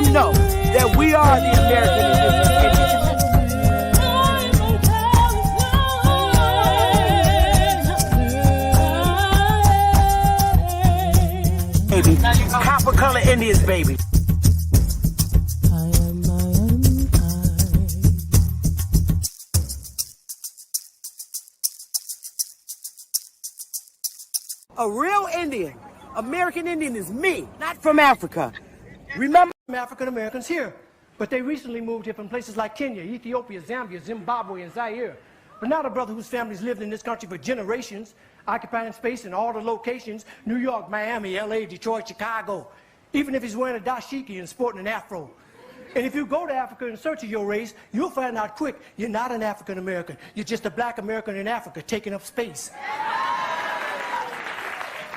them know that we are the American Indians. Baby, copper color Indians, baby. A real Indian, American Indian is me, not from Africa. Remember? African Americans here, but they recently moved here from places like Kenya, Ethiopia, Zambia, Zimbabwe, and Zaire. But now the brother whose family's lived in this country for generations, occupying space in all the locations, New York, Miami, LA, Detroit, Chicago, even if he's wearing a dashiki and sporting an afro. And if you go to Africa in search of your race, you'll find out quick you're not an African American. You're just a black American in Africa taking up space.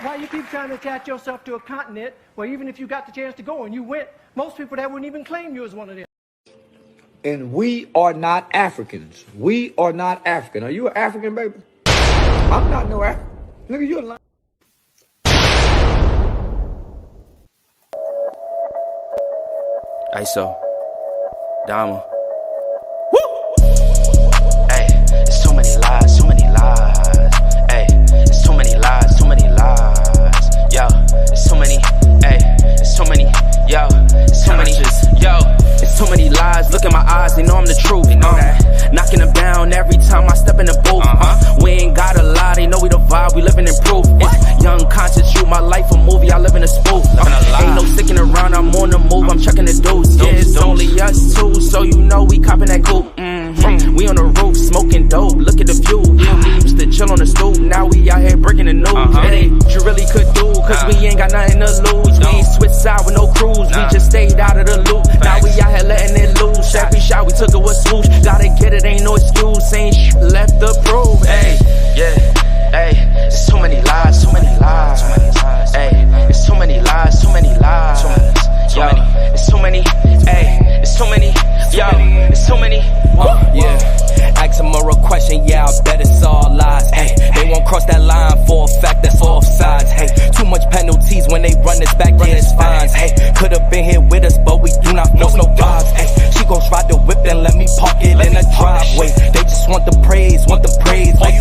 Why you keep trying to attach yourself to a continent where even if you got the chance to go and you went, most people that wouldn't even claim you as one of them. And we are not Africans. We are not African. Are you an African, baby? I'm not no African. Nigga, you a lie. Ditso, Dama. Woo! Hey, it's so many lies, so many lies. Hey, it's so many lies, so many lies. Yo, it's so many. Hey, it's so many. Yo, it's so many. Yo, it's so many lies. Look in my eyes, they know I'm the truth. Knocking them down every time I step in the booth. We ain't gotta lie, they know we the vibe, we living in proof. It's young conscious, shoot my life a movie, I live in a spoof. Ain't no sticking around, I'm on the move, I'm checking the dudes. Yeah, it's only us two, so you know we copping that coupe. We on the roof, smoking dope, look at the view. Yeah, we used to chill on the stoop, now we out here breaking the news. It ain't what you really could do, cause we ain't got nothing to lose. We ain't switch side with no cruise, we just stayed out of the loop. Now we out here letting it loose, every shot we took it was swoosh. Gotta get it, ain't no excuse, ain't left to prove. Hey, yeah, hey, there's so many lies, so many lies. Hey, there's so many lies, so many lies. Yo, there's so many, hey, there's so many, yo, there's so many. Yeah, ask them a real question, yeah, I bet it's all lies. Hey, they won't cross that line for a fact that's offsides. Hey, too much penalties when they run this back, yeah, it's fines. Hey, could've been here with us, but we do not force no vibes. Hey, she gon' ride the whip and let me park it in the driveway. They just want the praise like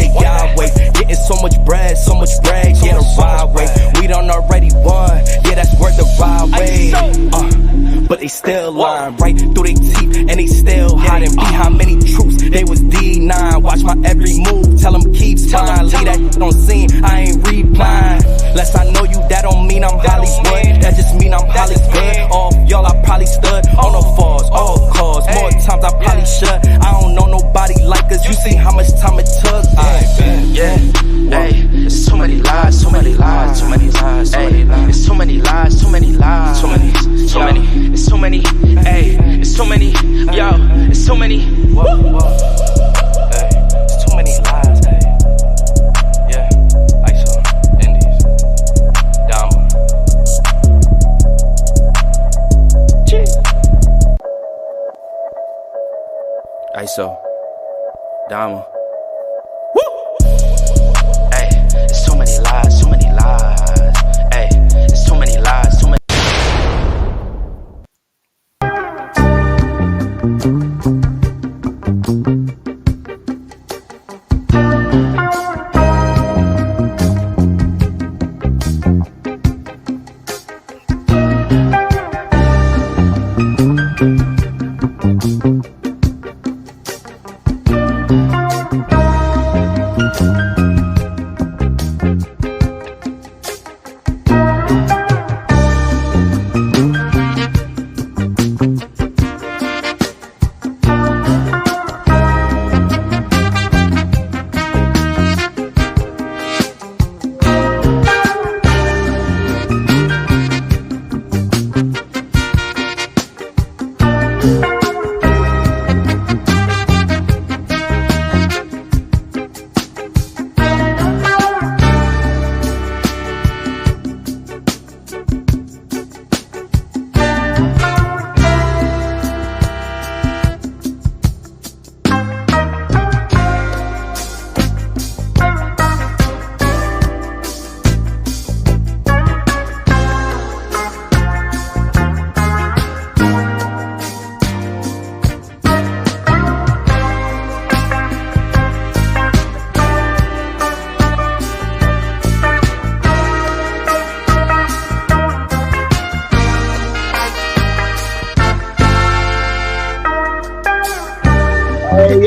they Yahweh. Getting so much bread, yeah, the ride way. We done already won, yeah, that's worth the ride way. But they still lying right through their teeth, and they still hiding behind many truths. They was D9, watch my every move, tell them keep fine. Leave that shit on scene, I ain't replying. Less I know you, that don't mean I'm Hollywood. That just mean I'm Hollywood. All y'all I probably stood on no falls, all cause. More times I probably should. I don't know nobody like us. You see how much time it took. Yeah, hey, there's so many lies, so many lies, so many lies. Hey, there's so many lies, so many lies, so many, so many. It's so many, hey, it's so many, yo, it's so many. Hey, it's too many lies, hey. Yeah, Ditso, Indies, Dama. Ditso, Dama. Hey, it's so many lies, so many lies. Hey, it's so many lies, so many.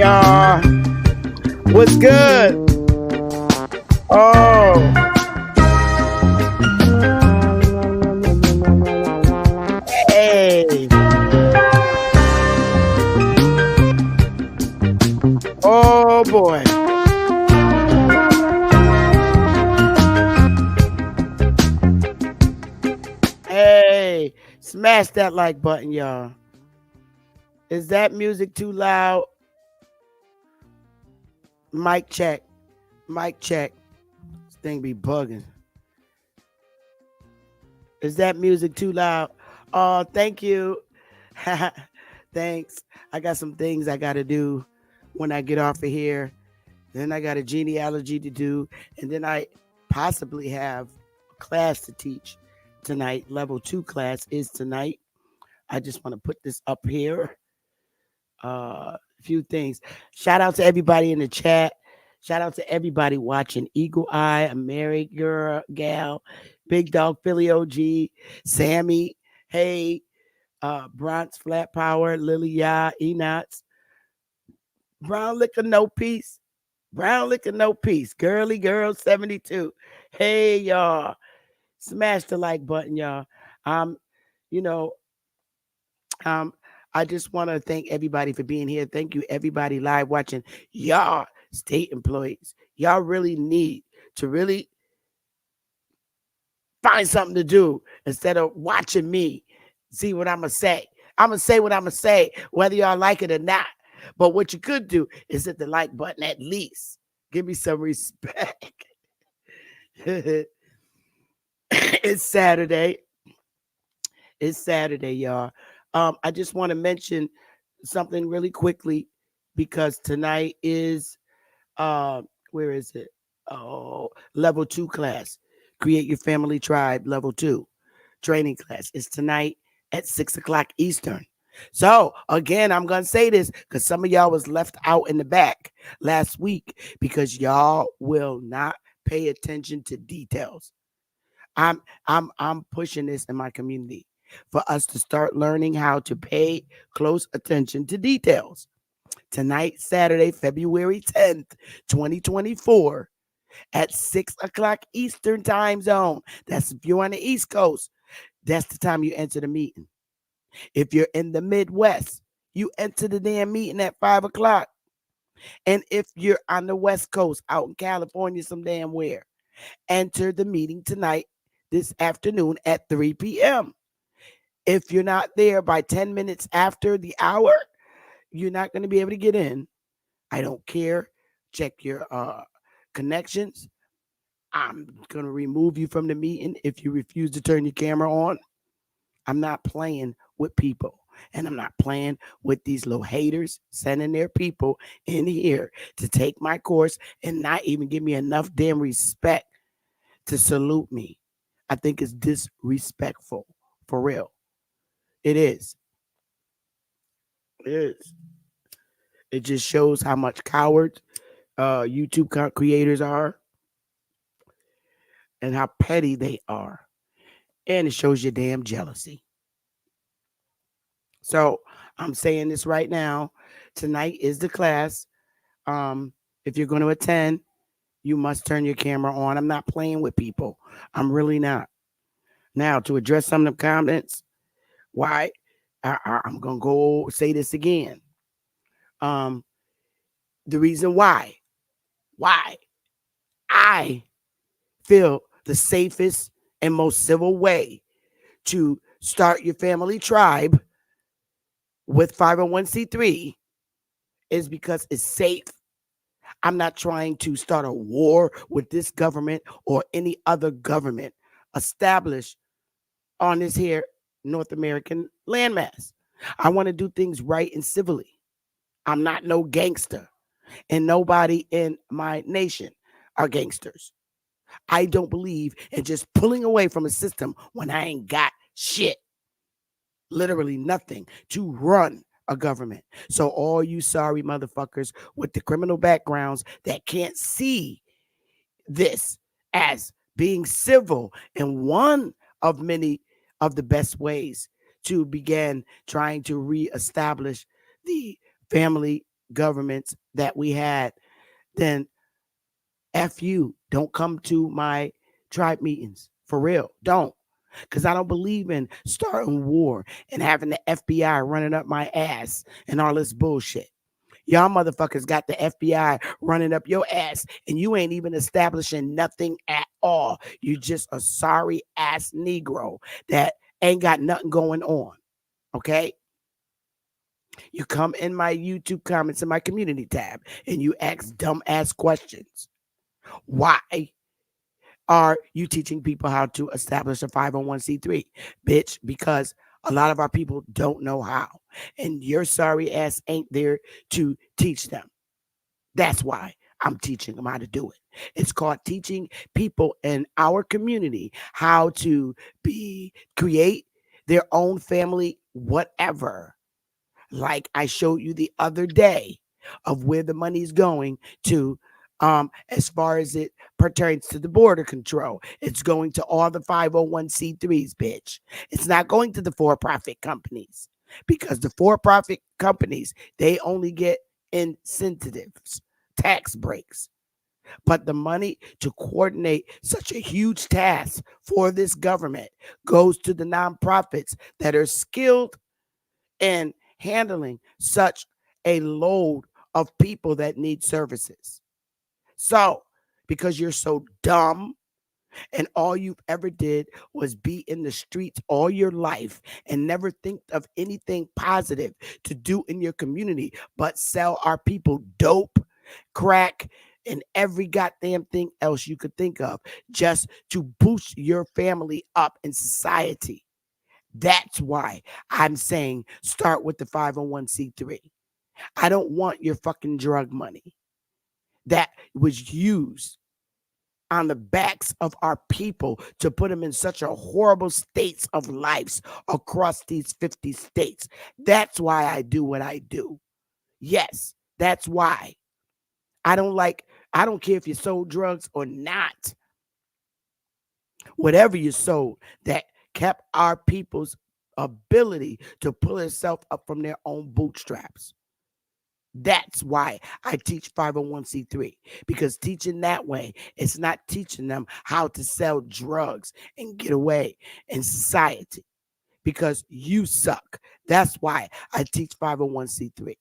y'all. What's good? Oh. Hey. Oh, boy. Hey. Smash that like button, y'all. Is that music too loud? Mic check. Mic check. This thing be bugging. Is that music too loud? Oh, thank you. Thanks. I got some things I got to do when I get off of here. Then I got a genealogy to do. And then I possibly have a class to teach tonight. Level 2 class is tonight. I just want to put this up here. A few things. Shout out to everybody in the chat. Shout out to everybody watching. Eagle Eye, a married girl, gal, Big Dog Philly OG, Sammy, hey, Bronx Flat Power, Lily Ya, Enots, Brown Liquor No Peace, Brown Liquor No Peace, Girly Girl 72. Hey y'all, smash the like button, y'all. You know, I just want to thank everybody for being here. Thank you, everybody live watching. Y'all, state employees, y'all really need to really find something to do instead of watching me see what I'm going to say. I'm going to say what I'm going to say, whether y'all like it or not. But what you could do is hit the like button at least. Give me some respect. It's Saturday. It's Saturday, y'all. I just want to mention something really quickly because tonight is where is it? Oh, level 2 class. Create Your Family Tribe level 2 training class. It's tonight at 6:00 Eastern. So again, I'm gonna say this because some of y'all was left out in the back last week because y'all will not pay attention to details. I'm pushing this in my community for us to start learning how to pay close attention to details. Tonight, Saturday, February 10th, 2024, at 6:00 Eastern time zone. That's if you're on the East Coast, that's the time you enter the meeting. If you're in the Midwest, you enter the damn meeting at 5:00. And if you're on the West Coast, out in California, some damn where, enter the meeting tonight, this afternoon at 3 p.m. If you're not there by 10 minutes after the hour, you're not going to be able to get in. I don't care. Check your connections. I'm going to remove you from the meeting if you refuse to turn your camera on. I'm not playing with people. And I'm not playing with these little haters sending their people in here to take my course and not even give me enough damn respect to salute me. I think it's disrespectful. For real. It is. It is. It just shows how much cowards YouTube creators are and how petty they are. And it shows your damn jealousy. So I'm saying this right now. Tonight is the class. If you're going to attend, you must turn your camera on. I'm not playing with people. I'm really not. Now, to address some of the comments, why I'm going to go say this again. The reason why I feel the safest and most civil way to start your family tribe with 501c3 is because it's safe. I'm not trying to start a war with this government or any other government established on this here North American landmass. I want to do things right and civilly. I'm not no gangster, and nobody in my nation are gangsters. I don't believe in just pulling away from a system when I ain't got shit, literally nothing to run a government. So all you sorry motherfuckers with the criminal backgrounds that can't see this as being civil and one of many of the best ways to begin trying to reestablish the family governments that we had, then F you. Don't come to my tribe meetings. For real. Don't. Because I don't believe in starting war and having the FBI running up my ass and all this bullshit. Y'all motherfuckers got the FBI running up your ass and you ain't even establishing nothing at all. You just a sorry ass Negro that ain't got nothing going on. Okay? You come in my YouTube comments in my community tab and you ask dumb ass questions. Why are you teaching people how to establish a 501c3? Bitch, because a lot of our people don't know how. And your sorry ass ain't there to teach them. That's why I'm teaching them how to do it. It's called teaching people in our community how to create their own family, whatever. Like I showed you the other day of where the money's going to, as far as it pertains to the border control. It's going to all the 501c3s, bitch. It's not going to the for-profit companies, because the for-profit companies, they only get incentives, tax breaks. But the money to coordinate such a huge task for this government goes to the nonprofits that are skilled in handling such a load of people that need services. So, because you're so dumb and all you've ever did was be in the streets all your life and never think of anything positive to do in your community but sell our people dope, crack, and every goddamn thing else you could think of just to boost your family up in society. That's why I'm saying start with the 501c3. I don't want your fucking drug money that was used on the backs of our people to put them in such a horrible states of lives across these 50 states. That's why I do what I do. Yes, that's why. I don't care if you sold drugs or not. Whatever you sold that kept our people's ability to pull itself up from their own bootstraps. That's why I teach 501c3, because teaching that way, it's not teaching them how to sell drugs and get away in society, because you suck. That's why I teach 501c3.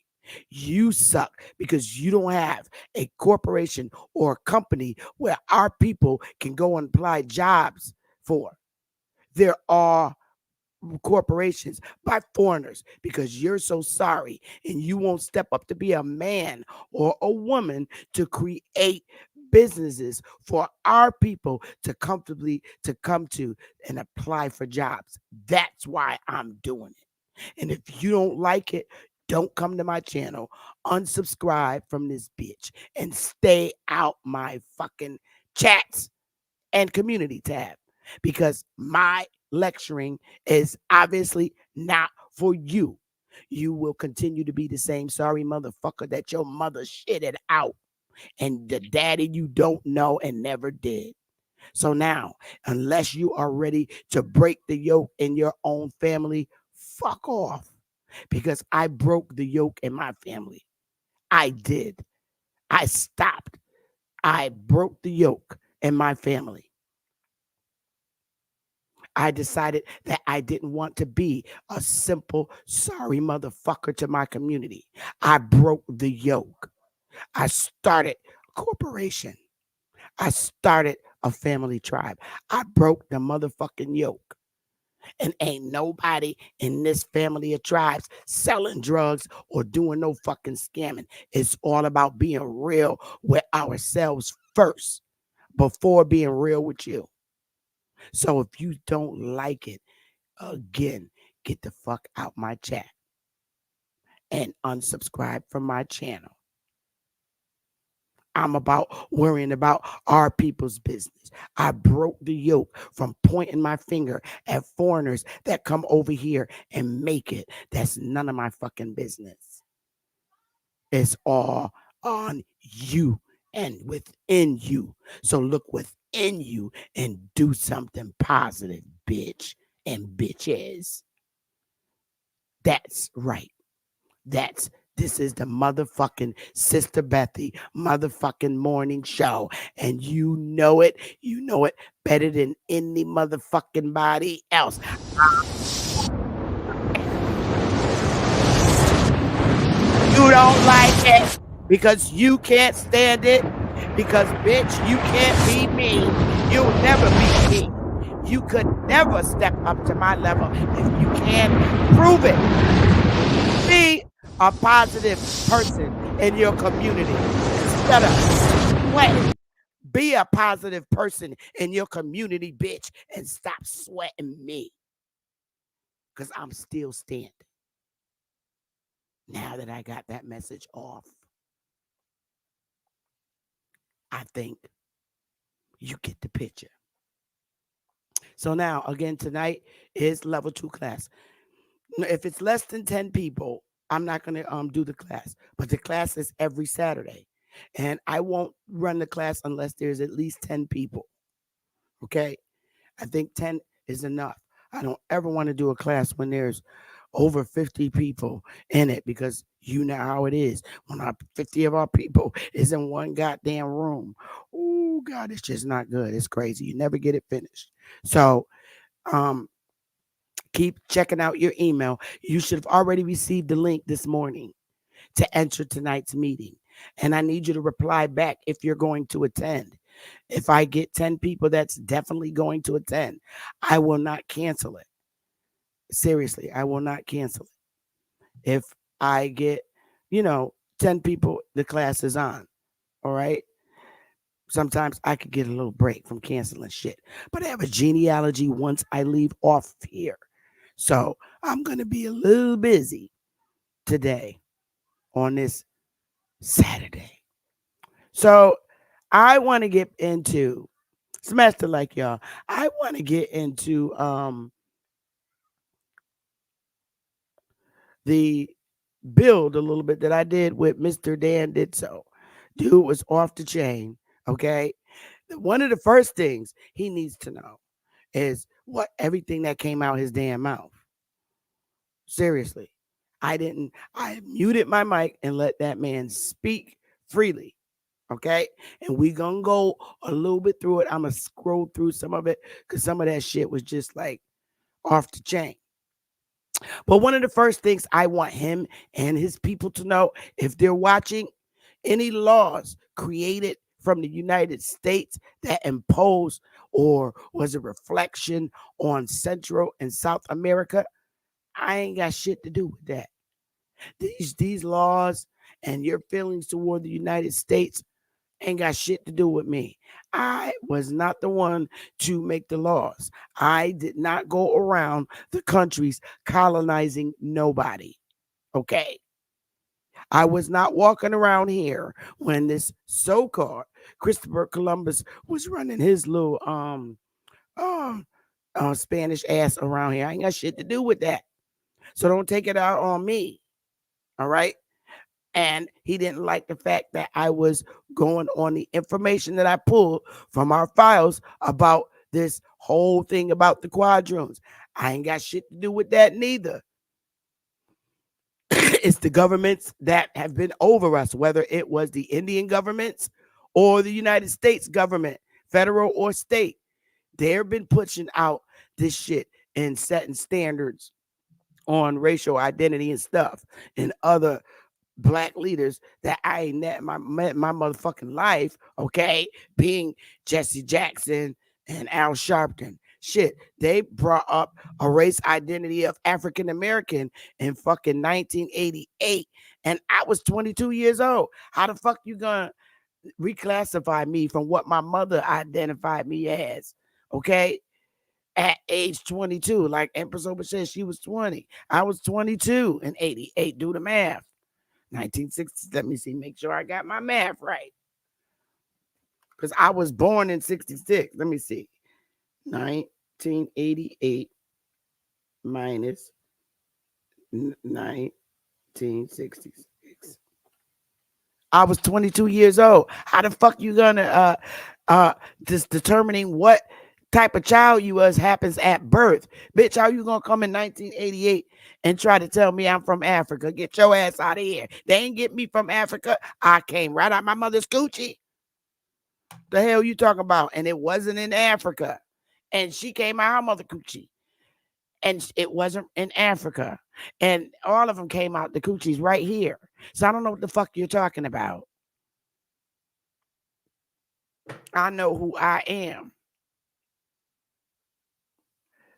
You suck because you don't have a corporation or a company where our people can go and apply jobs for. There are corporations by foreigners because you're so sorry and you won't step up to be a man or a woman to create businesses for our people to comfortably to come to and apply for jobs. That's why I'm doing it. And if you don't like it, don't come to my channel, unsubscribe from this bitch, and stay out my fucking chats and community tab, because my lecturing is obviously not for you. You will continue to be the same sorry motherfucker that your mother shitted out and the daddy you don't know and never did. So now, unless you are ready to break the yoke in your own family, fuck off. Because I broke the yoke in my family. I did. I stopped. I broke the yoke in my family. I decided that I didn't want to be a simple, sorry motherfucker to my community. I broke the yoke. I started a corporation. I started a family tribe. I broke the motherfucking yoke. And ain't nobody in this family of tribes selling drugs or doing no fucking scamming. It's all about being real with ourselves first before being real with you. So if you don't like it, again, get the fuck out my chat and unsubscribe from my channel. I'm about worrying about our people's business. I broke the yoke from pointing my finger at foreigners that come over here and make it. That's none of my fucking business. It's all on you and within you. So look within you and do something positive, bitch and bitches. That's right. That's This is the motherfucking Sister Bethy motherfucking morning show. And you know it. You know it better than any motherfucking body else. You don't like it because you can't stand it. Because, bitch, you can't be me. You'll never be me. You could never step up to my level if you can't prove it. Be a positive person in your community instead of sweating. Be a positive person in your community, bitch, and stop sweating me. Because I'm still standing. Now that I got that message off, I think you get the picture. So now, again, tonight is level 2 class. If it's less than 10 people, I'm not going to do the class. But the class is every Saturday. And I won't run the class unless there's at least 10 people. Okay? I think 10 is enough. I don't ever want to do a class when there's over 50 people in it, because you know how it is when 50 of our people is in one goddamn room. Oh God, it's just not good. It's crazy. You never get it finished. So keep checking out your email. You should have already received the link this morning to enter tonight's meeting. And I need you to reply back if you're going to attend. If I get 10 people that's definitely going to attend, I will not cancel it. Seriously, I will not cancel it. If I get, 10 people, the class is on. All right. Sometimes I could get a little break from canceling shit. But I have a genealogy once I leave off here. So I'm going to be a little busy today on this Saturday. So I want to get into semester like y'all. I want to get into the build a little bit that I did with Mr. Dan Ditso. Dude was off the chain. Okay. One of the first things he needs to know is what everything that came out his damn mouth. Seriously. I muted my mic and let that man speak freely. Okay. And we gonna go a little bit through it. I'm gonna scroll through some of it because some of that shit was just like off the chain. But one of the first things I want him and his people to know, if they're watching, any laws created from the United States that impose or was a reflection on Central and South America, I ain't got shit to do with that. These laws and your feelings toward the United States ain't got shit to do with me. I was not the one to make the laws. I did not go around the countries colonizing nobody. Okay. I was not walking around here when this so-called Christopher Columbus was running his little uh, Spanish ass around here. I ain't got shit to do with that. So don't take it out on me. All right. And he didn't like the fact that I was going on the information that I pulled from our files about this whole thing about the quadroons. I ain't got shit to do with that neither. It's the governments that have been over us, whether it was the Indian governments or the United States government, federal or state. They've been pushing out this shit and setting standards on racial identity and stuff and other black leaders that I ain't met my motherfucking life, okay? Being Jesse Jackson and Al Sharpton. Shit, they brought up a race identity of African American in fucking 1988, and I was 22 years old. How the fuck you gonna reclassify me from what my mother identified me as? Okay, at age 22, like Empress Oba said, she was 20. I was 22 in 88. Do the math. 1960s. Let me see. Make sure I got my math right. Because I was born in 66. Let me see. 1988 minus 1966. I was 22 years old. How the fuck you gonna just determining what type of child you was happens at birth. Bitch, how you gonna come in 1988 and try to tell me I'm from Africa? Get your ass out of here. They ain't get me from Africa. I came right out my mother's coochie. The hell you talking about? And it wasn't in Africa. And she came out her mother coochie. And it wasn't in Africa. And all of them came out the coochies right here. So I don't know what the fuck you're talking about. I know who I am.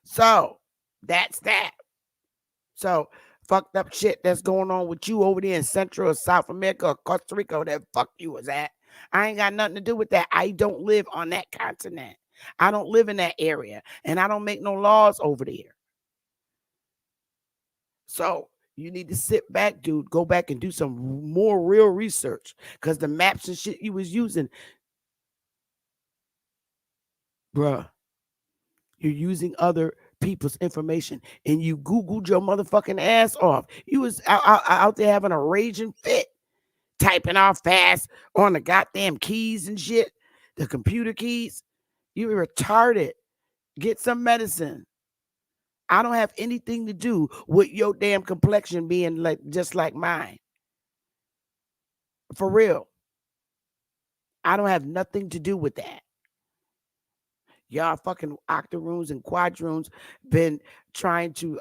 So that's that. So fucked up shit that's going on with you over there in Central or South America or Costa Rica, where the fuck you was at. I ain't got nothing to do with that. I don't live on that continent. I don't live in that area. And I don't make no laws over there. So you need to sit back, dude. Go back and do some more real research. Because the maps and shit you was using, bruh, you're using other people's information. And you Googled your motherfucking ass off. You was out there having a raging fit, typing off fast on the goddamn keys and shit, the computer keys. You retarded. Get some medicine. I don't have anything to do with your damn complexion being like just like mine. For real. I don't have nothing to do with that. Y'all fucking octoroons and quadroons been trying to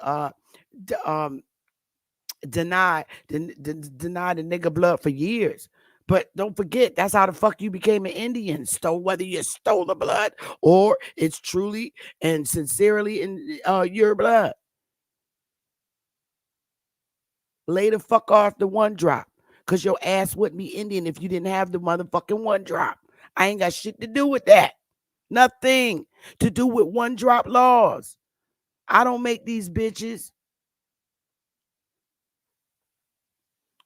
deny the nigga blood for years. But don't forget, that's how the fuck you became an Indian. Whether you stole the blood or it's truly and sincerely in your blood. Lay the fuck off the one drop. Because your ass wouldn't be Indian if you didn't have the motherfucking one drop. I ain't got shit to do with that. Nothing to do with one drop laws. I don't make these bitches.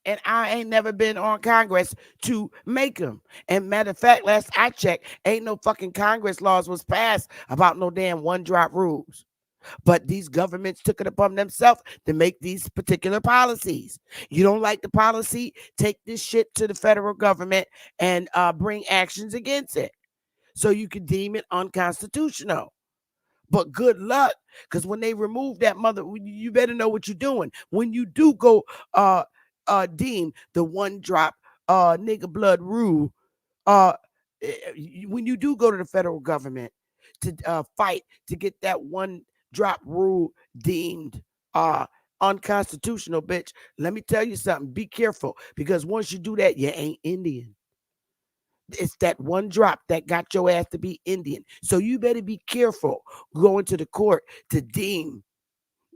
And I ain't never been on Congress to make them. And matter of fact, last I checked, ain't no fucking Congress laws was passed about no damn one drop rules. But these governments took it upon themselves to make these particular policies. You don't like the policy? Take this shit to the federal government and bring actions against it. So you can deem it unconstitutional. But good luck, because when they remove that you better know what you're doing. When you do go deem the one drop nigga blood rule, when you do go to the federal government to fight to get that one drop rule deemed unconstitutional, bitch, let me tell you something. Be careful, because once you do that, you ain't Indian. It's that one drop that got your ass to be Indian. So you better be careful going to the court to deem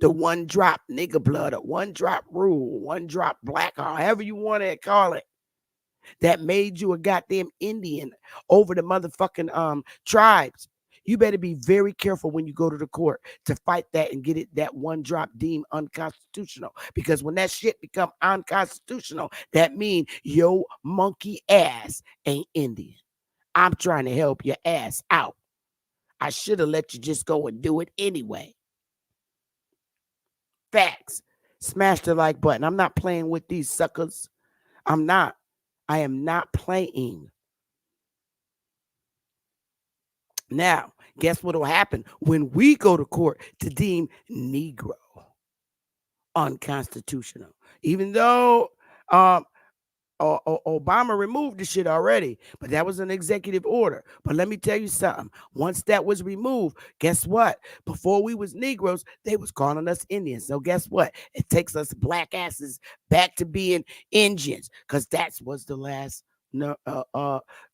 the one drop nigga blood or one drop rule, one drop black, or however you want to call it, that made you a goddamn Indian over the motherfucking tribes. You better be very careful when you go to the court to fight that and get it that one drop deemed unconstitutional. Because when that shit become unconstitutional, that means your monkey ass ain't Indian. I'm trying to help your ass out. I should have let you just go and do it anyway. Facts. Smash the like button. I'm not playing with these suckers. I'm not. I am not playing. Now, guess what will happen when we go to court to deem Negro unconstitutional? Even though Obama removed the shit already, but that was an executive order. But let me tell you something. Once that was removed, guess what? Before we was Negroes, they was calling us Indians. So guess what? It takes us black asses back to being Indians, because that was the last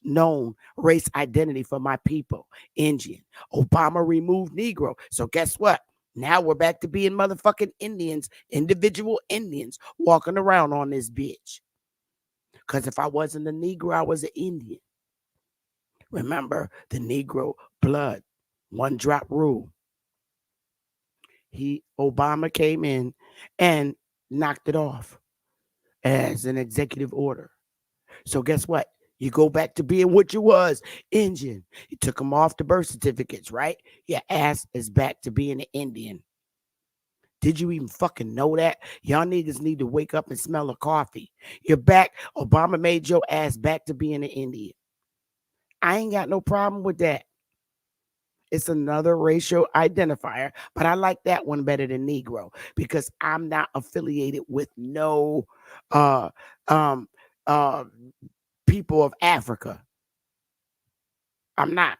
known race identity for my people, Indian. Obama removed Negro. So guess what? Now we're back to being motherfucking Indians, individual Indians walking around on this bitch. Because if I wasn't a Negro, I was an Indian. Remember the Negro blood, one drop rule. Obama came in and knocked it off as an executive order. So guess what? You go back to being what you was, Indian. You took them off the birth certificates, right? Your ass is back to being an Indian. Did you even fucking know that? Y'all niggas need to wake up and smell the coffee. You're back. Obama made your ass back to being an Indian. I ain't got no problem with that. It's another racial identifier, but I like that one better than Negro because I'm not affiliated with no uh um uh people of Africa. I'm not.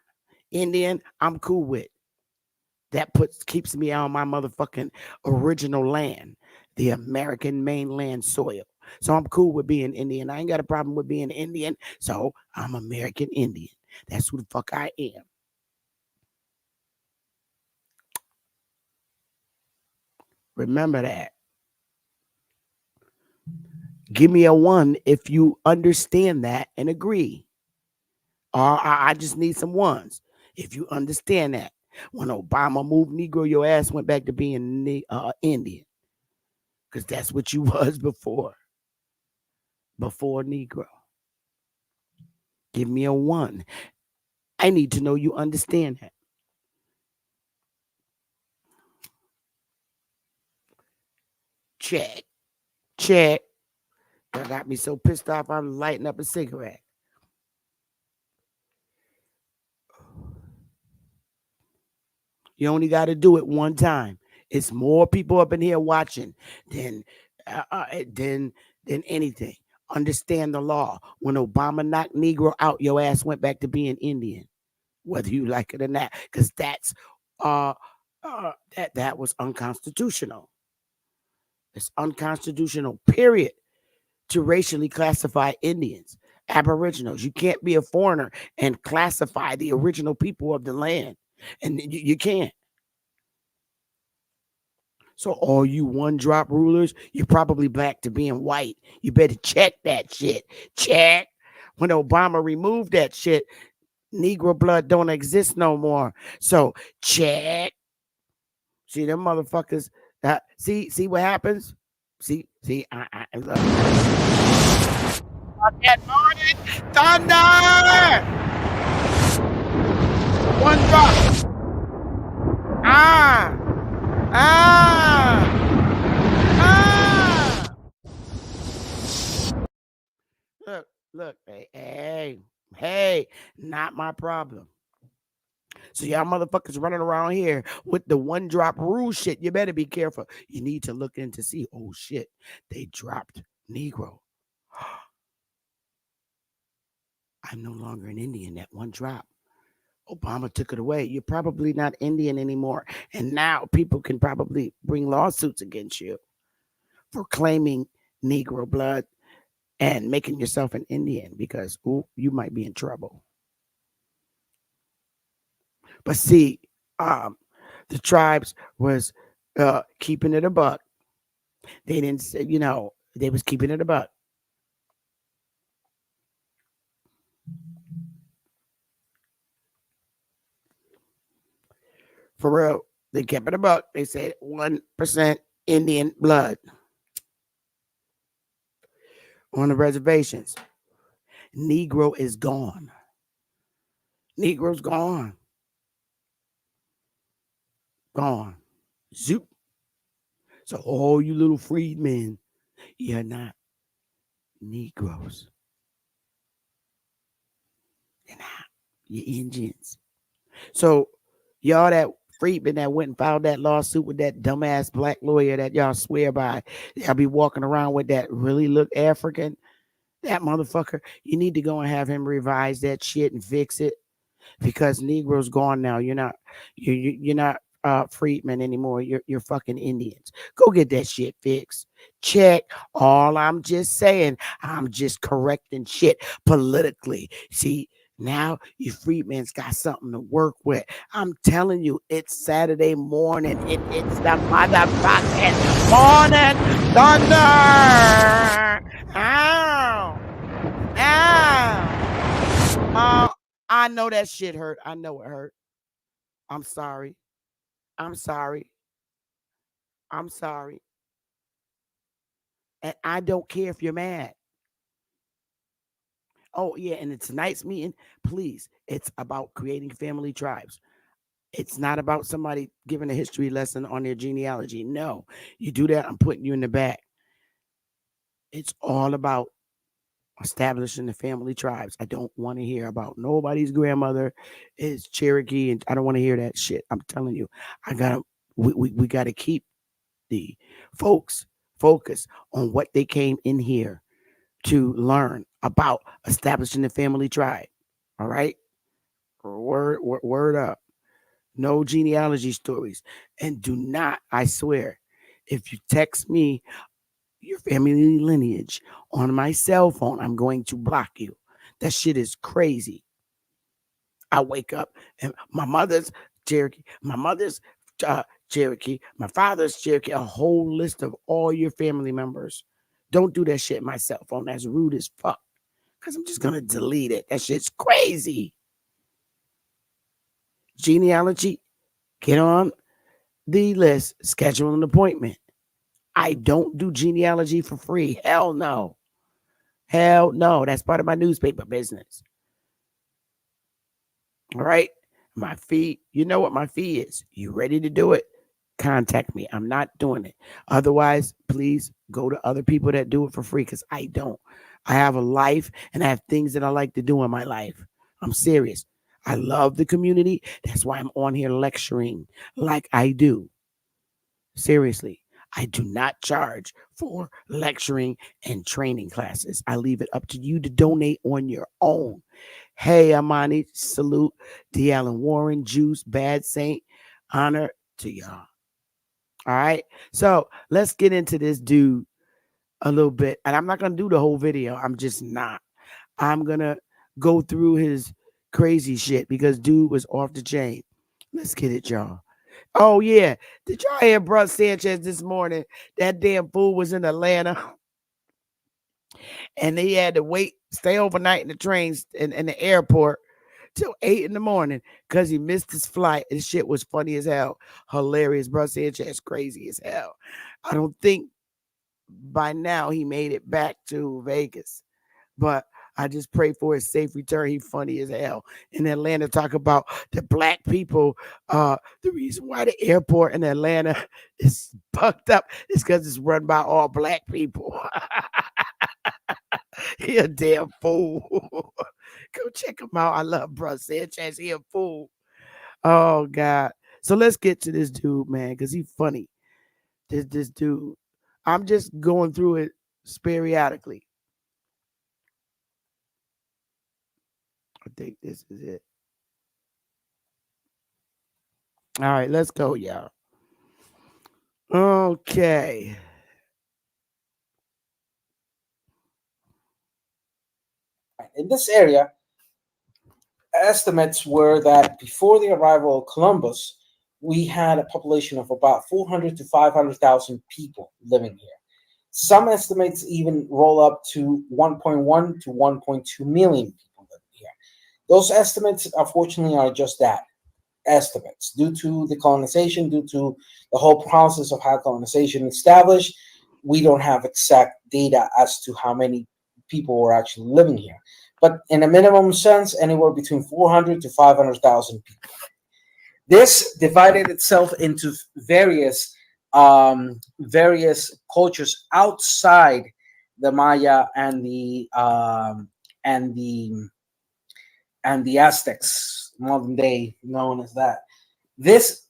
Indian, I'm cool with. That puts keeps me on my motherfucking original land, the American mainland soil. So I'm cool with being Indian. I ain't got a problem with being Indian. So I'm American Indian. That's who the fuck I am. Remember that. Give me a one if you understand that and agree. I just need some ones if you understand that. When Obama moved Negro, your ass went back to being Indian because that's what you was before Negro. Give me a one. I need to know you understand that. Check, check. That got me so pissed off I'm lighting up a cigarette. You only got to do it one time. It's more people up in here watching than uh, uh, than than anything. Understand the law. When Obama knocked Negro out, your ass went back to being Indian, whether you like it or not, because that's that was unconstitutional. It's unconstitutional. Period. To racially classify Indians, Aboriginals. You can't be a foreigner and classify the original people of the land, and you can't. So all you one drop rulers, you're probably back to being white. You better check that shit. Check. When Obama removed that shit, Negro blood don't exist no more. So check. See them motherfuckers. See what happens. See. Look. That morning thunder. One drop. Ah. Ah. Ah. Look, hey, not my problem. So y'all motherfuckers running around here with the one drop rule shit. You better be careful. You need to look in to see. Oh shit, they dropped Negro. I'm no longer an Indian. That one drop. Obama took it away. You're probably not Indian anymore. And now people can probably bring lawsuits against you for claiming Negro blood and making yourself an Indian because you might be in trouble. But see, um, the tribes was keeping it a buck. They didn't say, they was keeping it a buck. For real, they kept it a buck. They said 1% Indian blood on the reservations. Negro is gone. Negro's gone. Gone. Zoop. So all you little freedmen, you're not Negroes. You're not. You're Indians. So y'all that freedmen that went and filed that lawsuit with that dumbass black lawyer that y'all swear by, y'all be walking around with that really look African, that motherfucker, you need to go and have him revise that shit and fix it because Negro's gone now. You're not freedmen anymore. You're fucking Indians. Go get that shit fixed. Check. All I'm just saying, I'm just correcting shit politically. See, now you freedmen's got something to work with. I'm telling you, it's Saturday morning. It's the motherfucking morning thunder. Ow. Ow. I know that shit hurt. I know it hurt. I'm sorry. I'm sorry. I'm sorry. And I don't care if you're mad. Oh, yeah. And in tonight's meeting, please, it's about creating family tribes. It's not about somebody giving a history lesson on their genealogy. No, you do that, I'm putting you in the back. It's all about establishing the family tribes. I don't want to hear about nobody's grandmother is Cherokee, and I don't want to hear that shit. I'm telling you, I gotta we gotta keep the folks focus on what they came in here to learn about establishing the family tribe. All right, word up. No genealogy stories, and do not. I swear, if you text me your family lineage on my cell phone, I'm going to block you. That shit is crazy. I wake up and my mother's Cherokee, my mother's Cherokee, my father's Cherokee, a whole list of all your family members. Don't do that shit on my cell phone. That's rude as fuck. Because I'm just going to delete it. That shit's crazy. Genealogy, get on the list, schedule an appointment. I don't do genealogy for free. Hell no. Hell no. That's part of my newspaper business. All right. My fee, you know what my fee is. You ready to do it? Contact me. I'm not doing it. Otherwise, please go to other people that do it for free because I don't. I have a life and I have things that I like to do in my life. I'm serious. I love the community. That's why I'm on here lecturing like I do. Seriously. I do not charge for lecturing and training classes. I leave it up to you to donate on your own. Hey, Amani, salute. D. Allen Warren, Juice, Bad Saint. Honor to y'all. All right. So let's get into this dude a little bit. And I'm not going to do the whole video. I'm just not. I'm going to go through his crazy shit because dude was off the chain. Let's get it, y'all. Oh, yeah. Did y'all hear Bruce Sanchez this morning? That damn fool was in Atlanta and he had to wait, stay overnight in the trains in the airport till 8 in the morning because he missed his flight. And shit was funny as hell. Hilarious. Bruce Sanchez crazy as hell. I don't think by now he made it back to Vegas. But I just pray for his safe return. He funny as hell. In Atlanta, talk about the black people. The reason why the airport in Atlanta is fucked up is because it's run by all black people. He a damn fool. Go check him out. I love Bruce Sanchez. He a fool. Oh God. So let's get to this dude, man, because he funny. This dude. I'm just going through it periodically. I think this is it. All right, let's go, y'all. Okay. In this area, estimates were that before the arrival of Columbus, we had a population of about 400 to 500,000 people living here. Some estimates even roll up to 1.1 to 1.2 million people living here. Those estimates, unfortunately, are just that, estimates. Due to the colonization, due to the whole process of how colonization established, we don't have exact data as to how many people were actually living here. But in a minimum sense, anywhere between 400 to 500,000 people. This divided itself into various cultures outside the Maya and the Aztecs, modern day known as that. This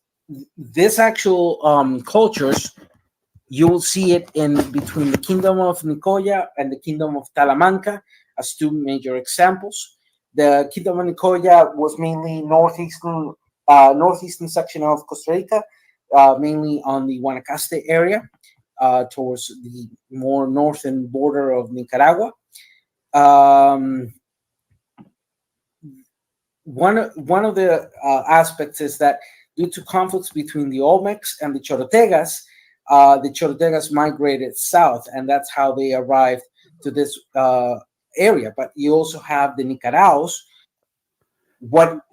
actual cultures, you will see it in between the kingdom of Nicoya and the kingdom of Talamanca as two major examples. The kingdom of Nicoya was mainly northeastern section of Costa Rica, mainly on the Guanacaste area, towards the more northern border of Nicaragua. One of the aspects is that due to conflicts between the Olmecs and the Chorotegas migrated south, and that's how they arrived to this area. But you also have the Nicaraos.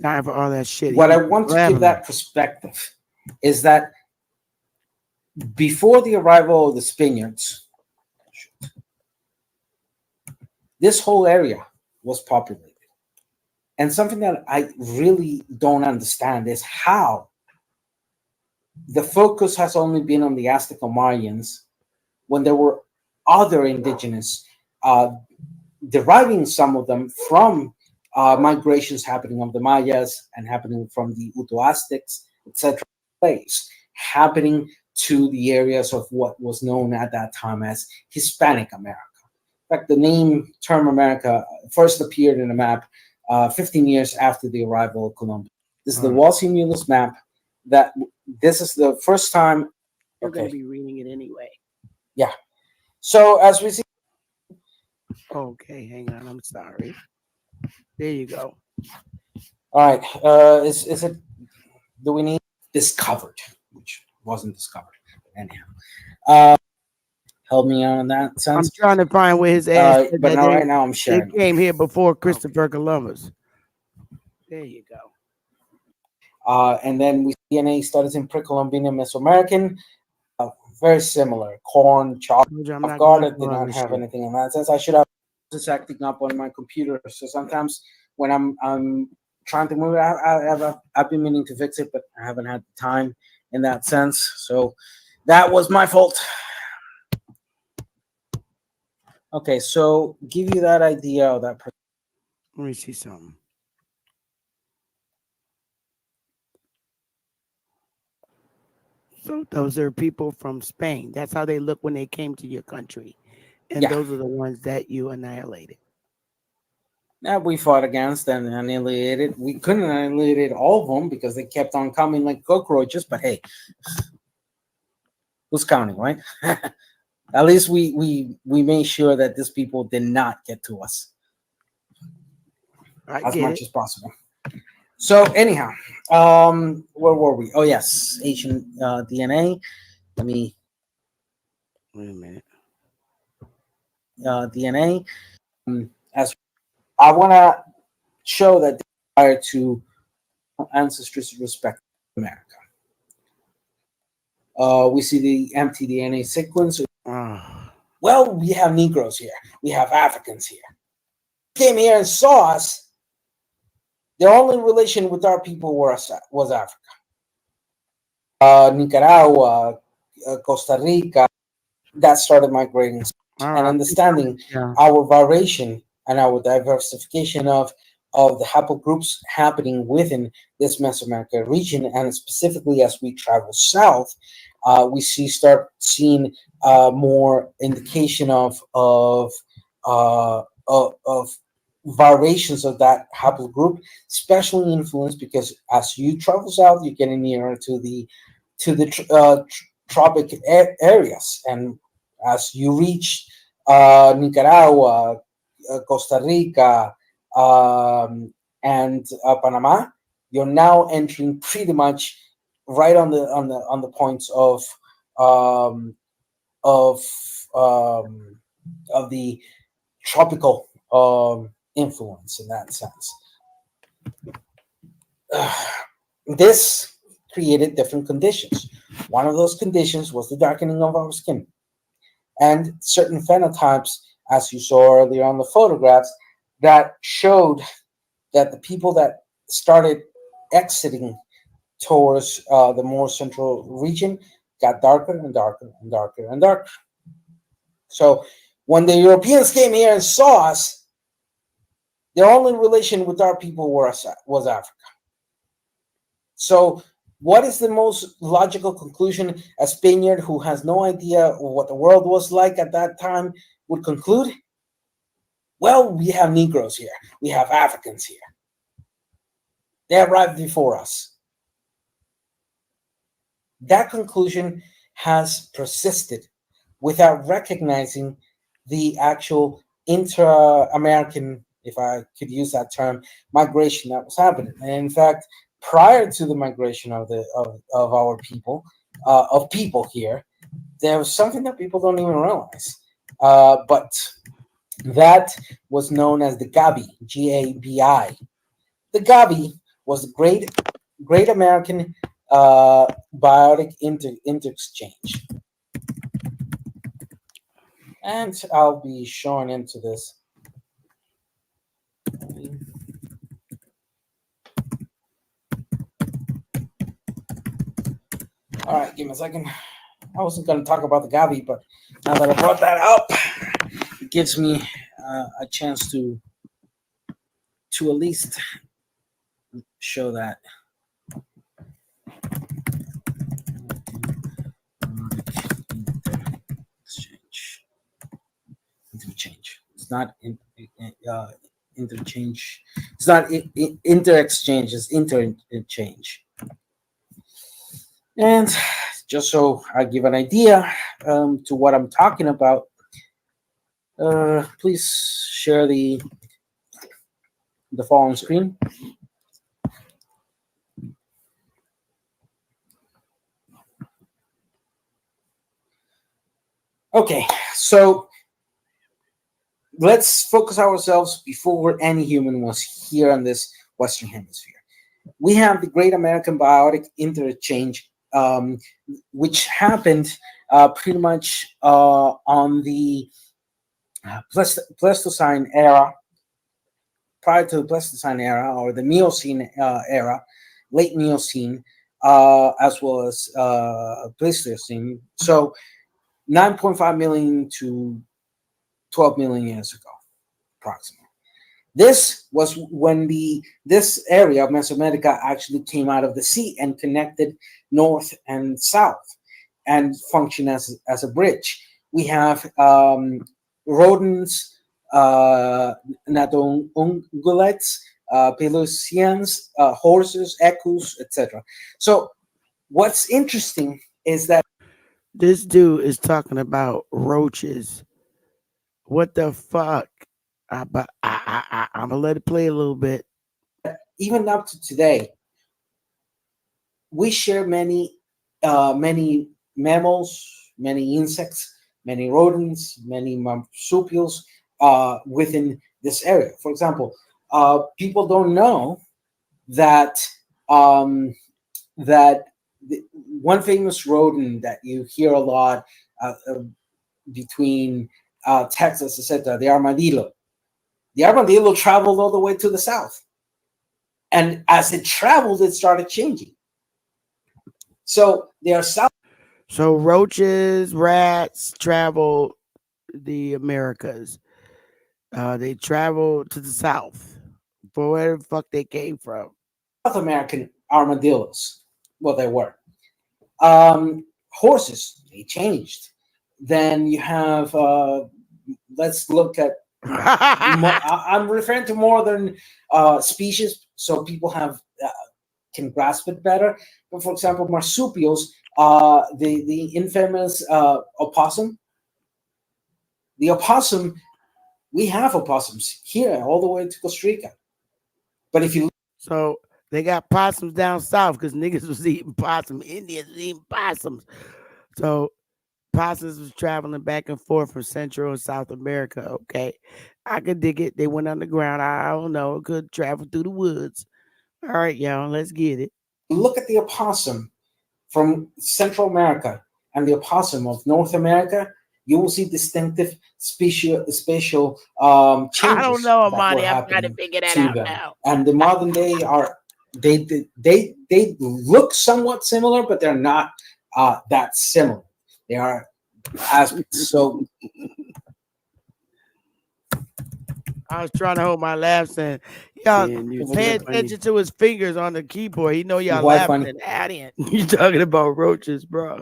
Time for all that shit. What I want to give that perspective is that before the arrival of the Spaniards, this whole area was populated. And something that I really don't understand is how the focus has only been on the Aztec Mayans when there were other indigenous deriving some of them from migrations happening of the Mayas and happening from the Uto Aztecs, etc. Place happening to the areas of what was known at that time as Hispanic America. In fact, the name term America first appeared in a map 15 years after the arrival of Columbus. This is the Walsingham map. This is the first time. You're going to be reading it anyway. Yeah. So as we see. Okay, hang on. I'm sorry. There you go. All right. Is it? Do we need discovered, which wasn't discovered anyhow? Help me out in that sense. I'm trying to find where his ass. But now, right now, I'm sharing. It came here before Christopher Columbus. There you go. And then we DNA studies in pre-Columbian and Mesoamerican. Very similar. Corn, chocolate. Off guard, did not have anything in that sense. I should have just acting up on my computer. So sometimes when I'm trying to move it, I've been meaning to fix it, but I haven't had the time in that sense. So that was my fault. Okay, so give you that idea of that. Let me see something. So those are people from Spain. That's how they look when they came to your country. And those are the ones that you annihilated. Yeah, we fought against and annihilated. We couldn't annihilate all of them because they kept on coming like cockroaches. But hey, who's counting, right? At least we made sure that these people did not get to us as much as possible. So anyhow, where were we? Oh yes, ancient DNA. Let me wait a minute. DNA. As I want to show that prior to ancestors respect America. We see the empty DNA sequence. Well, we have Negroes here. We have Africans here. Came here and saw us. Their only relation with our people was Africa. Nicaragua, Costa Rica, that started migrating and understanding our variation and our diversification of the haplogroups happening within this Mesoamerica region, and specifically as we travel south, we start seeing more indication of variations of that haplogroup, especially influenced because as you travel south, you're getting nearer to the tropic areas, and as you reach Nicaragua, Costa Rica, and Panama, you're now entering pretty much right on the points of the tropical influence in that sense. This created different conditions. One of those conditions was the darkening of our skin, and certain phenotypes, as you saw earlier on the photographs, that showed that the people that started exiting towards the more central region got darker and darker and darker and darker. So when the Europeans came here and saw us, their only relation with our people was Africa. So what is the most logical conclusion a Spaniard who has no idea what the world was like at that time would conclude? Well, we have Negroes here. We have Africans here. They arrived before us. That conclusion has persisted without recognizing the actual intra-American, if I could use that term, migration that was happening. And in fact, prior to the migration of our people, of people here, there was something that people don't even realize. But that was known as the Gabi, G-A-B-I. The Gabi was the Great American Biotic Interchange. And I'll be showing into this. All right, give me a second. I wasn't going to talk about the Gabi, but now that I brought that up, it gives me a chance to at least show that. Exchange. Interchange. It's not interchange. It's not inter-exchange. It's interchange. And just so I give an idea to what I'm talking about, please share the following screen. Okay, so let's focus ourselves before any human was here on this Western Hemisphere. We have the Great American Biotic Interchange, which happened pretty much on the Pleistocene era, prior to the Pleistocene era, or the Miocene era, late Miocene, as well as Pleistocene. So 9.5 million to 12 million years ago, approximately. This was when this area of Mesoamerica actually came out of the sea and connected north and south and functioned as a bridge. We have rodents, ungulates, Pelusians, horses, ecus, etc. So what's interesting is that This dude is talking about roaches. What the fuck? I'm gonna let it play a little bit. even up to today, we share many mammals, many insects, many rodents, many marsupials within this area. For example, people don't know that one famous rodent that you hear a lot between Texas, etc., the armadillo. The armadillo traveled all the way to the south, and as it traveled, it started changing. So they are south. So roaches, rats travel the Americas. They travel to the south for where the fuck they came from. South American armadillos. Well, they were. Horses, they changed. Then you have, let's look at, I'm referring to more than species, so people can grasp it better. But for example, marsupials, the infamous opossum. The opossum, we have opossums here all the way to Costa Rica. But if you So they got possums down south because niggas was eating possum. Indians was eating possums. So possums was traveling back and forth from Central and South America. Okay. I could dig it. They went underground. I don't know. It could travel through the woods. All right, y'all. Let's get it. look at the opossum from Central America and the opossum of North America, you will see distinctive spatial changes I don't know, that were Amani. I'm trying to happening figure that to out them. now. And the modern day are they look somewhat similar, but they're not that similar. They are as so. I was trying to hold my laugh saying, y'all It was pay so funny. attention to his fingers on the keyboard. He know y'all Why laughing funny? and adding. You talking about roaches, bro.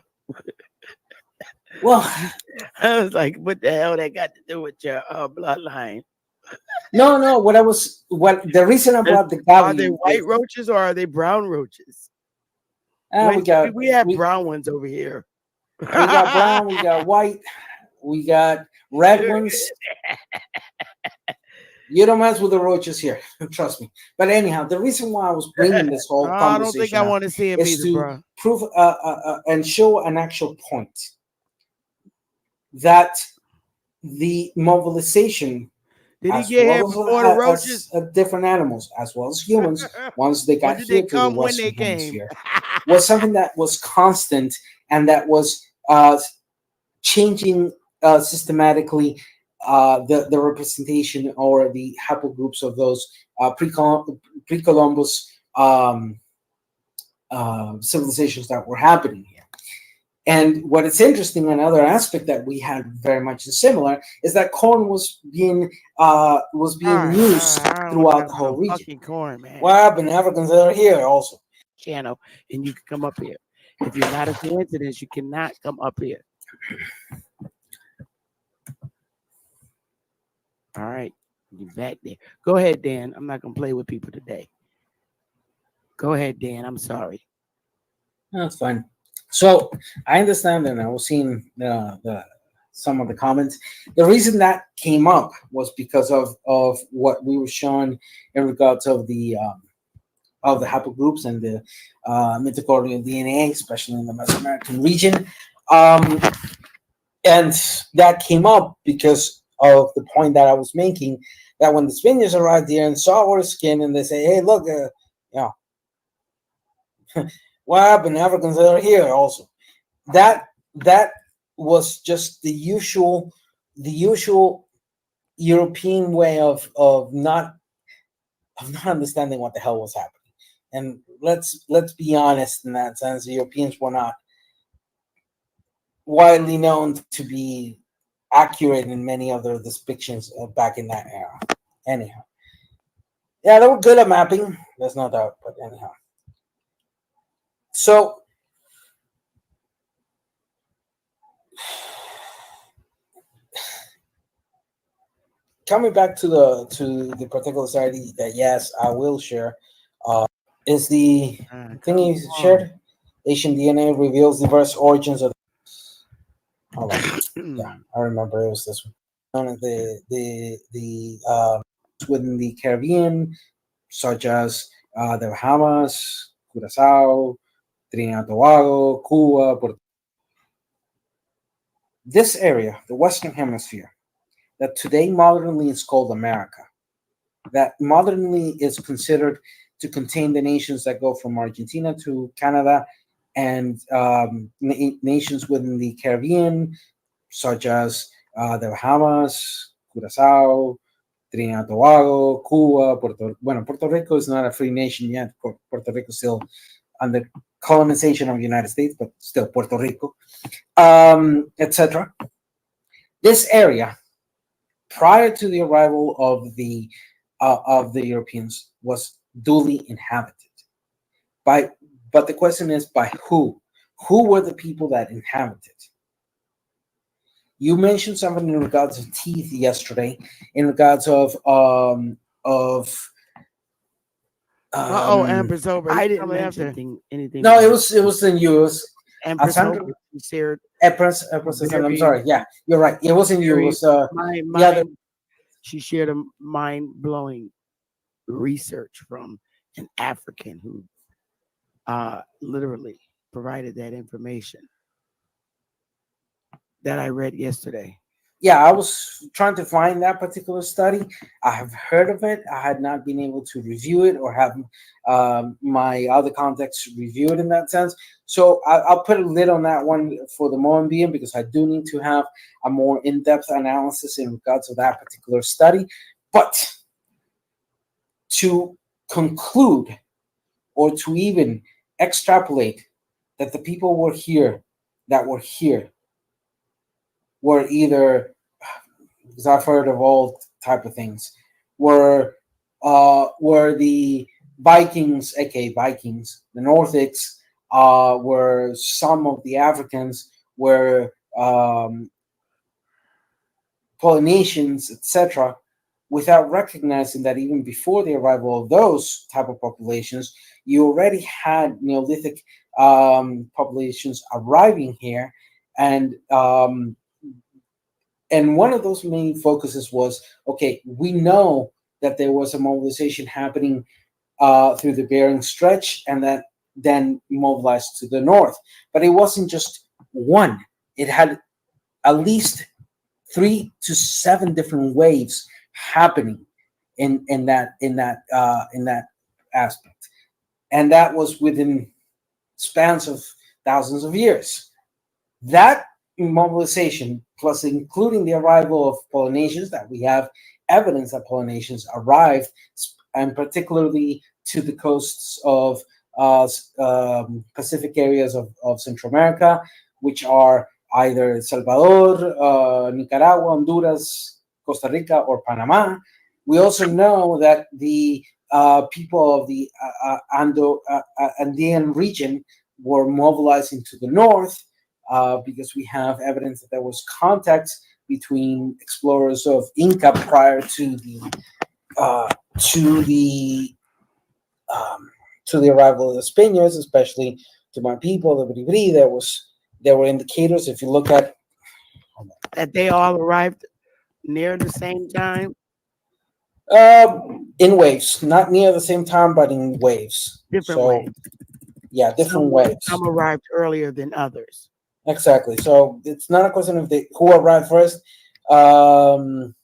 Well, I was like, what the hell that got to do with your bloodline? no. What the reason I brought the Are they Gavi white is, roaches or are they brown roaches? We have brown ones over here. we got brown, we got white, we got red ones. You don't mess with the roaches here, trust me. But anyhow, the reason why I was bringing this whole I don't think conversation I up want to see him is either, to bro. prove and show an actual point that the mobilization, Did he as get here well before the roaches? as different animals, as well as humans, once they Or got did here they to the come when they Western came? Hemisphere, was something that was constant and that was changing systematically the representation or the haplogroups of those pre-Columbus civilizations that were happening here. And what is interesting, another aspect that we had very much similar, is that corn was being used I don't want throughout to the know whole no region. fucking corn, man. What happened? Africans are here also. Channel, and you can come up here. If you're not a coincidence, you cannot come up here. All right, you back there. Go ahead, Dan. I'm not gonna play with people today. Go ahead, Dan. I'm sorry. That's fine. So I understand, and I was seeing the some of the comments. The reason that came up was because of what we were showing in regards of the haplogroups and the mitochondrial DNA, especially in the Mesoamerican region. Um, and that came up because of the point that I was making, that when the Spaniards arrived here and saw our skin, and they say, "Hey, look, you know, what happened? Africans are here also." That was just the usual European way of not understanding what the hell was happening. And let's be honest, in that sense, the Europeans were not widely known to be accurate in many of their depictions back in that era. Anyhow, yeah, they were good at mapping. There's no doubt. But anyhow, so coming back to the particular study that, yes, I will share, is the thing Come you on. shared. Asian DNA reveals diverse origins of. Hold on. Yeah, I remember it was this one. The within the Caribbean, such as the Bahamas, Curacao, Trinidad and Tobago, Cuba. This area, the Western Hemisphere, that today modernly is called America, that modernly is considered to contain the nations that go from Argentina to Canada, and nations within the Caribbean, such as the Bahamas, Curacao, Trinidad and Tobago, Cuba, Puerto Rico is not a free nation yet. Puerto Rico is still under colonization of the United States, but still Puerto Rico, etc. This area, prior to the arrival of the Europeans, was duly inhabited by. But the question is, by who? Who were the people that inhabited? You mentioned something in regards of teeth yesterday, in regards of Empress over. I didn't mention anything. No, it was in you. It was Empress Alessandro. Hope shared Empress, I'm sorry. Yeah, you're right. It wasn't you. It was the other. She shared a mind blowing research from an African who literally provided that information that I read yesterday. Yeah, I was trying to find that particular study. I have heard of it. I had not been able to review it or have my other contacts review it in that sense. So I'll put a lid on that one for the moment being, because I do need to have a more in-depth analysis in regards to that particular study. But to conclude or to even extrapolate that the people were here were either, because I've heard of all type of things, were the Vikings, aka Vikings, the Northics, were some of the Africans, were Polynesians, etc., without recognizing that even before the arrival of those type of populations, you already had Neolithic populations arriving here, and one of those main focuses was, okay, we know that there was a mobilization happening through the Bering Stretch, and that then mobilized to the north. But it wasn't just one; it had at least 3 to 7 different waves happening in that aspect, and that was within spans of thousands of years. That mobilization, plus including the arrival of Polynesians, that we have evidence that Polynesians arrived, and particularly to the coasts of Pacific areas of Central America, which are either El Salvador, Nicaragua, Honduras, Costa Rica, or Panama. We also know that the people of the Andean region were mobilized into the north because we have evidence that there was contact between explorers of Inca prior uh, to the um, to the arrival of the Spaniards, especially to my people, the Bribri. There were indicators. If you look at That they all arrived near the same time, in waves, not near the same time, but in waves. different So ways. yeah, different waves. Some arrived earlier than others. Exactly. So it's not a question of who arrived first. Um,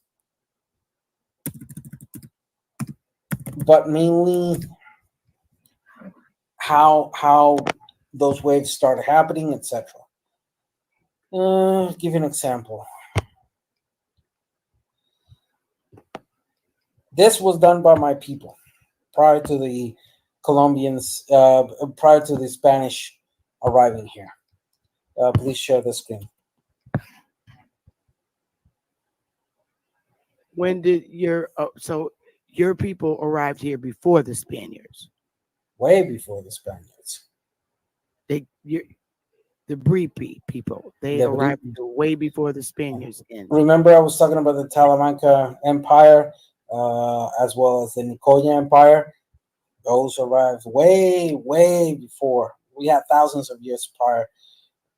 but mainly how those waves started happening, etc. Give you an example. This was done by my people prior to the Colombians, prior to the Spanish arriving here. Please share the screen. When did your people arrived here before the Spaniards? Way before the Spaniards. They you The Bripi people. They The arrived British. way before the Spaniards in. Remember, I was talking about the Talamanca Empire, as well as the Nicoya Empire. Those arrived way before. We had thousands of years prior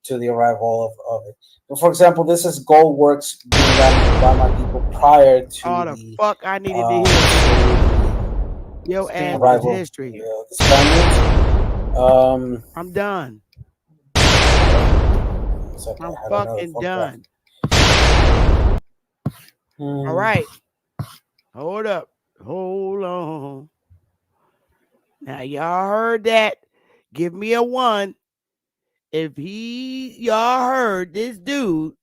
to the arrival of it. But for example, this is gold works being done by my people prior to Oh, the the fuck I needed to uh, hear. Your ass is arrival of history. the Spaniards. I'm done. It's okay, I'm I had another fucking photograph. done. Hmm. All right. Hold up. Hold on. Now y'all heard that. Give me a one. If y'all heard this dude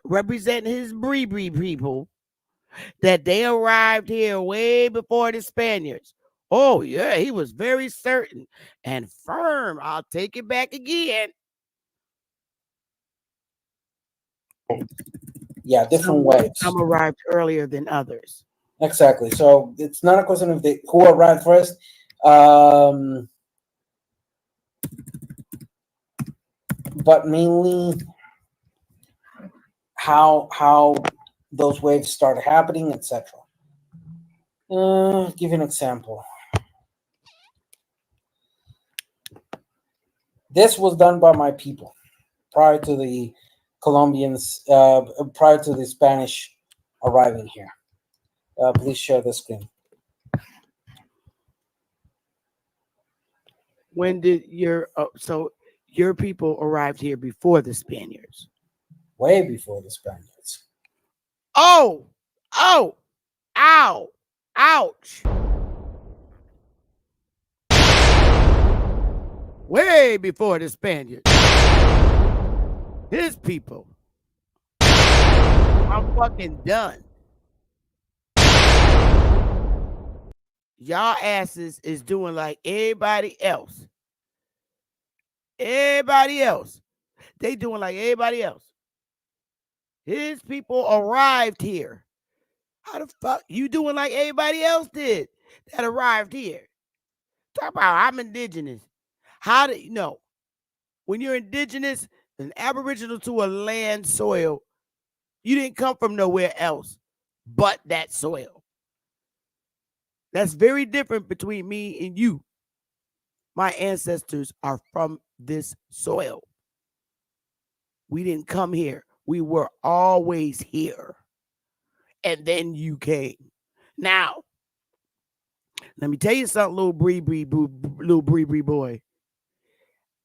representing his Bree people, that they arrived here way before the Spaniards. Oh, yeah, he was very certain and firm. I'll take it back again. Yeah, different waves. Some arrived earlier than others. Exactly. So it's not a question of who arrived first. Um, but mainly how those waves started happening, etc. Give you an example. This was done by my people prior to the Colombians, prior to the Spanish arriving here. Please share the screen. When did your people arrived here before the Spaniards? Way before the Spaniards. Oh, ow, ouch. Way before the Spaniards. His people. I'm fucking done. Y'all asses is doing like everybody else. Everybody else. They doing like everybody else. His people arrived here. How the fuck you doing like everybody else did that arrived here? Talk about I'm indigenous. How do you know? When you're indigenous and aboriginal to a land soil, you didn't come from nowhere else but that soil. That's very different between me and you. My ancestors are from this soil. We didn't come here. We were always here. And then you came. Now, let me tell you something, little bree boy.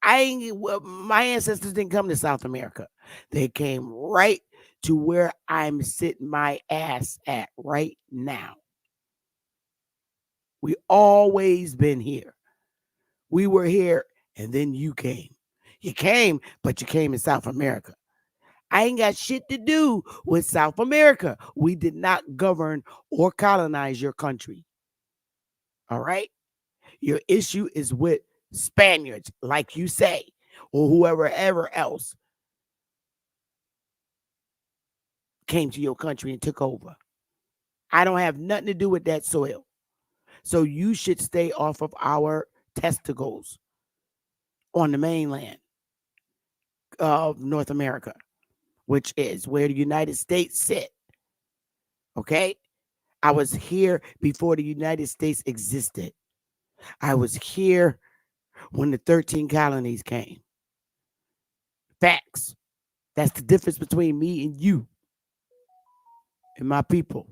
My ancestors didn't come to South America. They came right to where I'm sitting my ass at right now. We always been here. We were here and then you came. You came, but you came in South America. I ain't got shit to do with South America. We did not govern or colonize your country. All right? Your issue is with Spaniards, like you say, or whoever ever else. came to your country and took over. I don't have nothing to do with that soil. So you should stay off of our testicles on the mainland of North America, which is where the United States sit. Okay? I was here before the United States existed. I was here when the 13 colonies came. Facts. That's the difference between me and you and my people.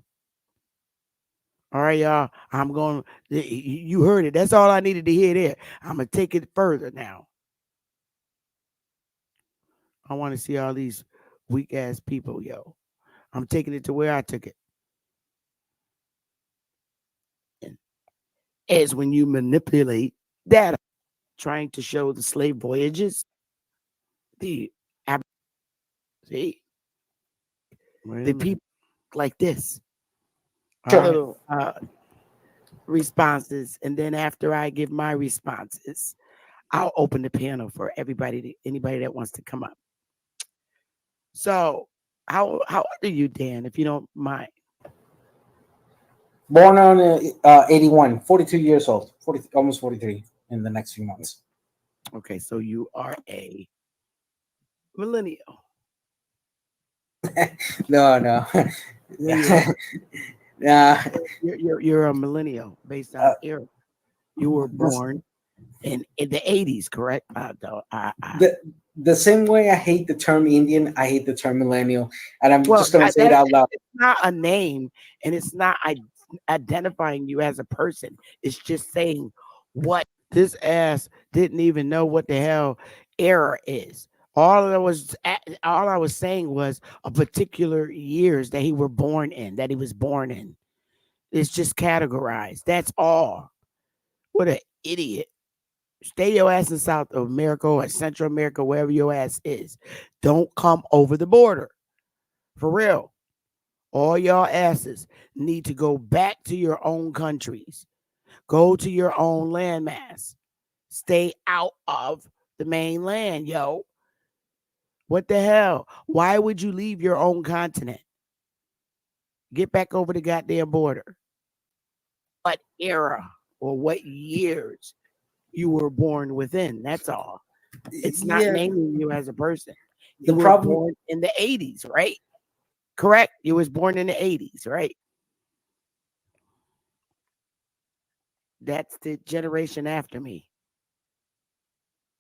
All right, y'all. I'm going you heard it. That's all I needed to hear there. I'm going to take it further now. I want to see all these weak ass people, yo. I'm taking it to where I took it. Is when you manipulate data, trying to show the slave voyages, the see, the people like this. All right. Sure. Responses, and then after I give my responses, I'll open the panel for anybody that wants to come up. So, how old are you, Dan? If you don't mind. Born on 81, 42 years old, 40, almost 43 in the next few months. Okay, so you are a millennial. No. Yeah, Yeah. you're a millennial based on era. You were born in the 80s, correct? The same way I hate the term Indian, I hate the term millennial, and I'm Well, just gonna say it out loud. it's not a name, and it's not identifying you as a person. It's just saying what this ass didn't even know what the hell error is. All I was saying was a particular years that he were born in, that he was born in. It's just categorized. That's all. What an idiot. Stay your ass in South America or Central America, wherever your ass is. Don't come over the border. For real. All y'all asses need to go back to your own countries. Go to your own landmass. Stay out of the mainland, yo. What the hell? Why would you leave your own continent? Get back over the goddamn border. What era or what years you were born within? That's all. It's not Yeah, naming you as a person. the You were problem. born in the 80s, right? Correct? You was born in the 80s, right? That's the generation after me.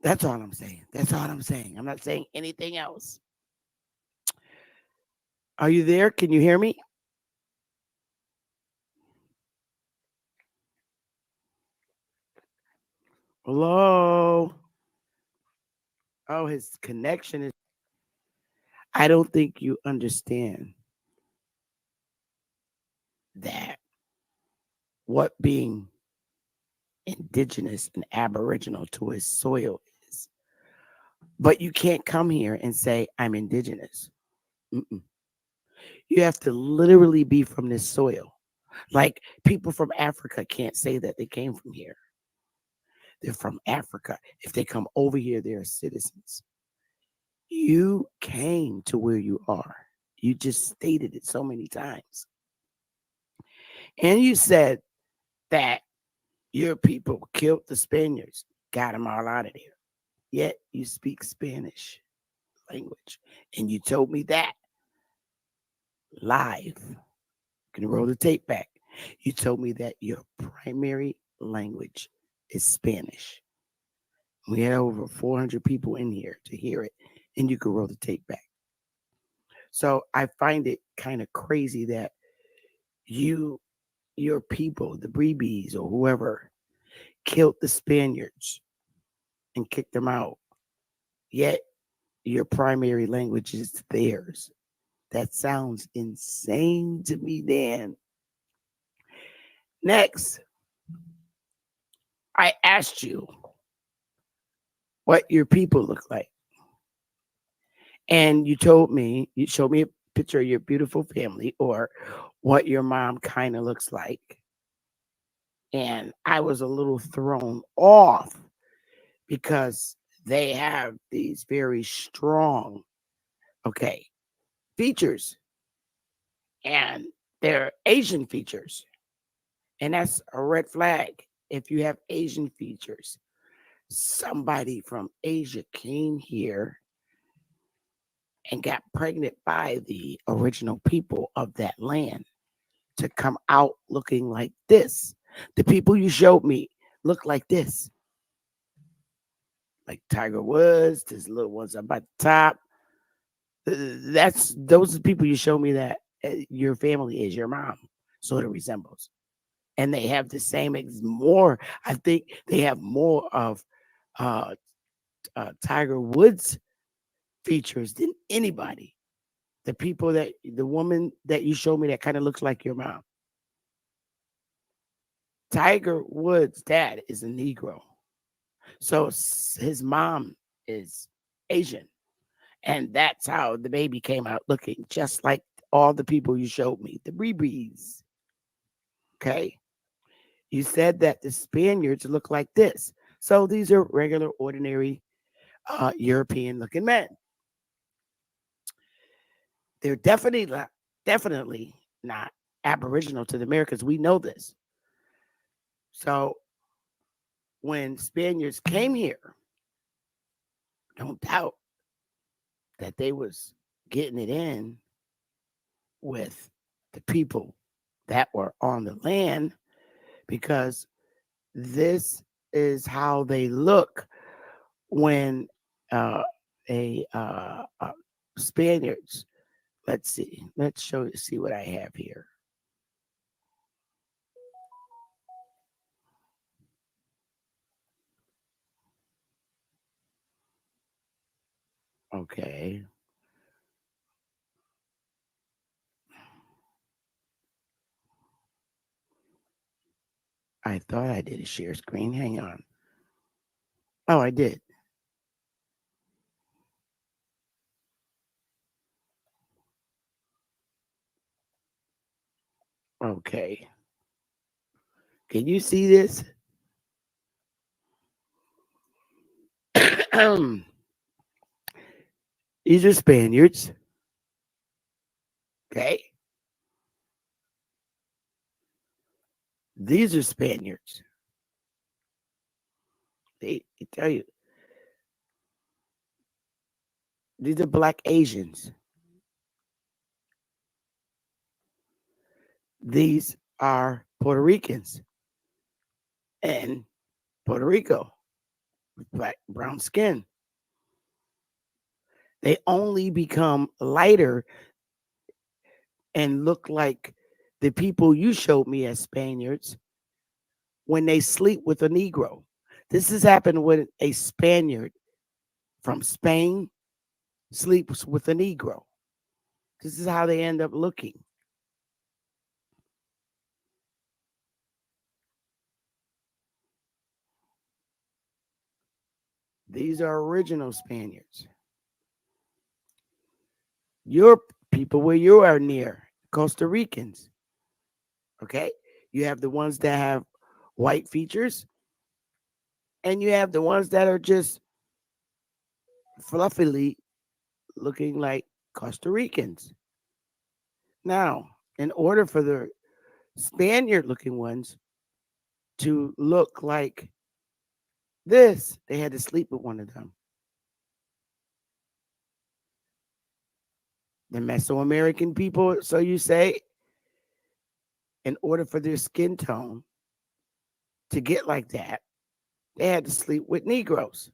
That's all I'm saying. That's all I'm saying. I'm not saying anything else. Are you there? Can you hear me? Hello? Oh, his connection is. I don't think you understand that what being indigenous and aboriginal to his soil is. But you can't come here and say, I'm indigenous. Mm-mm. You have to literally be from this soil. Like people from Africa can't say that they came from here. They're from Africa. If they come over here, they're citizens. You came to where you are. You just stated it so many times. And you said that your people killed the Spaniards, got them all out of there. Yet you speak Spanish language. And you told me that live. Can you roll the tape back? You told me that your primary language is Spanish. We had over 400 people in here to hear it, and you could roll the tape back. So I find it kind of crazy that your people, the Breebies or whoever, killed the Spaniards and kicked them out. Yet your primary language is theirs. That sounds insane to me, Dan. Next, I asked you what your people look like. And you showed me a picture of your beautiful family or what your mom kind of looks like. And I was a little thrown off because they have these very strong, okay, features. and they're Asian features. And that's a red flag if you have Asian features. Somebody from Asia came here and got pregnant by the original people of that land to come out looking like this. The people you showed me look like this, like Tiger Woods, these little ones up at the top. That's those are the people you show me that your family is, your mom sort of resembles. And they have the same more. I think they have more of uh, Tiger Woods features than anybody. The woman that you showed me that kind of looks like your mom. Tiger Woods' dad is a Negro, so his mom is Asian, and that's how the baby came out looking just like all the people you showed me, the Brees. Okay, you said that the Spaniards look like this, so these are regular, ordinary European-looking men. They're definitely not Aboriginal to the Americas. We know this. So when Spaniards came here, don't doubt that they was getting it in with the people that were on the land because this is how they look when uh, a Spaniards. Let's see. Let's see what I have here. Okay. I thought I did a share screen. Hang on. Oh, I did. Okay. Can you see this? These are Spaniards. Okay. These are Spaniards. They tell you these are black Asians. These are Puerto Ricans and Puerto Rico with black brown skin. They only become lighter and look like the people you showed me as Spaniards when they sleep with a Negro. This has happened when a Spaniard from Spain sleeps with a Negro. This is how they end up looking. These are original Spaniards. Your people where you are near, Costa Ricans. Okay? You have the ones that have white features, and you have the ones that are just fluffily looking like Costa Ricans. Now, in order for the Spaniard looking ones to look like this, they had to sleep with one of them. The Mesoamerican people, so you say, in order for their skin tone to get like that, they had to sleep with Negroes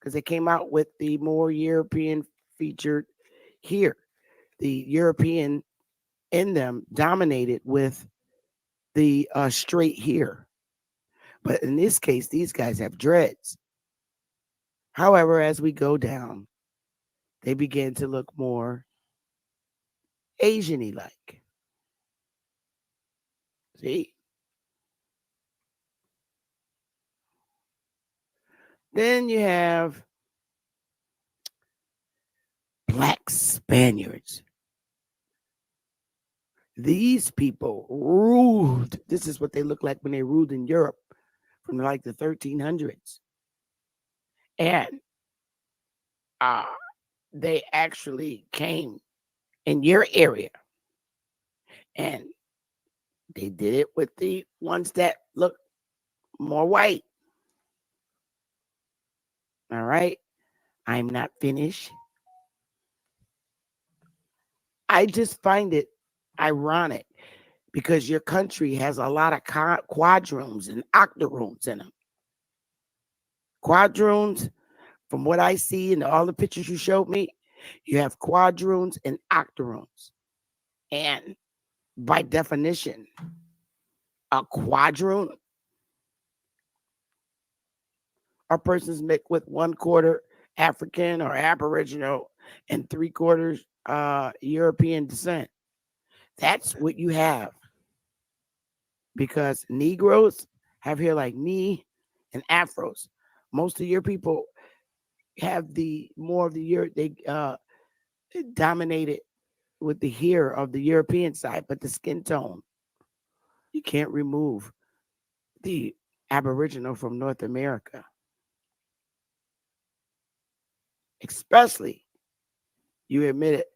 because they came out with the more European featured here. The European in them dominated with the straight here. But in this case, these guys have dreads. However, as we go down, they begin to look more Asian-y like. See? Then you have black Spaniards. These people ruled. This is what they look like when they ruled in Europe from like the 1300s. And uh, they actually came in your area And they did it with the ones that look more white. All right. I'm not finished. I just find it ironic because your country has a lot of quadroons and octoroons in them. Quadroons, from what I see in all the pictures you showed me, you have quadroons and octoroons. And by definition, a quadroon, a person's mixed with 1/4 African or Aboriginal and 3/4 European descent. That's what you have. Because Negroes have hair like me and Afros. Most of your people have the more of the they dominated with the hair of the European side, but the skin tone you can't remove the Aboriginal from North America, especially you admit it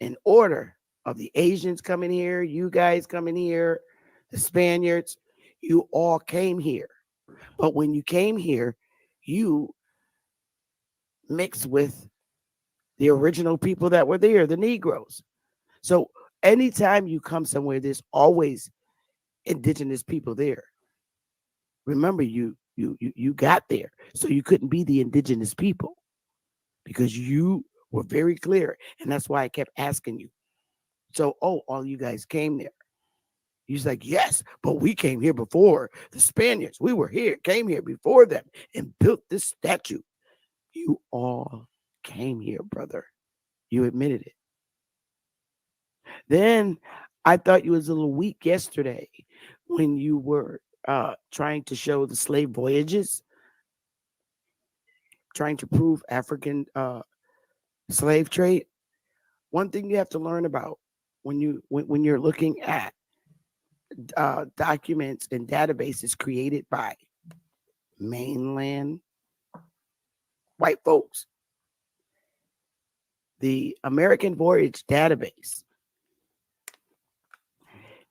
in order of the Asians coming here, you guys coming here, the Spaniards, you all came here. But when you came here, you mixed with the original people that were there, the Negroes. So anytime you come somewhere, there's always indigenous people there. Remember, you got there, so you couldn't be the indigenous people because you were very clear, and that's why I kept asking you. So, oh, all you guys came there. He's like, yes, but we came here before the Spaniards. We were here, came here before them, and built this statue. You all came here, brother. You admitted it. Then I thought you was a little weak yesterday when you were trying to show the slave voyages, trying to prove African slave trade. One thing you have to learn about when you're looking at documents and databases created by mainland white folks, the American Voyage database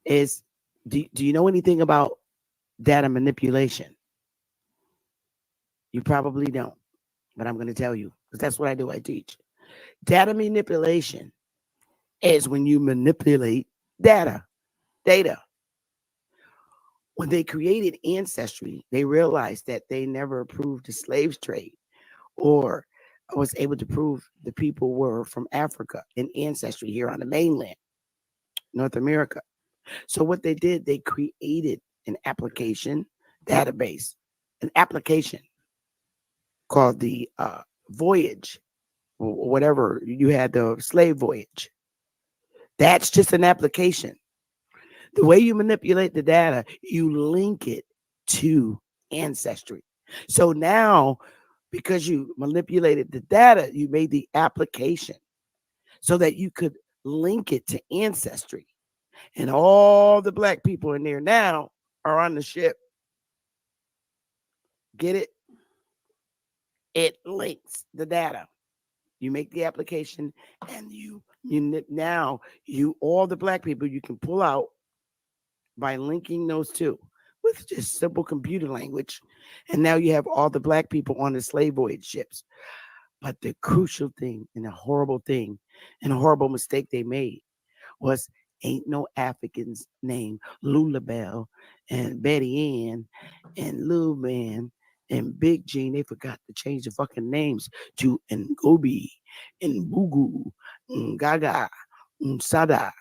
is. Do you know anything about data manipulation? You probably don't, but I'm going to tell you because that's what I do. I teach. Data manipulation is when you manipulate data. When they created Ancestry, they realized that they never approved the slave trade or was able to prove the people were from Africa in Ancestry here on the mainland, North America. So what they did, they created an application database, an application called the Voyage, or whatever you had, the slave voyage. That's just an application. The way you manipulate the data, you link it to Ancestry. So now, because you manipulated the data, you made the application so that you could link it to Ancestry. And all the black people in there now are on the ship. Get it? It links the data. You make the application, and you now all the black people you can pull out by linking those two with just simple computer language. And now you have all the black people on the slave voyage ships. But the crucial thing and the horrible thing and a horrible mistake they made was ain't no Africans named Lulabelle and Betty Ann and Lil Man and Big Gene. They forgot to change the fucking names to Ngobi, Mbugu, Gaga, Sada,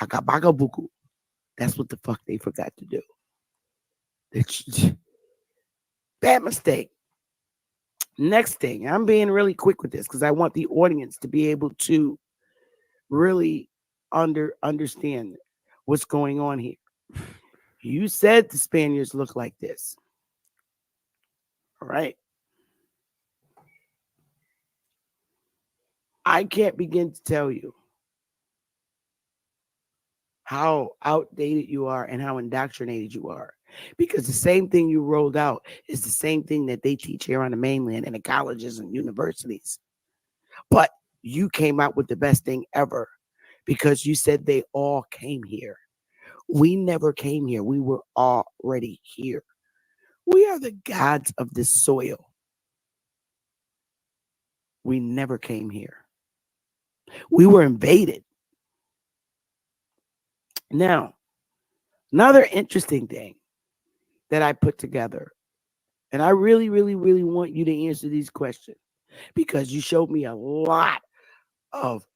Hakabagabuku. That's what the fuck they forgot to do. Bad mistake. Next thing, I'm being really quick with this because I want the audience to be able to really understand what's going on here. You said the Spaniards look like this. All right. I can't begin to tell you how outdated you are and how indoctrinated you are. Because the same thing you rolled out is the same thing that they teach here on the mainland in the colleges and universities. But you came out with the best thing ever because you said they all came here. We never came here. We were already here. We are the gods of this soil. We never came here. We were invaded. Now, another interesting thing that I put together, and I really, really, really want you to answer these questions because you showed me a lot of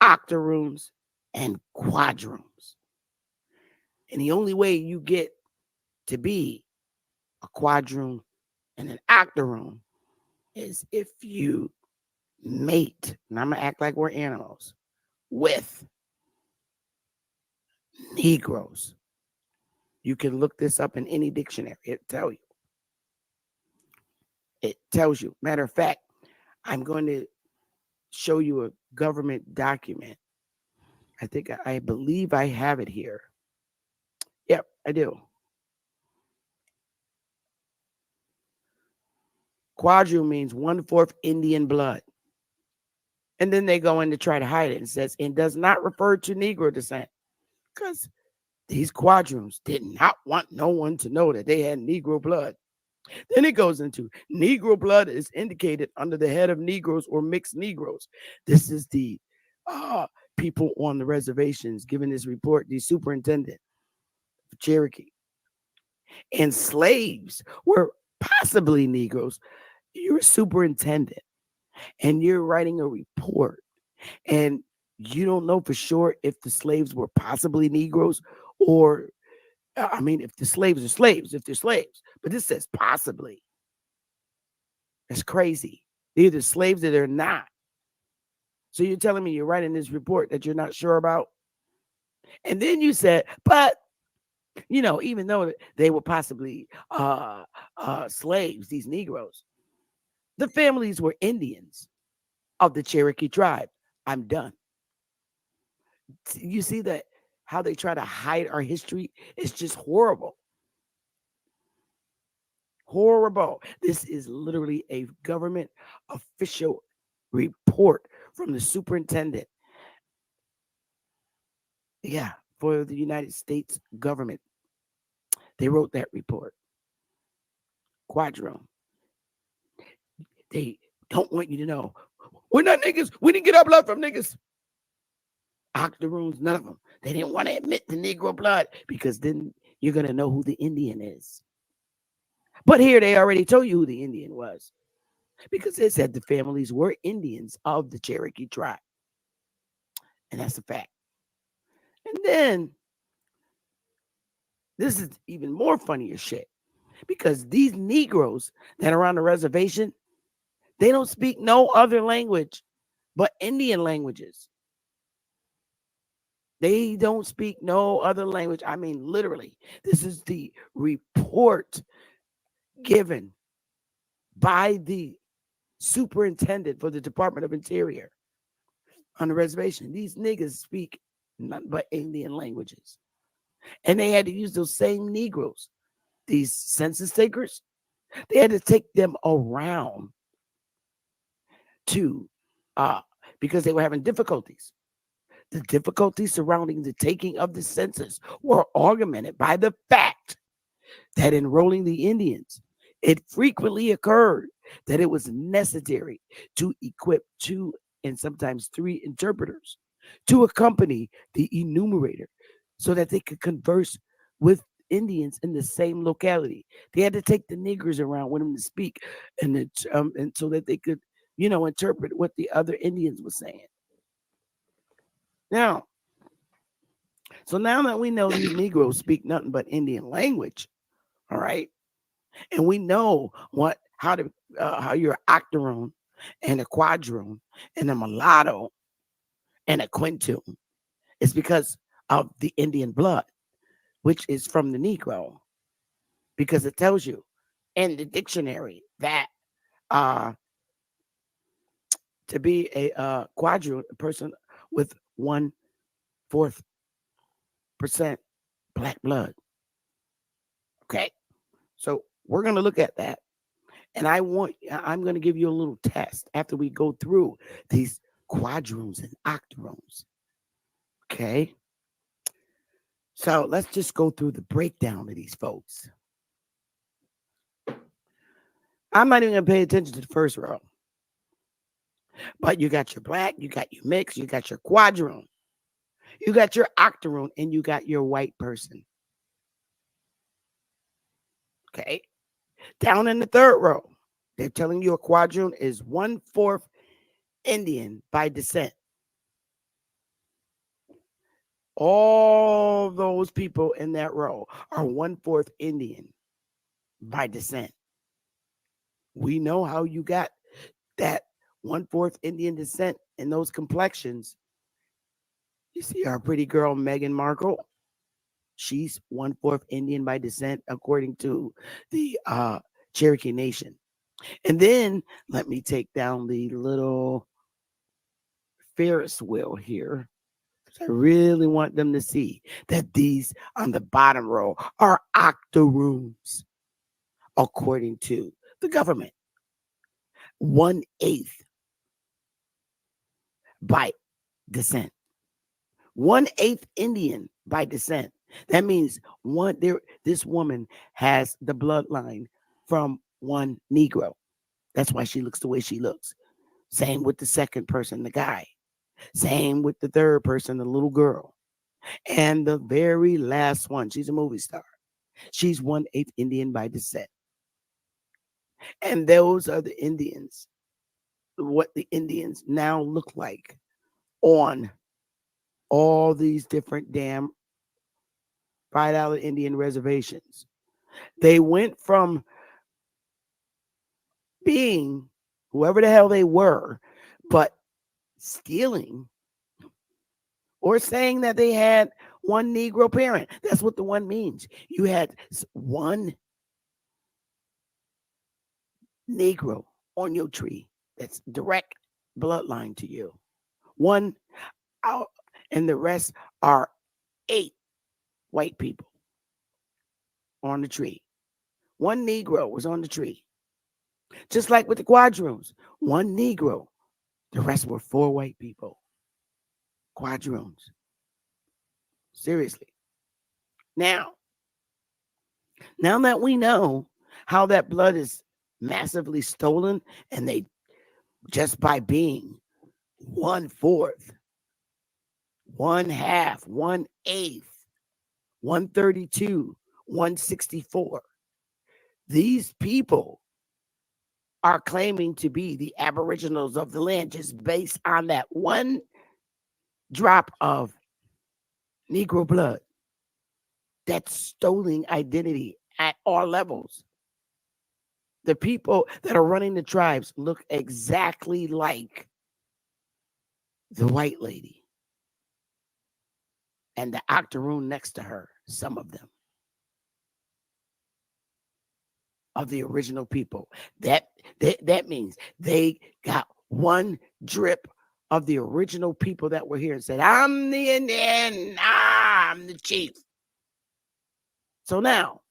octoroons and quadroons. And the only way you get to be a quadroon and an octoroon is if you mate, and I'm going to act like we're animals, with Negroes. You can look this up in any dictionary. It tells you. It tells you. Matter of fact, I'm going to show you a government document. I believe I have it here. Yep, I do. Quadroon means 1/4 Indian blood. And then they go in to try to hide it and says, it does not refer to Negro descent. Because these quadroons did not want no one to know that they had Negro blood. Then it goes into Negro blood is indicated under the head of Negroes or mixed Negroes. This is the people on the reservations giving this report, the superintendent of Cherokee. And slaves were possibly Negroes. You're a superintendent and you're writing a report and you don't know for sure if the slaves were possibly Negroes or if the slaves are slaves, if they're slaves, but this says possibly. That's crazy. They're either slaves or they're not. So you're telling me you're writing this report that you're not sure about? And then you said, but, even though they were possibly slaves, these Negroes, the families were Indians of the Cherokee tribe. I'm done. You see that? How they try to hide our history is just horrible. Horrible. This is literally a government official report from the superintendent. Yeah, for the United States government. They wrote that report. Quadroon. They don't want you to know. We're not niggas. We didn't get our blood from niggas. Octoroons, none of them. They didn't want to admit the Negro blood because then you're going to know who the Indian is. But here they already told you who the Indian was because they said the families were Indians of the Cherokee tribe. And that's a fact. And then this is even more funnier shit because these Negroes that are on the reservation, they don't speak no other language but Indian languages. They don't speak no other language. I mean, literally, this is the report given by the superintendent for the Department of Interior on the reservation. These niggas speak nothing but Indian languages. And they had to use those same Negroes, these census takers. They had to take them around to, because they were having difficulties. The difficulties surrounding the taking of the census were augmented by the fact that enrolling the Indians, it frequently occurred that it was necessary to equip 2 and sometimes 3 interpreters to accompany the enumerator so that they could converse with Indians in the same locality. They had to take the niggers around with them to speak and so that they could, interpret what the other Indians were saying. Now that we know these Negroes speak nothing but Indian language, all right, and we know how you're octoroon and a quadroon and a mulatto and a quintoon, it's because of the Indian blood, which is from the Negro, because it tells you in the dictionary that to be a quadroon, a person with 1/4% black blood. Okay, so we're going to look at that. And I'm going to give you a little test after we go through these quadroons and octoroons. Okay. So let's just go through the breakdown of these folks. I'm not even going to pay attention to the first row. But you got your black, you got your mix, you got your quadroon, you got your octoroon, and you got your white person. Okay. Down in the third row, they're telling you a quadroon is 1/4 Indian by descent. All those people in that row are 1/4 Indian by descent. We know how you got that 1/4 Indian descent in those complexions. You see our pretty girl, Meghan Markle. She's 1/4 Indian by descent, according to the Cherokee Nation. And then let me take down the little Ferris wheel here. I really want them to see that these on the bottom row are octoroons, according to the government. 1/8 by descent. 1/8 Indian by descent. That means this woman has the bloodline from one Negro. That's why she looks the way she looks. Same with the second person, the guy. Same with the third person, the little girl. And the very last one, she's a movie star. She's 1/8 Indian by descent. And those are the Indians, what the Indians now look like on all these different damn Pride Island Indian reservations. They went from being whoever the hell they were, but stealing or saying that they had one Negro parent. That's what the one means. You had one Negro on your tree that's direct bloodline to you. One out, and the rest are 8 white people on the tree. One Negro was on the tree. Just like with the quadroons, one Negro, the rest were 4 white people. Quadroons. Seriously. Now that we know how that blood is massively stolen, and they just by being 1/4, 1/2, 1/8, 132, 164, these people are claiming to be the aboriginals of the land just based on that one drop of Negro blood. That's stolen identity at all levels. The people that are running the tribes look exactly like the white lady and the octoroon next to her, some of them, of the original people. That means they got one drip of the original people that were here and said, I'm the Indian, I'm the chief. So now,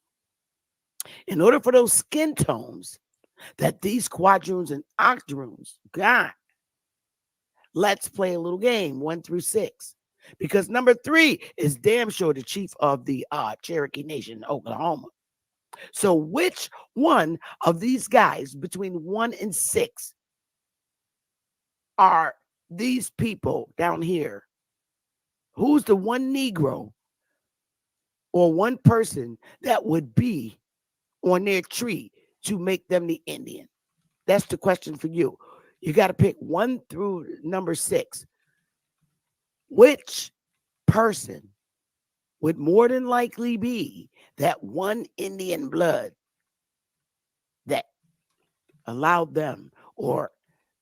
in order for those skin tones that these quadroons and octoroons got, let's play a little game 1 through 6. Because number 3 is damn sure the chief of the Cherokee Nation in Oklahoma. So which one of these guys between 1 and 6 are these people down here? Who's the one Negro or one person that would be on their tree to make them the Indian? That's the question for you. You got to pick 1 through number 6. Which person would more than likely be that one Indian blood that allowed them, or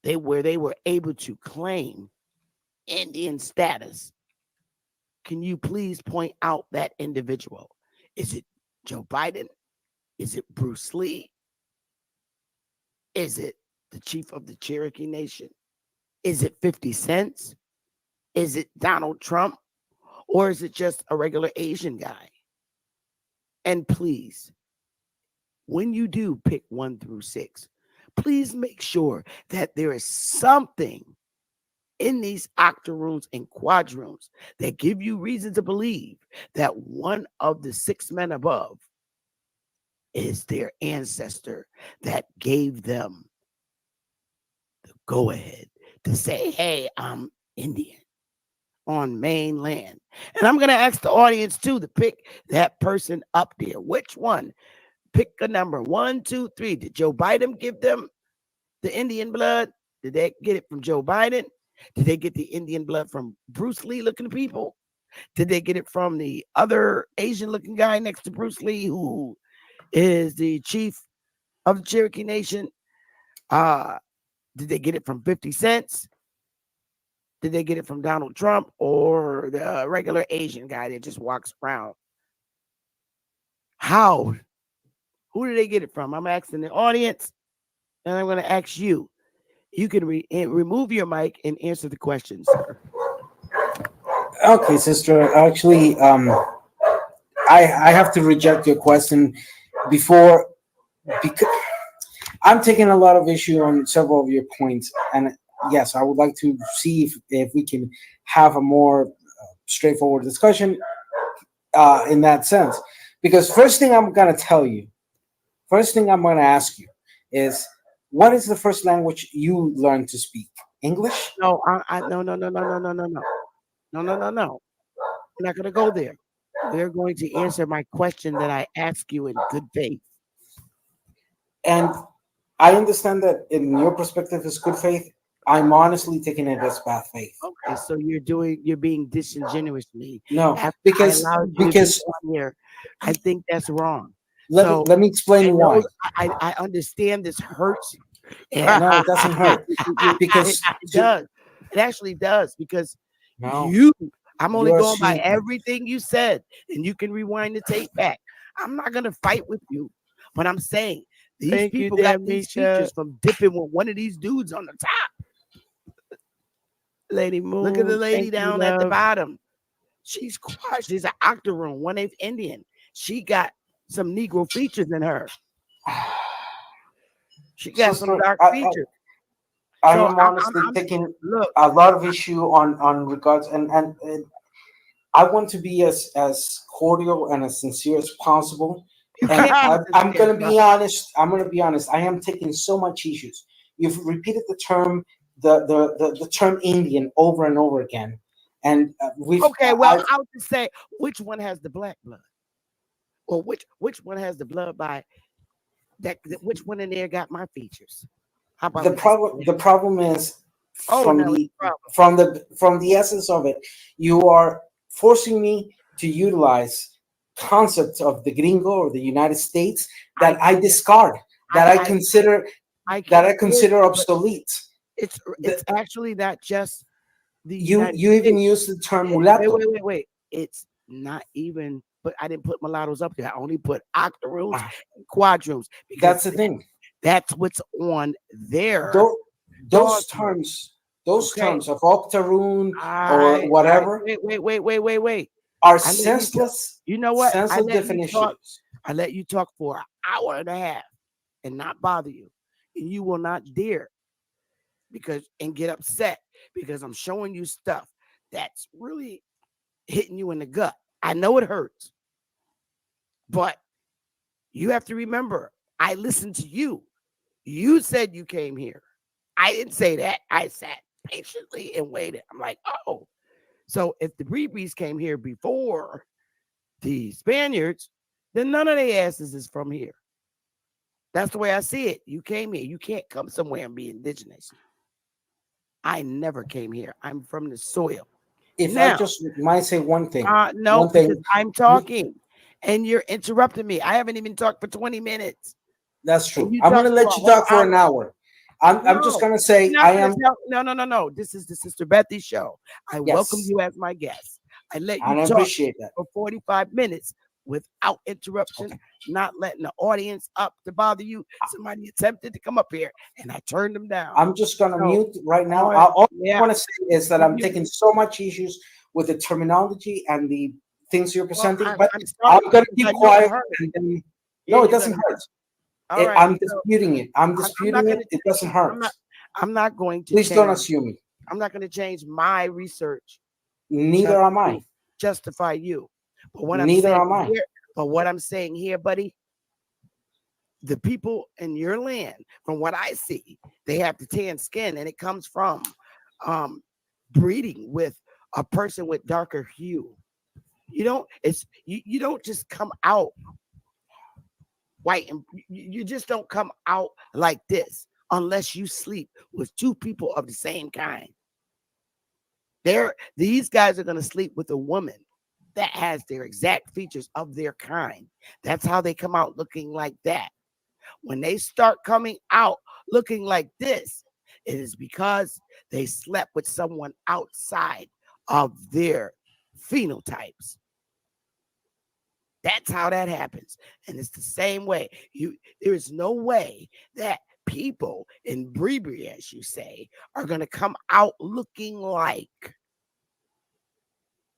they were able to claim Indian status? Can you please point out that individual? Is it Joe Biden? Is it Bruce Lee? Is it the chief of the Cherokee Nation? Is it 50 Cent? Is it Donald Trump? Or is it just a regular Asian guy? And please, when you do pick 1 through 6, please make sure that there is something in these octoroons and quadroons that give you reason to believe that one of the 6 men above is their ancestor that gave them the go ahead to say, hey, I'm Indian on mainland. And I'm going to ask the audience too to pick that person up there. Which one? Pick a number 1, 2, 3. Did Joe Biden give them the Indian blood? Did they get it from Joe Biden? Did they get the Indian blood from Bruce Lee looking people? Did they get it from the other Asian looking guy next to Bruce Lee, who is the chief of the Cherokee Nation? Did they get it from 50 cents? Did they get it from Donald Trump or the regular Asian guy that just walks around? How? Who did they get it from? I'm asking the audience, and I'm going to ask you. You can remove your mic and answer the question, sir. Okay, sister. Actually, I have to reject your question because I'm taking a lot of issue on several of your points, and yes, I would like to see if we can have a more straightforward discussion in that sense. Because first thing I'm going to ask you is, what is the first language you learned to speak? English? No, no. We're not going to go there. We're going to answer my question that I ask you in good faith. And I understand that in your perspective is good faith. I'm honestly taking it as bad faith. Okay, so you're being disingenuous to me. No, because here, I think that's wrong. Let me explain why. I understand this hurts. No, it doesn't hurt. Because it does. It actually does, because I'm only going by everything you said, and you can rewind the tape back. I'm not gonna fight with you, but I'm saying these people got these features from dipping with one of these dudes on the top. Lady Moon, look at the lady down at the bottom. She's quiet. She's an octoroon, 1/8 Indian. She got some Negro features in her. She got some dark features. I am honestly taking a lot of issue on regards, and I want to be as cordial and as sincere as possible. And I'm going to be honest. I am taking so much issues. You've repeated the term, the term Indian over and over again, and I'll just say, which one has the black blood, or which one has the blood by that? Which one in there got my features? How about the problem is from the essence of it, you are forcing me to utilize concepts of the gringo or the United States that I discard, that I consider obsolete. It's actually not just the you even use the term mulatto. Wait. It's not even, but I didn't put mulattoes up there. I only put octoroons and quadroons. That's the thing. That's what's on there. Those terms of octoroon or whatever. Wait. Are senseless. You know what? Senseless definitions. I let you talk for an hour and a half and not bother you. And you will not dare and get upset because I'm showing you stuff that's really hitting you in the gut. I know it hurts, but you have to remember, I listened to you. You said you came here. I didn't say that. I sat patiently and waited. I'm like, oh. So if the Breebrees came here before the Spaniards, then none of their asses is from here. That's the way I see it. You came here. You can't come somewhere and be indigenous. I never came here. I'm from the soil. If I just might say one thing. Because I'm talking and you're interrupting me. I haven't even talked for 20 minutes. That's true. I'm going to let you talk for an hour. I'm just going to say I am. No. This is the Sister Bethy show. I welcome you as my guest. I let you talk for 45 minutes without interruption, not letting the audience up to bother you. Somebody attempted to come up here and I turned them down. I'm just going to mute right now. All I want to say is that I'm taking so much issues with the terminology and the things you're presenting, but I'm going to keep quiet. No, it doesn't hurt. I'm disputing it. It doesn't hurt. I'm not going to. Please don't assume me. I'm not going to change my research Neither am I. to justify you. But what I'm Neither saying am I. here, but what I'm saying here, buddy, the people in your land, from what I see, they have the tan skin, and it comes from um, breeding with a person with darker hue. You don't just come out white, and you just don't come out like this unless you sleep with two people of the same kind. These guys are going to sleep with a woman that has their exact features of their kind. That's how they come out looking like that. When they start coming out looking like this, it is because they slept with someone outside of their phenotypes. That's how that happens. And it's the same way. There is no way that people in Bribri, as you say, are going to come out looking like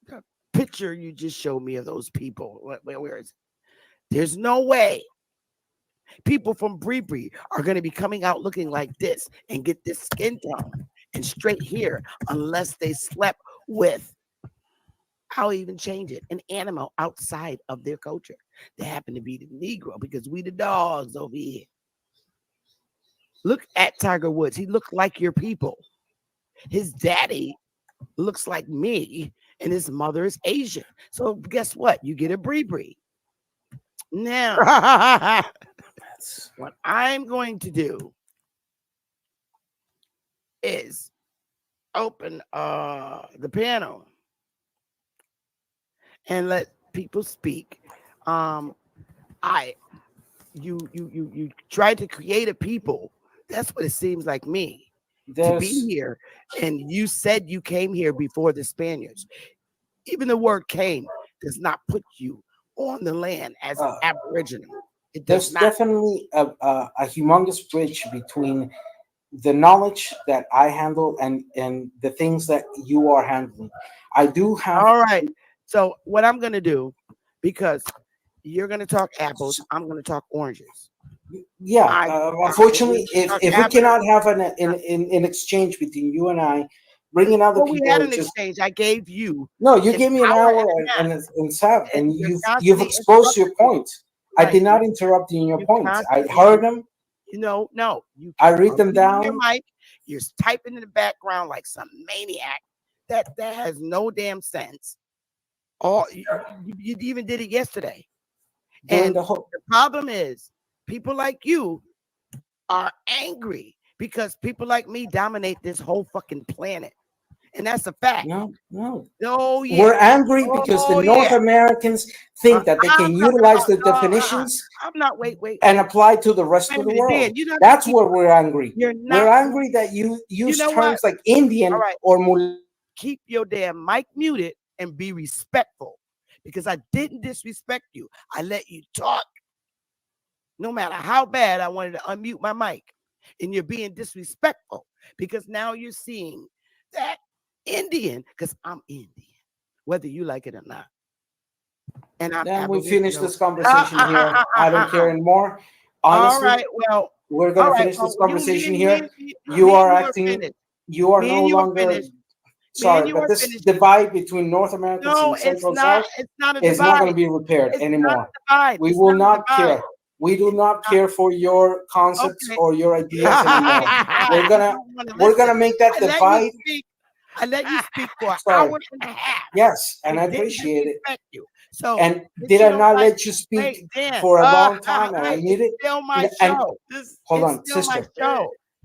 the picture you just showed me of those people. Where is it? There's no way people from Bribri are going to be coming out looking like this and get this skin tone and straight hair unless they slept with, I'll even change it, an animal outside of their culture. They happen to be the Negro because we the dogs over here. Look at Tiger Woods. He looked like your people. His daddy looks like me, and his mother is Asian. So guess what? You get a Bree. Now, what I'm going to do is open the panel and let people speak. You tried to create a people. That's what it seems like me to be here. And you said you came here before the Spaniards. Even the word came does not put you on the land as an Aboriginal. It does There's not. definitely a humongous bridge between the knowledge that I handle and the things that you are handling. I do have. All right. So what I'm going to do, because you're going to talk apples, I'm going to talk oranges. Yeah, unfortunately, if we cannot have an exchange between you and I, bringing other we people, had an exchange. I gave you. No, you gave me an hour and seven, and you've exposed your points. Right. I did not interrupt you in your points. I heard them. No. I read them down. Your mic, you're typing in the background like some maniac. That has no damn sense. Or you even did it yesterday. And the problem is, people like you are angry because people like me dominate this whole fucking planet. And that's a fact. No. Yeah. We're angry because the North Americans think that they can utilize the definitions and apply to the rest of the world. That's where we're angry. We're angry that you use terms like Indian or Mul. Keep your damn mic muted and be respectful, because I didn't disrespect you. I let you talk. No matter how bad I wanted to unmute my mic, and you're being disrespectful because now you're seeing that Indian, because I'm Indian, whether you like it or not. And then we finish this conversation here. I don't care anymore. Honestly, all right, well, we're gonna finish this conversation here. You are acting. You are no longer. Sorry, but this divide between North Americans and Central South is not going to be repaired anymore. We will not care. We do not care for your concepts or your ideas anymore. We're gonna make that divide. I let you speak for an hour and a half. Yes, and I appreciate it. So, and did I not let you speak for a long time? And I need it. Still my show. Hold on, sister.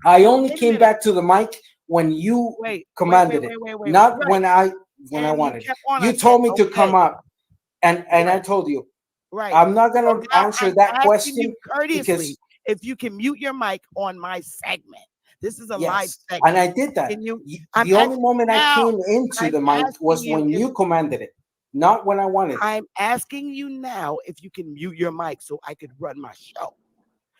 I only came back to the mic when you commanded it, not when I wanted it. You told me to come up, and I told you, I'm not going to answer that question because if you can mute your mic on my segment. This is a live segment. And I did that. The only moment I came into the mic was when you commanded it, not when I wanted it. I'm asking you now if you can mute your mic so I could run my show.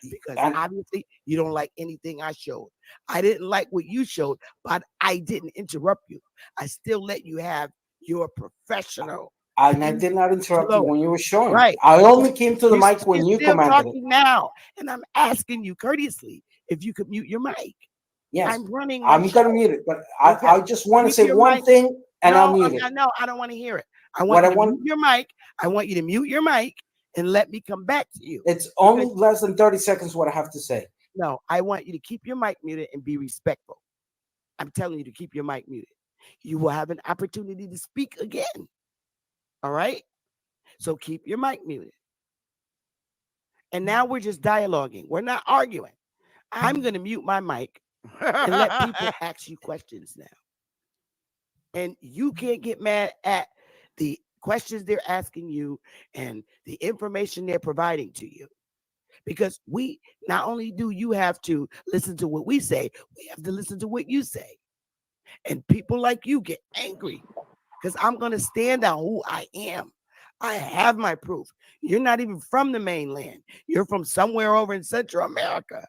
Because obviously you don't like anything I showed. I didn't like what you showed, but I didn't interrupt you. I still let you have your professional. And I did not interrupt you when you were showing. Right. I only came to the mic when you commanded it. Now, and I'm asking you courteously if you could mute your mic. Yes, I'm running my I'm gonna show. mute it, but Okay. I just want to Keep say your one mic. thing, and I'll No, mute it. no, I don't want to hear it. I What want I you to want, mute your mic. I want you to mute your mic and let me come back to you. it's Because only less than 30 seconds what I have to say. no, I want you to keep your mic muted and be respectful. I'm telling you to keep your mic muted. You will have an opportunity to speak again. All right? So keep your mic muted. And now we're just dialoguing. We're not arguing. I'm going to mute my mic and let people ask you questions now. And you can't get mad at the questions they're asking you and the information they're providing to you. Because we not only do you have to listen to what we say, we have to listen to what you say. And people like you get angry because I'm going to stand on who I am. I have my proof. You're not even from the mainland. You're from somewhere over in Central America.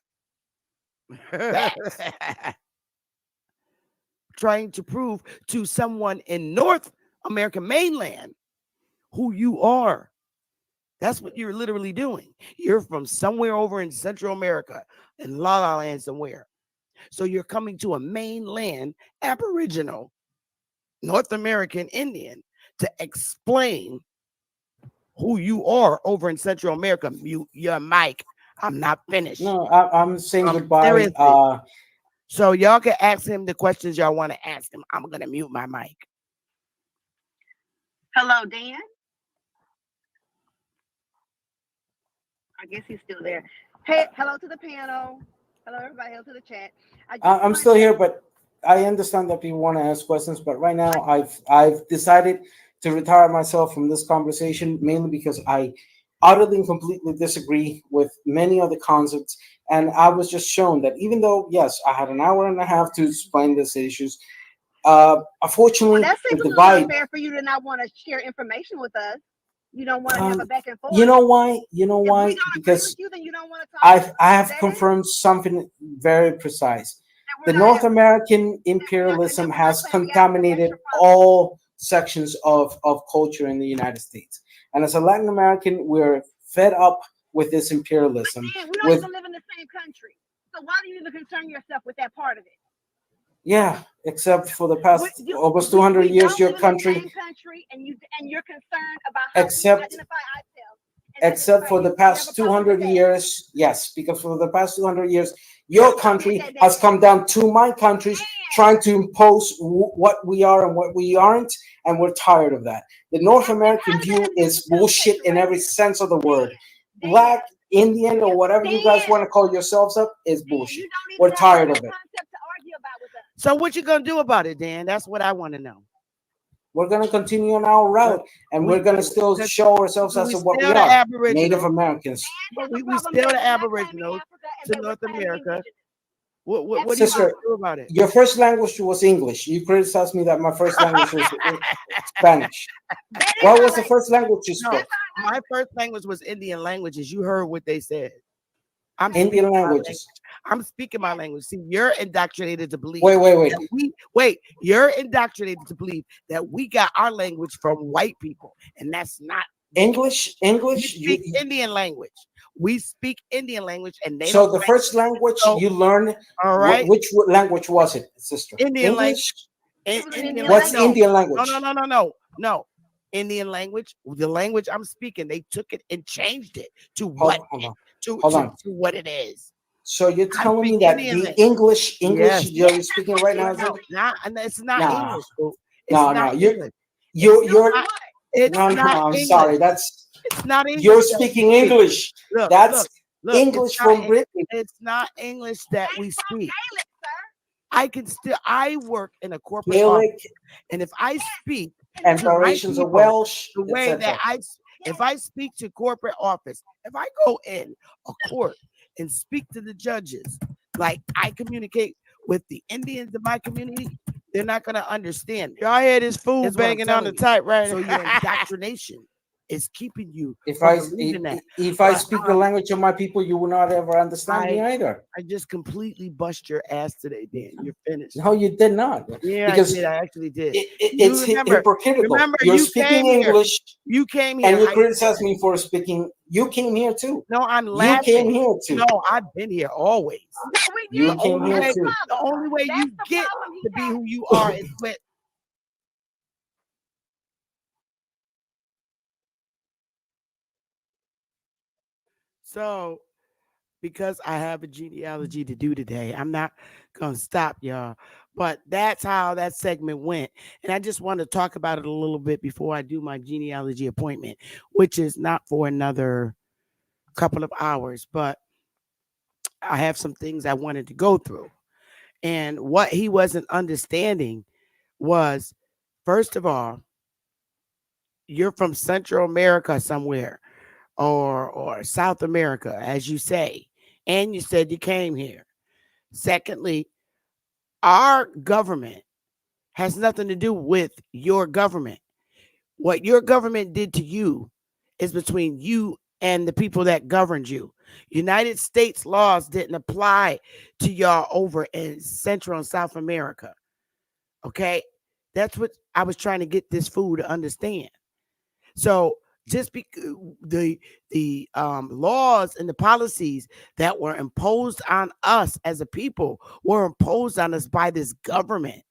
Trying to prove to someone in North American mainland who you are. That's what you're literally doing. You're from somewhere over in Central America, in La La Land somewhere. So you're coming to a mainland Aboriginal North American Indian to explain who you are over in Central America. Mute your mic. I'm not finished. No, I'm saying goodbye. Seriously. So y'all can ask him the questions y'all want to ask him. I'm gonna mute my mic. Hello, Dan. I guess he's still there. Hey, hello to the panel. Hello, everybody. Hello to the chat. I'm still here, but I understand that people want to ask questions. But right now, I've decided to retire myself from this conversation mainly because I utterly and completely disagree with many of the concepts. And I was just shown that even though, yes, I had an hour and a half to explain these issues, unfortunately, that the seems a little divide. unfair for you to not want to share information with us. You don't want to have a back and forth. You know why? You know If why? we don't agree Because with you, then you don't want to talk. I have Is that confirmed something very precise. it? The We're not North having- American imperialism has contaminated all sections of culture in the United States. And as a Latin American, we're fed up with this imperialism. Dan, we don't even live in the same country. So why do you even concern yourself with that part of it? Yeah, except for the past almost 200 years, your country, and you're concerned about how except we identify ourselves. Except for the past 200 years, yes, because for the past 200 years, your country has come down to my countries trying to impose what we are and what we aren't, and we're tired of that. The North American view is bullshit in every sense of the word. Black, Indian, or whatever you guys want to call yourselves up is bullshit. We're tired of it. So what you gonna do about it, Dan? That's what I want to know. We're going to continue on our route, and we're going to still show ourselves as to what we are, Native Americans. We still the Aboriginals to North America. What are you Sister, going to do about it? Your first language was English. You criticized me that my first language was Spanish. What was the first language you spoke? No, my first language was Indian languages. You heard what they said. I'm Indian languages. I'm speaking my language. See, you're indoctrinated to believe. Wait. You're indoctrinated to believe that we got our language from white people, and that's not English. We speak Indian language. We speak Indian language, and they. So the first language you learned. All right. Which language was it, sister? Indian English. What's Indian language? No. Indian language. The language I'm speaking, they took it and changed it to Hold on. To what it is. So you're telling me that the English yes. you're speaking right now is it's not English. I'm sorry. It's not English. You're speaking English. That's English from Britain. It's not English that we speak. I work in a corporate office, and if I speak and variations of Welsh, the way that if I speak to corporate office, if I go in a court and speak to the judges, like I communicate with the Indians in my community, they're not going to understand. Y'all hear this fool banging on the typewriter? So your indoctrination is keeping you. If I speak the language of my people, you will not ever understand me either. I just completely bust your ass today, Dan. You're finished. No, you did not. Yeah, because I actually did. It's hypocritical. You're speaking English. You came here. And you criticize me for speaking. You came here too. No, I'm laughing. You came here too. No, I've been here always. We You The did. came only here That's way, the too. the problem. only way That's you the get problem he to be has. who you are is with. So, because I have a genealogy to do today, I'm not gonna stop y'all. But that's how that segment went, and I just want to talk about it a little bit before I do my genealogy appointment, which is not for another couple of hours. But I have some things I wanted to go through. And what he wasn't understanding was, first of all, you're from Central America somewhere or South America, as you say, and you said you came here. Secondly, our government has nothing to do with your government. What your government did to you is between you and the people that governed you. United States laws didn't apply to y'all over in Central and South America. Okay? That's what I was trying to get this fool to understand. So just because the laws and the policies that were imposed on us as a people were imposed on us by this government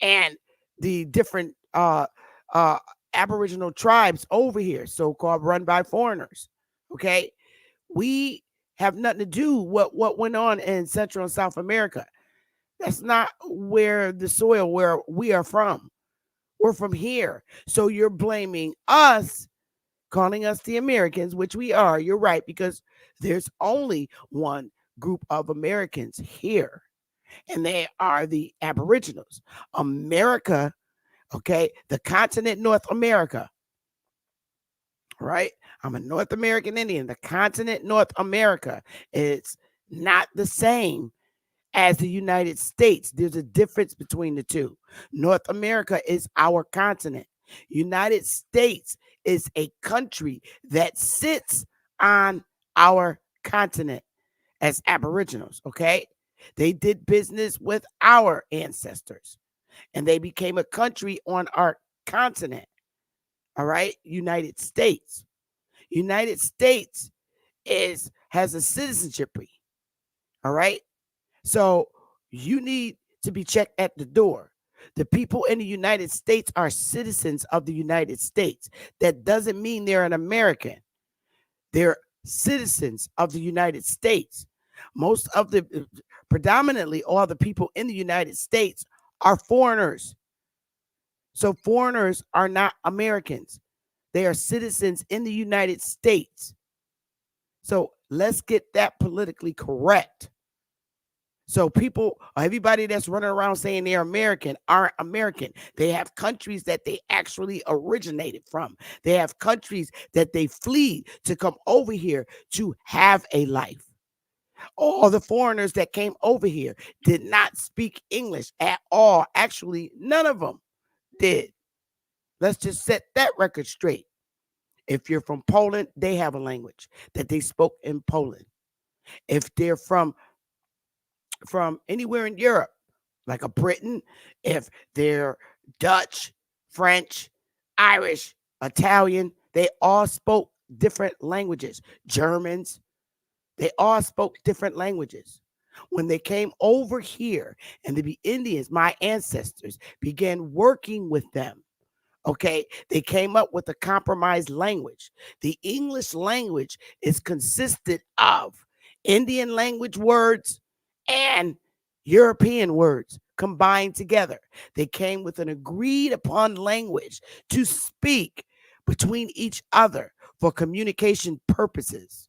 and the different uh aboriginal tribes over here, so-called run by foreigners. Okay, we have nothing to do what went on in Central and South America. That's not where the soil where we are from. We're from here. So you're blaming us, calling us the Americans, which we are. You're right, because there's only one group of Americans here, and they are the Aboriginals. America, okay, the continent North America, right? I'm a North American Indian. The continent North America is not the same as the United States. There's a difference between the two. North America is our continent. United States is a country that sits on our continent as Aboriginals, okay? They did business with our ancestors and they became a country on our continent. All right? United States. United States is has a citizenship. All right? So you need to be checked at the door. The people in the United States are citizens of the United States. That doesn't mean they're an American. They're citizens of the United States. Most of predominantly all the people in the United States are foreigners. So foreigners are not Americans. They are citizens in the United States. So let's get that politically correct. So people, everybody that's running around saying they're American aren't American. They have countries that they actually originated from. They have countries that they flee to come over here to have a life. All the foreigners that came over here did not speak English at all. Actually, none of them did. Let's just set that record straight. If you're from Poland, they have a language that they spoke in Poland. If they're from anywhere in Europe, like a Britain, if they're Dutch, French, Irish, Italian, they all spoke different languages. Germans, they all spoke different languages. When they came over here and the Indians, my ancestors, began working with them, okay, they came up with a compromised language. The English language is consisted of Indian language words and European words combined together. They came with an agreed upon language to speak between each other for communication purposes.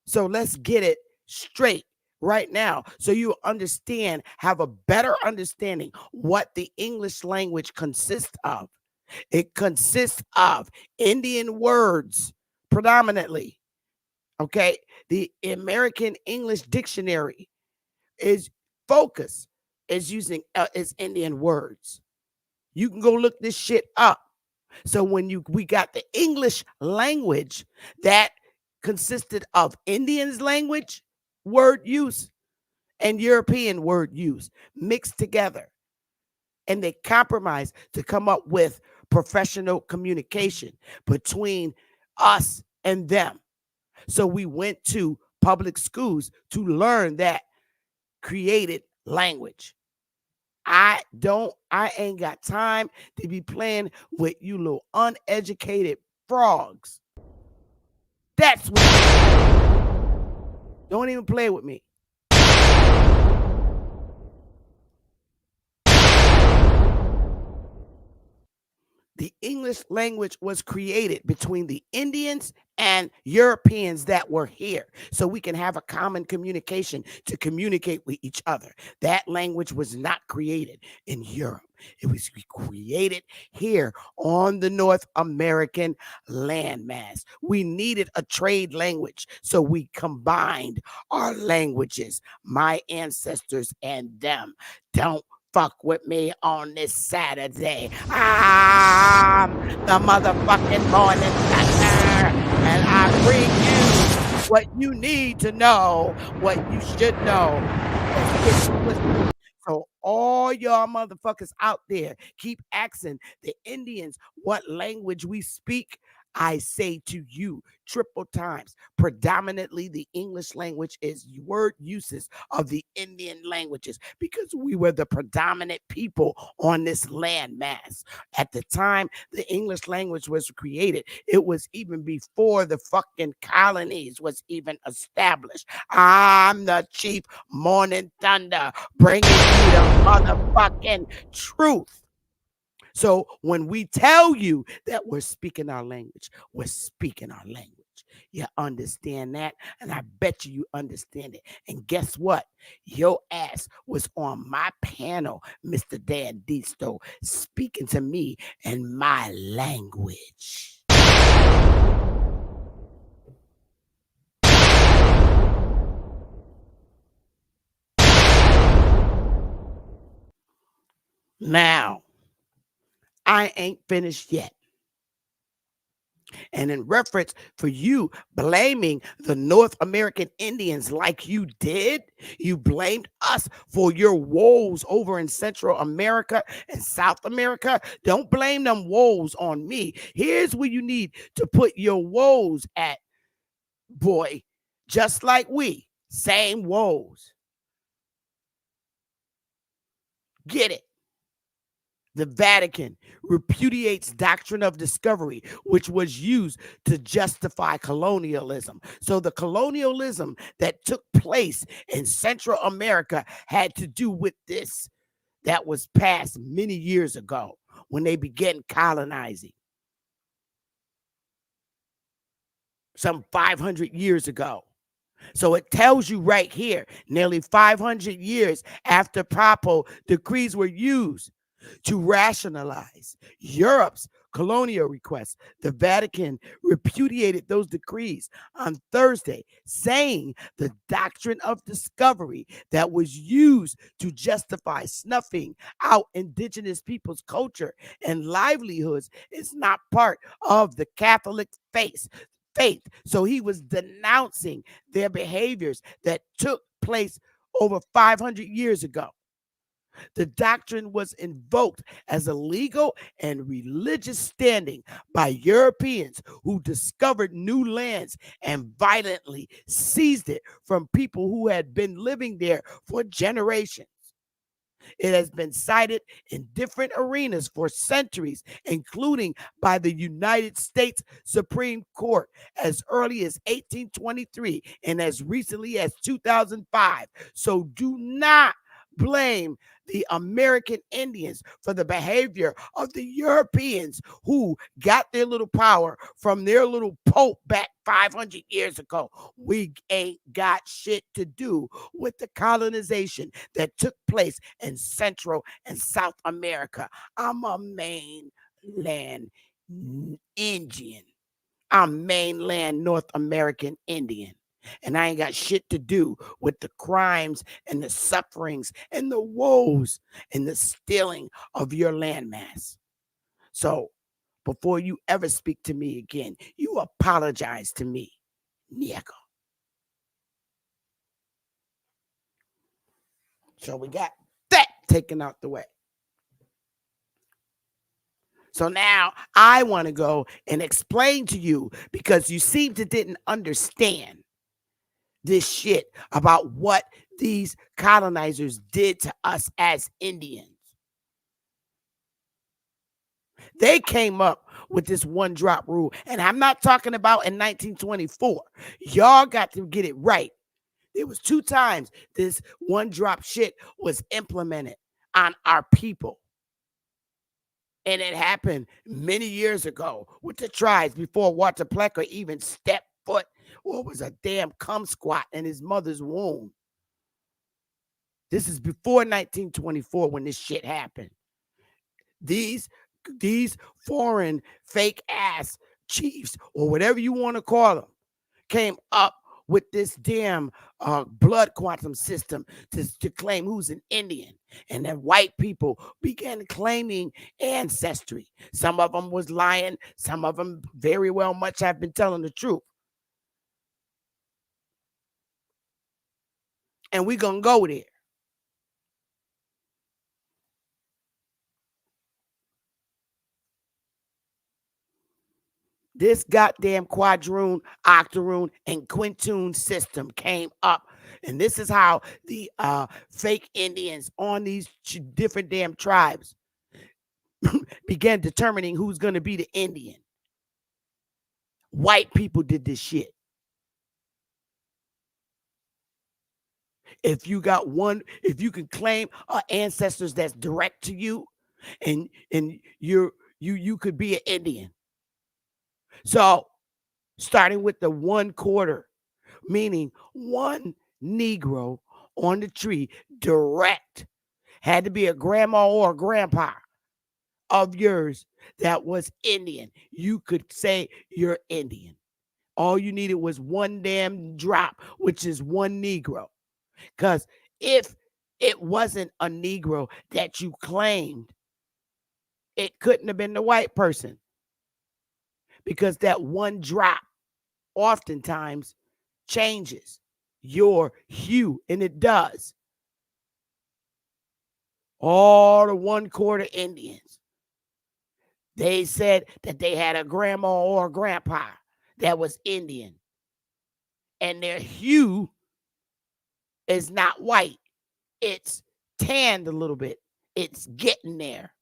So let's get it straight right now so you understand, have a better understanding what the English language consists of. It consists of Indian words predominantly. Okay. The American English Dictionary is focus is using is Indian words. You can go look this shit up. So when we got the English language that consisted of Indian's language word use and European word use mixed together, and they compromised to come up with professional communication between us and them. So we went to public schools to learn that created language. I ain't got time to be playing with you little uneducated frogs. That's what. Don't even play with me. The English language was created between the Indians and Europeans that were here so we can have a common communication to communicate with each other. That language was not created in Europe. It was created here on the North American landmass. We needed a trade language, so we combined our languages, my ancestors and them. Don't fuck with me on this Saturday. I'm the motherfucking morning thunder, and I bring you what you need to know, what you should know. So all y'all motherfuckers out there keep asking the Indians what language we speak. I say to you triple times, predominantly the English language is word uses of the Indian languages because we were the predominant people on this land mass. At the time the English language was created, it was even before the fucking colonies was even established. I'm the chief morning thunder, bringing you the motherfucking truth. So when we tell you that we're speaking our language, we're speaking our language. You understand that? And I bet you understand it. And guess what? Your ass was on my panel, Mr. Dan Ditso, speaking to me in my language. Now, I ain't finished yet. And in reference for you blaming the North American Indians like you did, you blamed us for your woes over in Central America and South America. Don't blame them woes on me. Here's where you need to put your woes at, boy. Just like we, same woes. Get it? The Vatican repudiates doctrine of discovery, which was used to justify colonialism. So the colonialism that took place in Central America had to do with this that was passed many years ago when they began colonizing. Some 500 years ago. So it tells you right here, nearly 500 years after papal decrees were used to rationalize Europe's colonial requests, the Vatican repudiated those decrees on Thursday, saying the doctrine of discovery that was used to justify snuffing out indigenous people's culture and livelihoods is not part of the Catholic faith. So he was denouncing their behaviors that took place over 500 years ago. The doctrine was invoked as a legal and religious standing by Europeans who discovered new lands and violently seized it from people who had been living there for generations. It has been cited in different arenas for centuries, including by the United States Supreme Court as early as 1823 and as recently as 2005. So do not blame the American Indians for the behavior of the Europeans who got their little power from their little pope back 500 years ago. We ain't got shit to do with the colonization that took place in Central and South America. I'm a mainland Indian. I'm mainland North American Indian. And I ain't got shit to do with the crimes and the sufferings and the woes and the stealing of your landmass. So before you ever speak to me again, you apologize to me, nigga. So we got that taken out the way. So now I want to go and explain to you because you seem to didn't understand this shit about what these colonizers did to us as Indians. They came up with this one drop rule. And I'm not talking about in 1924. Y'all got to get it right. There was 2 times this one drop shit was implemented on our people. And it happened many years ago with the tribes before Walter Plecker even stepped foot or was a damn cum squat in his mother's womb. This is before 1924 when this shit happened. These foreign fake ass chiefs or whatever you want to call them came up with this damn blood quantum system to claim who's an Indian. And then white people began claiming ancestry. Some of them was lying. Some of them very well much have been telling the truth. And we're going to go there. This goddamn quadroon, octoroon, and quintoon system came up. And this is how the fake Indians on these different damn tribes began determining who's going to be the Indian. White people did this shit. If you can claim ancestors that's direct to you, and you could be an Indian. So, starting with the 1/4, meaning one Negro on the tree, direct, had to be a grandma or a grandpa of yours that was Indian. You could say you're Indian. All you needed was one damn drop, which is one Negro. Because if it wasn't a Negro that you claimed, it couldn't have been the white person. Because that one drop oftentimes changes your hue, and it does. All the 1/4 Indians, they said that they had a grandma or a grandpa that was Indian, and their hue is not white. It's tanned a little bit. It's getting there.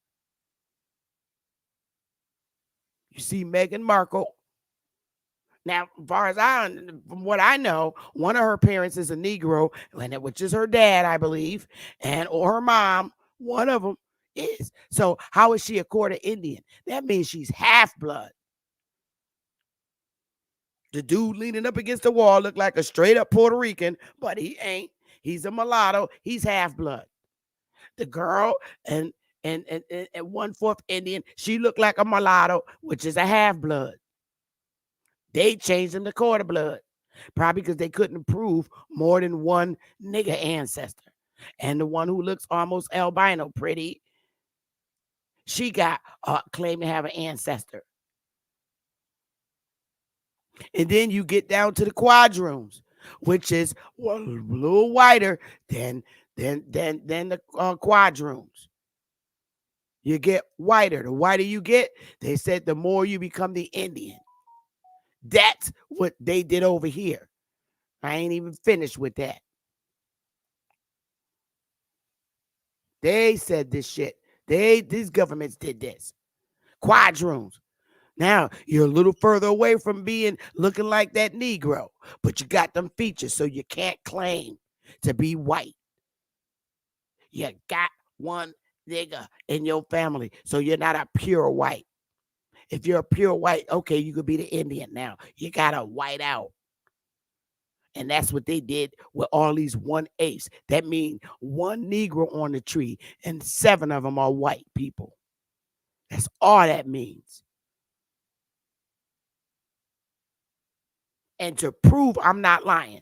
You see Meghan Markle. Now, as far as from what I know, one of her parents is a Negro, which is her dad, I believe, or her mom. One of them is. So how is she a quarter Indian? That means she's half blood. The dude leaning up against the wall looked like a straight up Puerto Rican, but he ain't. He's a mulatto. He's half blood. The girl and 1/4 Indian, she looked like a mulatto, which is a half blood. They changed him to quarter blood, probably because they couldn't prove more than one nigga ancestor. And the one who looks almost albino pretty, she got claimed to have an ancestor. And then you get down to the quadroons, which is a little whiter than the quadroons. You get whiter. The whiter you get, they said the more you become the Indian. That's what they did over here. I ain't even finished with that. They said this shit. These governments did this. Quadroons. Now you're a little further away from looking like that Negro, but you got them features, so you can't claim to be white. You got one nigga in your family, so you're not a pure white. If you're a pure white, okay, you could be the Indian now. You got to white out. And that's what they did with all these 1/8. That means one Negro on the tree and 7 of them are white people. That's all that means. And to prove I'm not lying,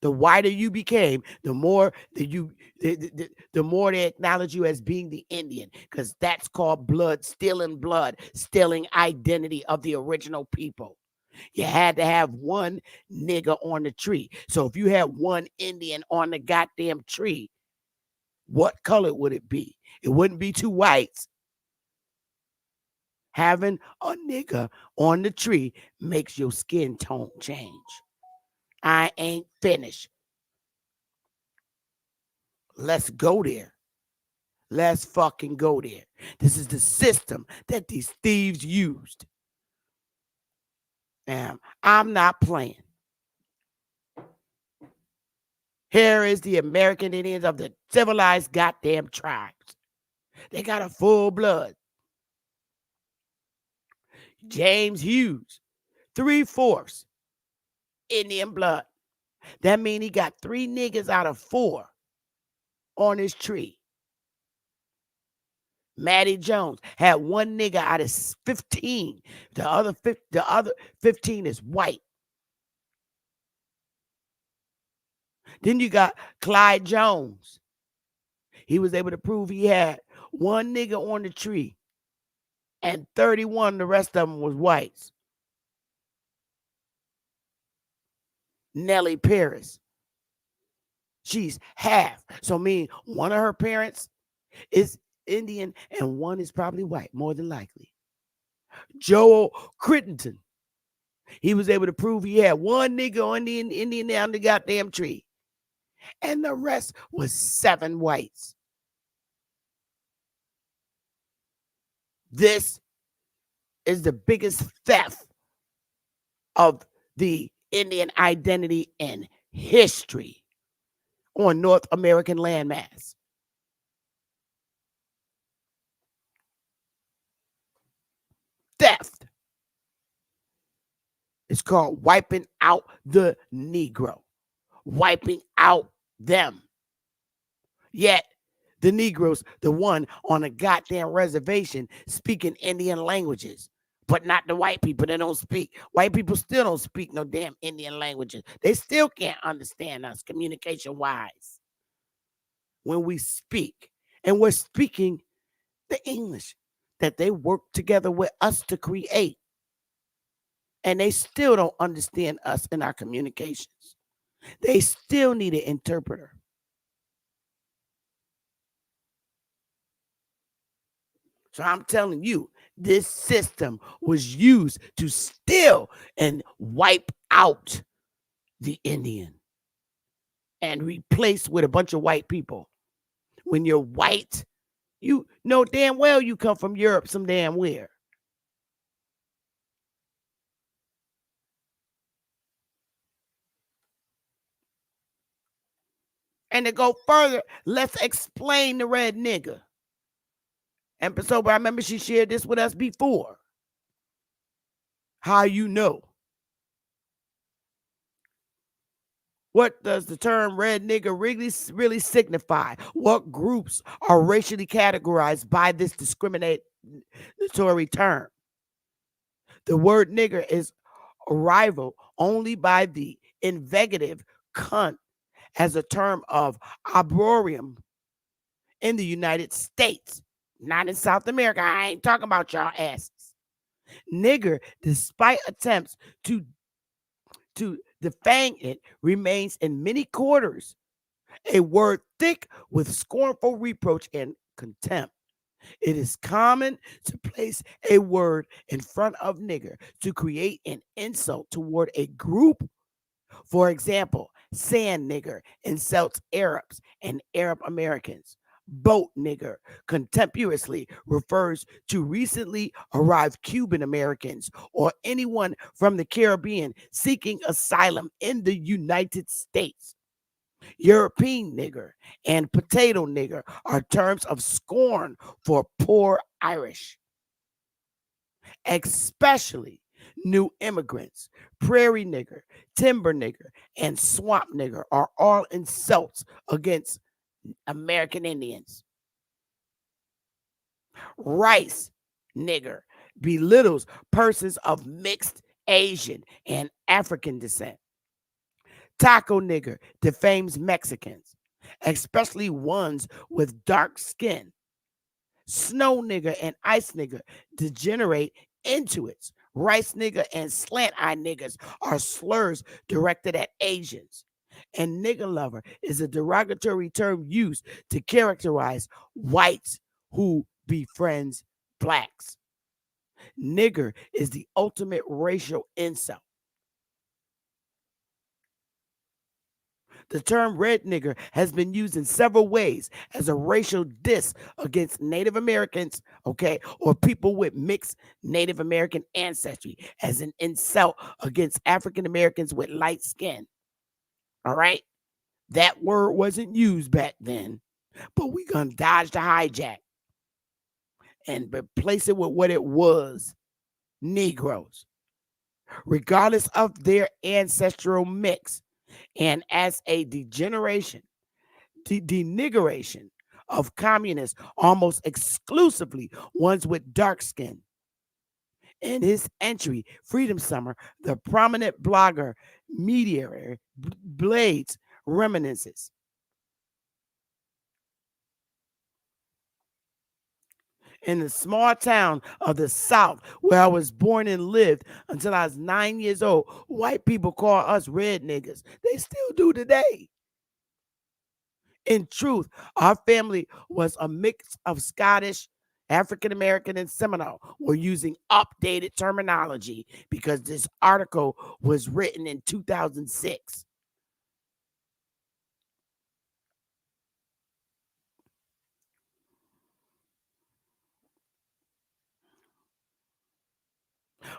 the whiter you became, the more the more they acknowledge you as being the Indian, because that's called stealing identity of the original people. You had to have one nigga on the tree. So if you had one Indian on the goddamn tree, what color would it be? It wouldn't be 2 whites. Having a nigga on the tree makes your skin tone change. I ain't finished. Let's go there. Let's fucking go there. This is the system that these thieves used. And I'm not playing. Here is the American Indians of the civilized goddamn tribes. They got a full blood. James Hughes, 3/4 Indian blood. That means he got 3 niggas out of 4 on his tree. Matty Jones had 1 nigga out of 15. The other 15 is white. Then you got Clyde Jones. He was able to prove he had 1 nigga on the tree and 31, the rest of them was whites. Nellie Paris. She's half. So mean one of her parents is Indian and one is probably white, more than likely. Joel Crittenden. He was able to prove he had 1 nigga on the Indian down the goddamn tree. And the rest was 7 whites. This is the biggest theft of the Indian identity in history on North American landmass. Theft. It's called wiping out the Negro. Wiping out them. Yet, the Negroes, the one on a goddamn reservation speaking Indian languages, but not the white people that don't speak. White people still don't speak no damn Indian languages. They still can't understand us communication-wise when we speak. And we're speaking the English that they work together with us to create. And they still don't understand us in our communications. They still need an interpreter. So I'm telling you, this system was used to steal and wipe out the Indian and replace with a bunch of white people. When you're white, you know damn well you come from Europe some damn where. And to go further, let's explain the red nigga. And so I remember she shared this with us before. How you know? What does the term red nigger really signify? What groups are racially categorized by this discriminatory term? The word nigger is arrival only by the invective cunt as a term of opprobrium in the United States, not in South America. I ain't talking about y'all asses. Nigger, despite attempts to defang it, remains in many quarters a word thick with scornful reproach and contempt. It is common to place a word in front of nigger to create an insult toward a group. For example, sand nigger insults Arabs and Arab Americans. Boat nigger contemptuously refers to recently arrived Cuban Americans or anyone from the Caribbean seeking asylum in the United States. European nigger and potato nigger are terms of scorn for poor Irish, especially new immigrants. Prairie nigger, timber nigger, and swamp nigger are all insults against American Indians. Rice nigger belittles persons of mixed Asian and African descent. Taco nigger defames Mexicans, especially ones with dark skin. Snow nigger and ice nigger degenerate into it. Rice nigger and slant eye niggers are slurs directed at Asians. And nigger lover is a derogatory term used to characterize whites who befriends blacks. Nigger is the ultimate racial insult. The term red nigger has been used in several ways as a racial diss against Native Americans, okay, or people with mixed Native American ancestry, as an insult against African Americans with light skin. All right? That word wasn't used back then, but we're going to dodge the hijack and replace it with what it was, Negroes, regardless of their ancestral mix. And as a denigration of communists, almost exclusively ones with dark skin. In his entry, Freedom Summer, the prominent blogger, mediator, Blades reminisces. In the small town of the South where I was born and lived until I was 9 years old, white people call us red niggas. They still do today. In truth, our family was a mix of Scottish, African American, and Seminole. We're using updated terminology because this article was written in 2006.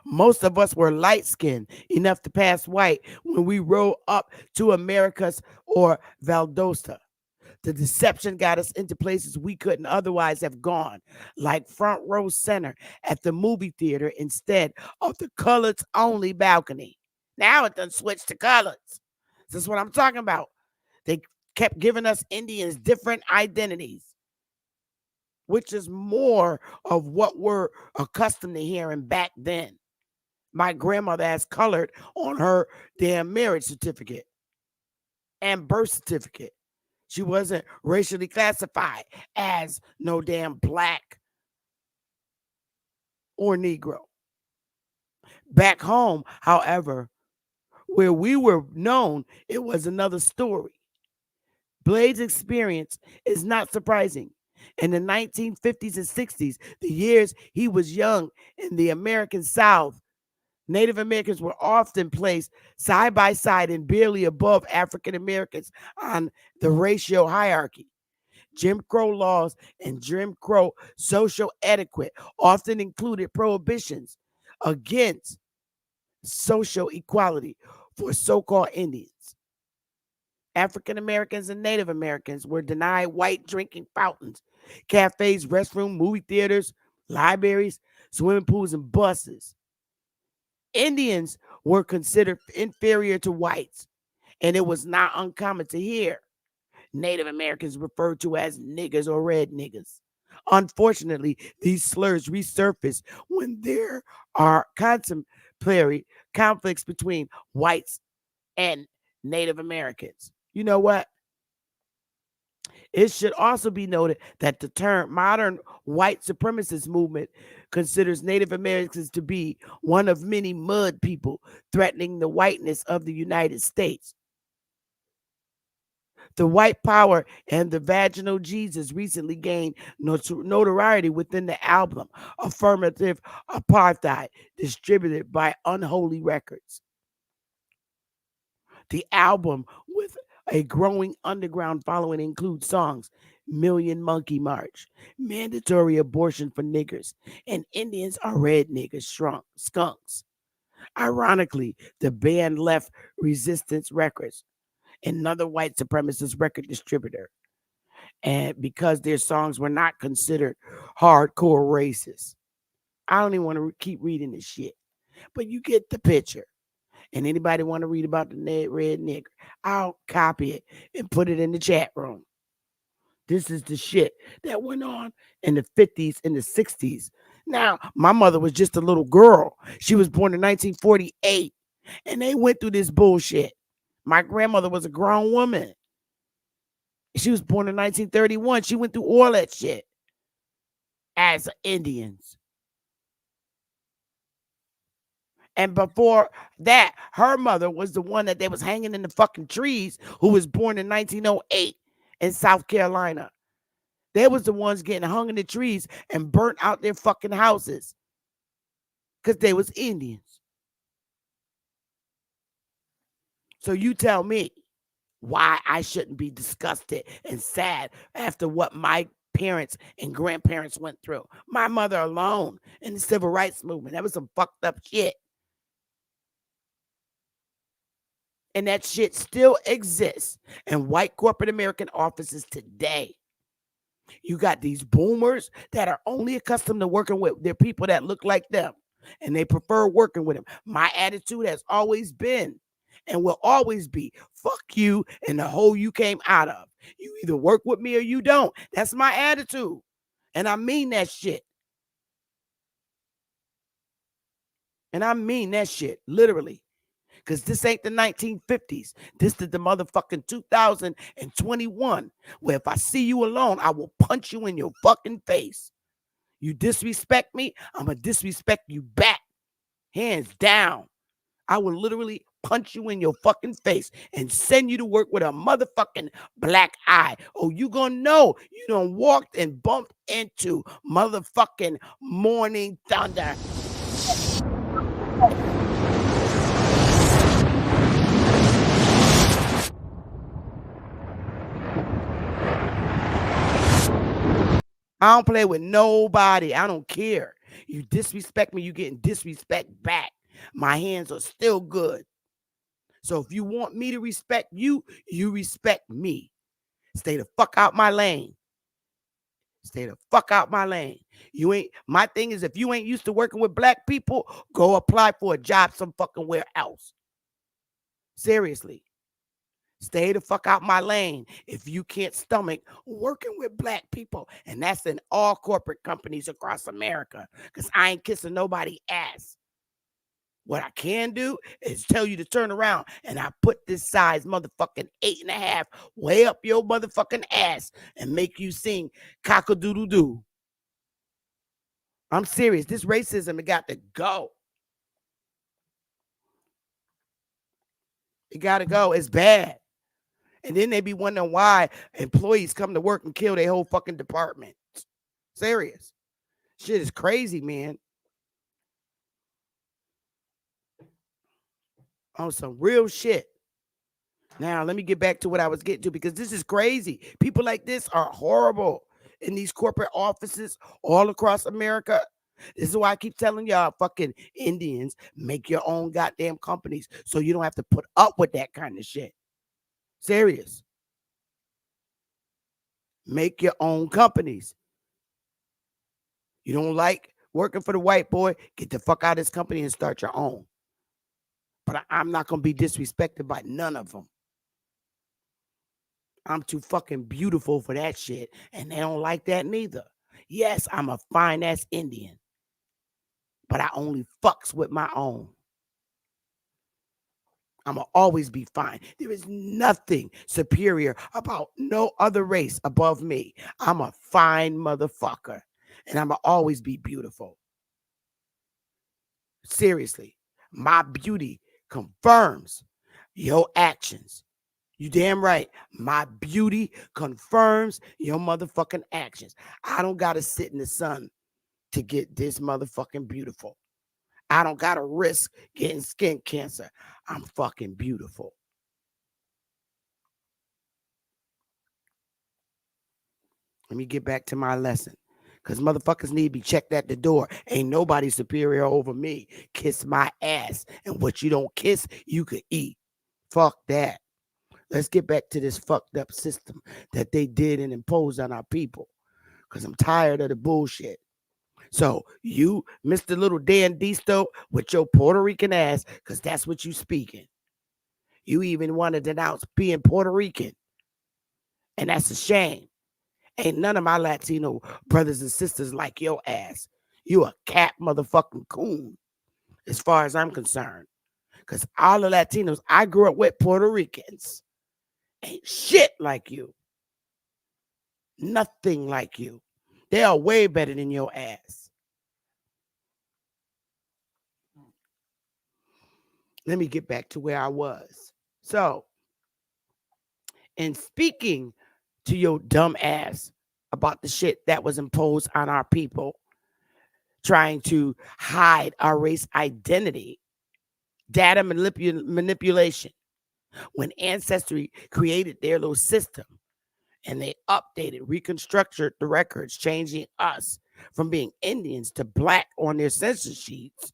Most of us were light skinned enough to pass white when we rode up to Americas or Valdosta. The deception got us into places we couldn't otherwise have gone, like front row center at the movie theater instead of the coloreds only balcony. Now it done switched to coloreds. This is what I'm talking about. They kept giving us Indians different identities, which is more of what we're accustomed to hearing back then. My grandmother has colored on her damn marriage certificate and birth certificate. She wasn't racially classified as no damn black or Negro. Back home, however, where we were known, it was another story. Blade's experience is not surprising. In the 1950s and 60s, the years he was young in the American South, Native Americans were often placed side by side and barely above African Americans on the racial hierarchy. Jim Crow laws and Jim Crow social etiquette often included prohibitions against social equality for so called Indians. African Americans and Native Americans were denied white drinking fountains, cafes, restrooms, movie theaters, libraries, swimming pools, and buses. Indians were considered inferior to whites, and it was not uncommon to hear Native Americans referred to as niggers or red niggas. Unfortunately, these slurs resurface when there are contemporary conflicts between whites and Native Americans. You know what? It should also be noted that the term modern white supremacist movement considers Native Americans to be one of many mud people threatening the whiteness of the United States. The white power and the vaginal Jesus recently gained notoriety within the album Affirmative Apartheid, distributed by Unholy Records. The album, with a growing underground following, includes songs Million Monkey March, Mandatory Abortion for Niggers, and Indians Are Red Niggas Skunks. Ironically, the band left Resistance Records, another white supremacist record distributor, and because their songs were not considered hardcore racist. I don't even want to keep reading this shit, but you get the picture. And anybody want to read about the red nigger, I'll copy it and put it in the chat room. This is the shit that went on in the 50s and the 60s. Now, my mother was just a little girl. She was born in 1948, and they went through this bullshit. My grandmother was a grown woman. She was born in 1931. She went through all that shit as Indians. And before that, her mother was the one that they was hanging in the fucking trees, who was born in 1908 in South Carolina. They was the ones getting hung in the trees and burnt out their fucking houses because they was Indians. So you tell me, why I shouldn't be disgusted and sad after what my parents and grandparents went through. My mother alone in the civil rights movement. That was some fucked up shit. And that shit still exists in white corporate American offices today. You got these boomers that are only accustomed to working with their people that look like them, and they prefer working with them. My attitude has always been and will always be fuck you and the hole you came out of. You either work with me or you don't. That's my attitude. And I mean that shit. And I mean that shit, literally. Because this ain't the 1950s. This is the motherfucking 2021, where if I see you alone, I will punch you in your fucking face. You disrespect me, I'm going to disrespect you back. Hands down. I will literally punch you in your fucking face and send you to work with a motherfucking black eye. Oh, you gonna know you done walked and bumped into motherfucking morning thunder. I don't play with nobody. I don't care. You disrespect me, you getting disrespect back. My hands are still good. So if you want me to respect you, you respect me. Stay the fuck out my lane. Stay the fuck out my lane. You ain't, my thing is, if you ain't used to working with black people, go apply for a job some fucking where else. Seriously. Stay the fuck out my lane if you can't stomach working with black people. And that's in all corporate companies across America. Because I ain't kissing nobody ass. What I can do is tell you to turn around, and I put this size motherfucking 8.5 way up your motherfucking ass and make you sing cock-a-doodle-doo. I'm serious. This racism, it got to go. It got to go. It's bad. And then they be wondering why employees come to work and kill their whole fucking department. Serious. Shit is crazy, man. On some real shit. Now, let me get back to what I was getting to, because this is crazy. People like this are horrible in these corporate offices all across America. This is why I keep telling y'all, fucking Indians, make your own goddamn companies so you don't have to put up with that kind of shit. Serious. Make your own companies. You don't like working for the white boy, get the fuck out of this company and start your own. But I'm not going to be disrespected by none of them. I'm too fucking beautiful for that shit. And they don't like that neither. Yes, I'm a fine ass Indian. But I only fucks with my own. I'm going to always be fine. There is nothing superior about no other race above me. I'm a fine motherfucker. And I'm going to always be beautiful. Seriously. My beauty confirms your actions. You damn right. My beauty confirms your motherfucking actions. I don't got to sit in the sun to get this motherfucking beautiful. I don't got to risk getting skin cancer. I'm fucking beautiful. Let me get back to my lesson. Because motherfuckers need to be checked at the door. Ain't nobody superior over me. Kiss my ass. And what you don't kiss, you could eat. Fuck that. Let's get back to this fucked up system that they did and imposed on our people. Because I'm tired of the bullshit. So you, Mr. Little Dan Ditso, with your Puerto Rican ass, because that's what you speaking. You even want to denounce being Puerto Rican. And that's a shame. Ain't none of my Latino brothers and sisters like your ass. You a cat motherfucking coon, as far as I'm concerned. Because all the Latinos I grew up with, Puerto Ricans, ain't shit like you. Nothing like you. They are way better than your ass. Let me get back to where I was. So, in speaking to your dumb ass about the shit that was imposed on our people, trying to hide our race identity, data manipulation. When Ancestry created their little system and they updated, reconstructed the records, changing us from being Indians to black on their census sheets,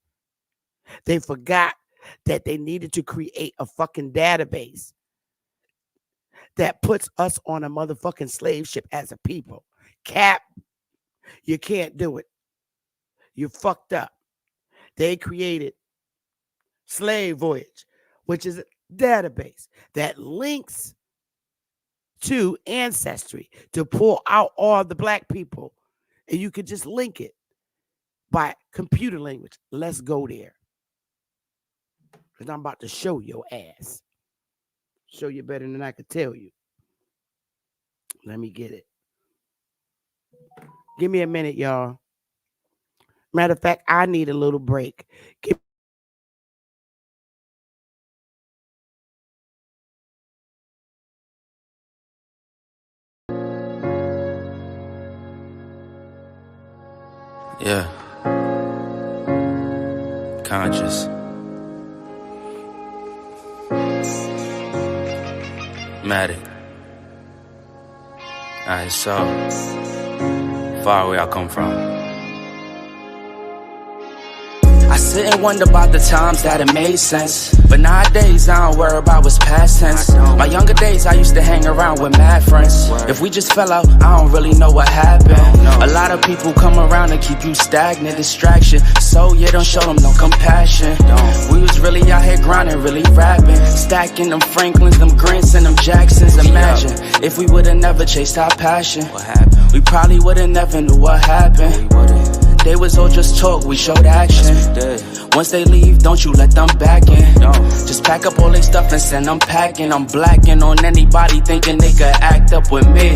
they forgot that they needed to create a fucking database that puts us on a motherfucking slave ship as a people. Cap, you can't do it. You fucked up. They created Slave Voyage, which is a database that links to Ancestry to pull out all the black people. And you could just link it by computer language. Let's go there. Because I'm about to show your ass. Show you better than I could tell you. Let me get it. Give me a minute, y'all. Matter of fact, I need a little break. Yeah. Conscious. Matic. Alright, so far away I come from. I sit and wonder about the times that it made sense. But nowadays I don't worry about what's past tense. My younger days I used to hang around with mad friends. If we just fell out, I don't really know what happened. A lot of people come around and keep you stagnant, distraction. So yeah, don't show them no compassion. We was really out here grinding, really rapping, stacking them Franklins, them Grants and them Jacksons. Imagine if we would've never chased our passion. We probably would've never knew what happened. They was all just talk, we showed action. Once they leave, don't you let them back in. Just pack up all their stuff and send them packing. I'm blacking on anybody thinking they could act up with me.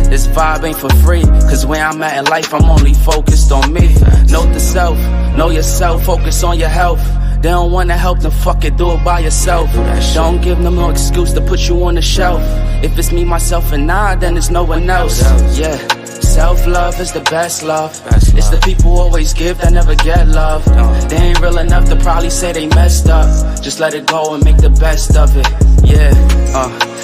This vibe ain't for free, cause where I'm at in life, I'm only focused on me. Note the self, know yourself, focus on your health. They don't wanna help, then fuck it, do it by yourself. Don't give them no excuse to put you on the shelf. If it's me, myself, and I, then it's no one else. Yeah. Self-love is the best love. It's the people who always give that never get love. They ain't real enough to probably say they messed up. Just let it go and make the best of it. Yeah,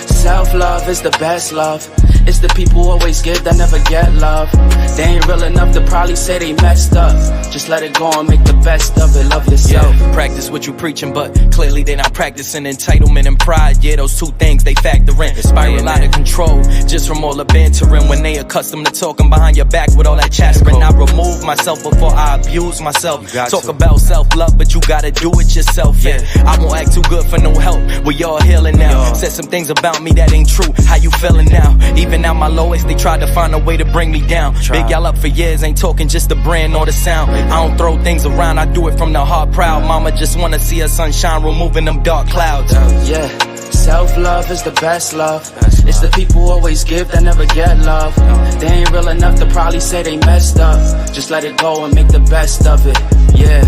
self-love is the best love. It's the people who always give that never get love. They ain't real enough to probably say they messed up. Just let it go and make the best of it. Love yourself. Yeah, practice what you preaching, but clearly they not practicing entitlement and pride. Yeah, those two things they factor in. Spiral out of control just from all the bantering. When they accustomed to talking behind your back with all that chattering. I remove myself before I abuse myself. Talk about self-love, but you gotta do it yourself. Yeah, I won't act too good for no help. We all healing now. Said some things about me that ain't true. How you feeling now? Even at my lowest, they tried to find a way to bring me down. Big y'all up for years, ain't talking just the brand or the sound. I don't throw things around, I do it from the heart proud. Mama just wanna see her sunshine, removing them dark clouds. Yeah, self-love is the best love. It's the people who always give that never get love. They ain't real enough to probably say they messed up. Just let it go and make the best of it. Yeah,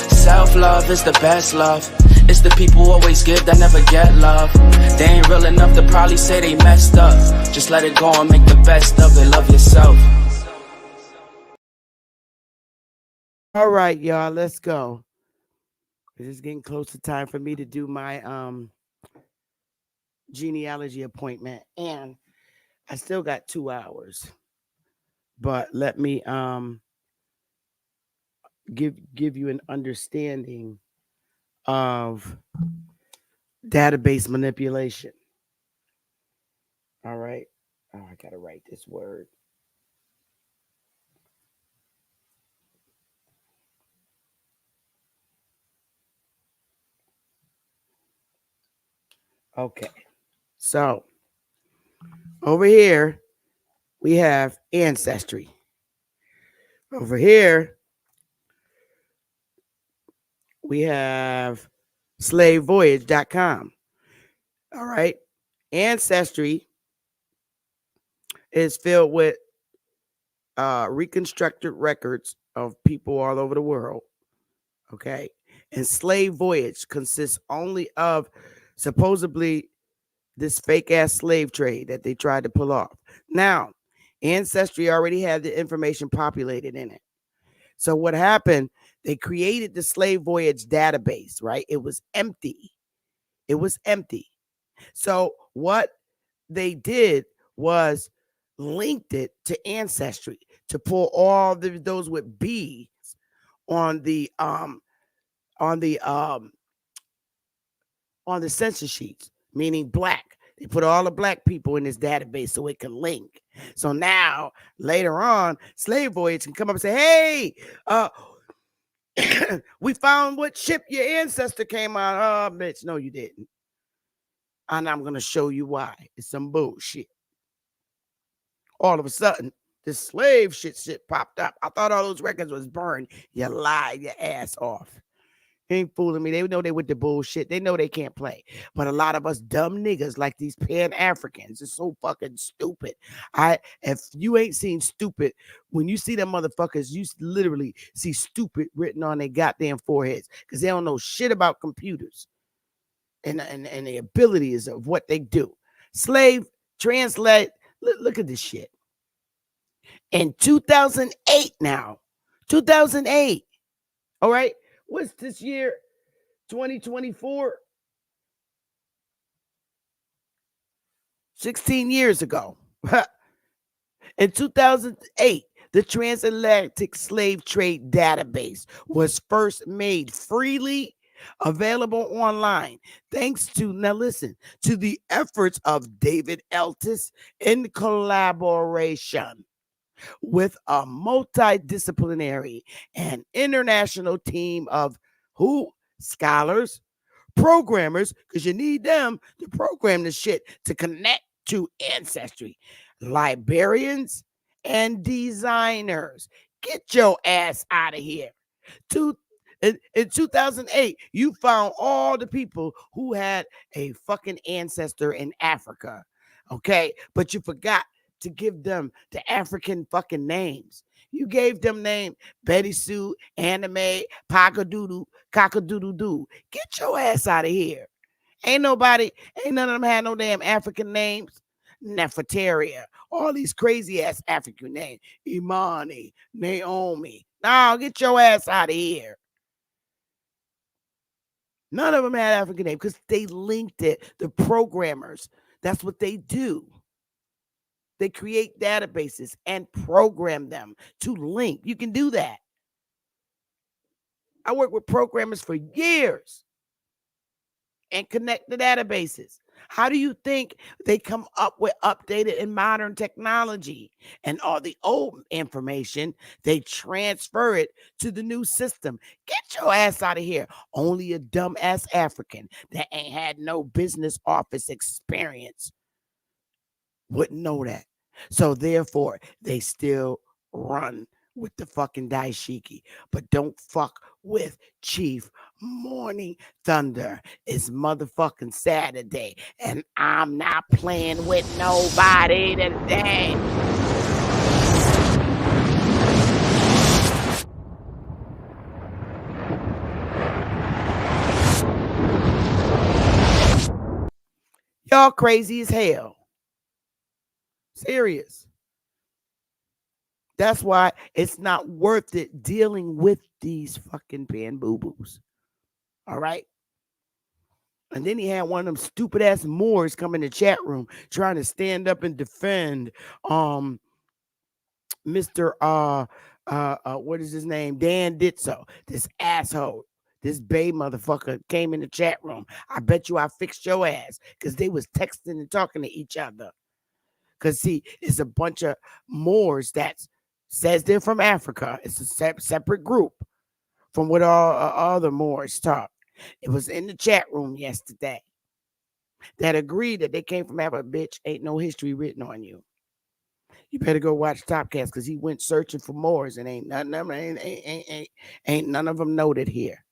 self-love is the best love. It's the people who always give that never get love. They ain't real enough to probably say they messed up. Just let it go and make the best of it. Love yourself. All right, y'all, let's go. It's getting close to time for me to do my genealogy appointment, and I still got 2 hours. But let me give you an understanding of database manipulation. All right. Oh, I gotta write this word. Okay. So over here we have Ancestry. Over here we have slavevoyage.com. All right. Ancestry is filled with reconstructed records of people all over the world. Okay. And Slave Voyage consists only of supposedly this fake ass slave trade that they tried to pull off. Now, Ancestry already had the information populated in it. So what happened? They created the Slave Voyage database, right? It was empty. It was empty. So what they did was linked it to Ancestry to pull all those with B on the on the um on the census sheets, meaning black. They put all the black people in this database so it can link. So now later on, slave voyage can come up and say, "Hey, we found what ship your ancestor came on." Oh, bitch, no, you didn't. And I'm gonna show you why. It's some bullshit. All of a sudden, this slave shit popped up. I thought all those records was burned. You lied your ass off. Ain't fooling me. They know they with the bullshit. They know they can't play. But a lot of us dumb niggas like these Pan-Africans is so fucking stupid. If you ain't seen stupid, when you see them motherfuckers, you literally see stupid written on their goddamn foreheads because they don't know shit about computers and the abilities of what they do. Slave, translate, look at this shit. In 2008 now, 2008, all right? What's this year? 2024, 16 years ago. In 2008, the Transatlantic Slave Trade Database was first made freely available online thanks to, now listen, to the efforts of David Eltis in collaboration with a multidisciplinary and international team of who? Scholars, programmers, because you need them to program the shit to connect to Ancestry, librarians, and designers. Get your ass out of here. In 2008, you found all the people who had a fucking ancestor in Africa. Okay. But you forgot to give them the African fucking names. You gave them name Betty Sue, Anime, Pagadoodoo, Cockadoodle Doo. Get your ass out of here. Ain't none of them had no damn African names. Nefertaria, all these crazy ass African names. Imani, Naomi. No, get your ass out of here. None of them had African names because they linked it. The programmers, that's what they do. They create databases and program them to link. You can do that. I worked with programmers for years and connect the databases. How do you think they come up with updated and modern technology? And all the old information, they transfer it to the new system. Get your ass out of here. Only a dumbass African that ain't had no business office experience wouldn't know that. So therefore, they still run with the fucking daishiki. But don't fuck with Chief Morning Thunder. It's motherfucking Saturday, and I'm not playing with nobody today. Y'all crazy as hell. Serious. That's why it's not worth it dealing with these fucking pan boo-boos. All right? And then he had one of them stupid ass Moors come in the chat room trying to stand up and defend Mr. What is his name? Dan Ditso. This asshole. This Bay motherfucker came in the chat room. I bet you I fixed your ass because they was texting and talking to each other. Because, see, it's a bunch of Moors that says they're from Africa. It's a separate group from what all other Moors talk. It was in the chat room yesterday that agreed that they came from Africa. Bitch, ain't no history written on you. You better go watch Topcast because he went searching for Moors and ain't none of them noted here.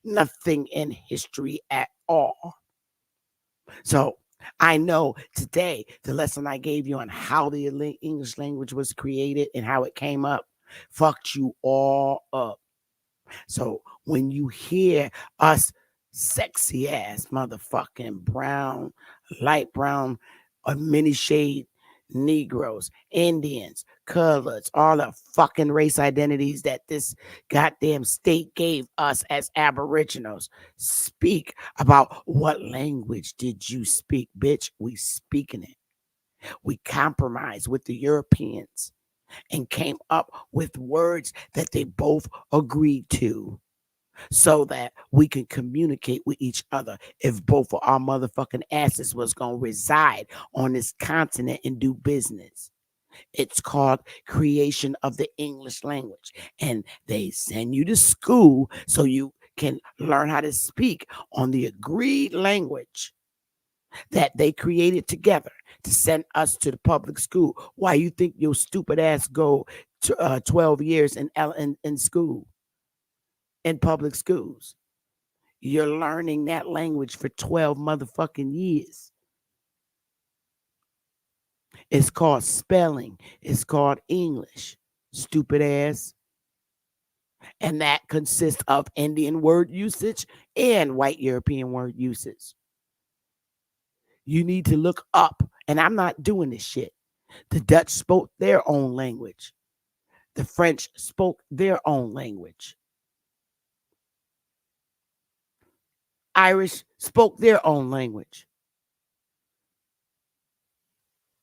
Nothing in history at all. So I know today the lesson I gave you on how the English language was created and how it came up fucked you all up. So when you hear us sexy ass motherfucking brown, light brown, or many shade Negroes, Indians colors, all the fucking race identities that this goddamn state gave us as aboriginals. Speak about what language did you speak, bitch? We speaking it. We compromised with the Europeans and came up with words that they both agreed to so that we can communicate with each other if both of our motherfucking asses was going to reside on this continent and do business. It's called creation of the English language. And they send you to school so you can learn how to speak on the agreed language that they created together to send us to the public school. Why you think your stupid ass go to 12 years in school, in public schools? You're learning that language for 12 motherfucking years. It's called spelling. It's called English. Stupid ass. And that consists of Indian word usage and white European word usage. You need to look up, and I'm not doing this shit. The Dutch spoke their own language. The French spoke their own language. Irish spoke their own language.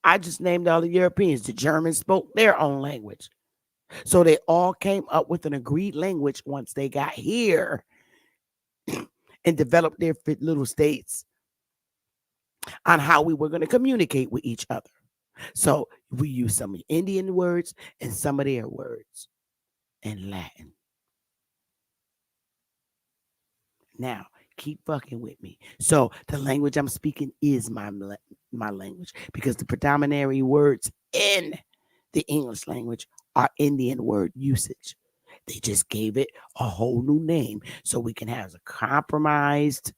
I just named all the Europeans. The Germans spoke their own language. So they all came up with an agreed language once they got here and developed their little states on how we were going to communicate with each other. So we use some Indian words and some of their words in Latin. Now, keep fucking with me. So the language I'm speaking is my language because the predominant words in the English language are Indian word usage. They just gave it a whole new name so we can have a compromised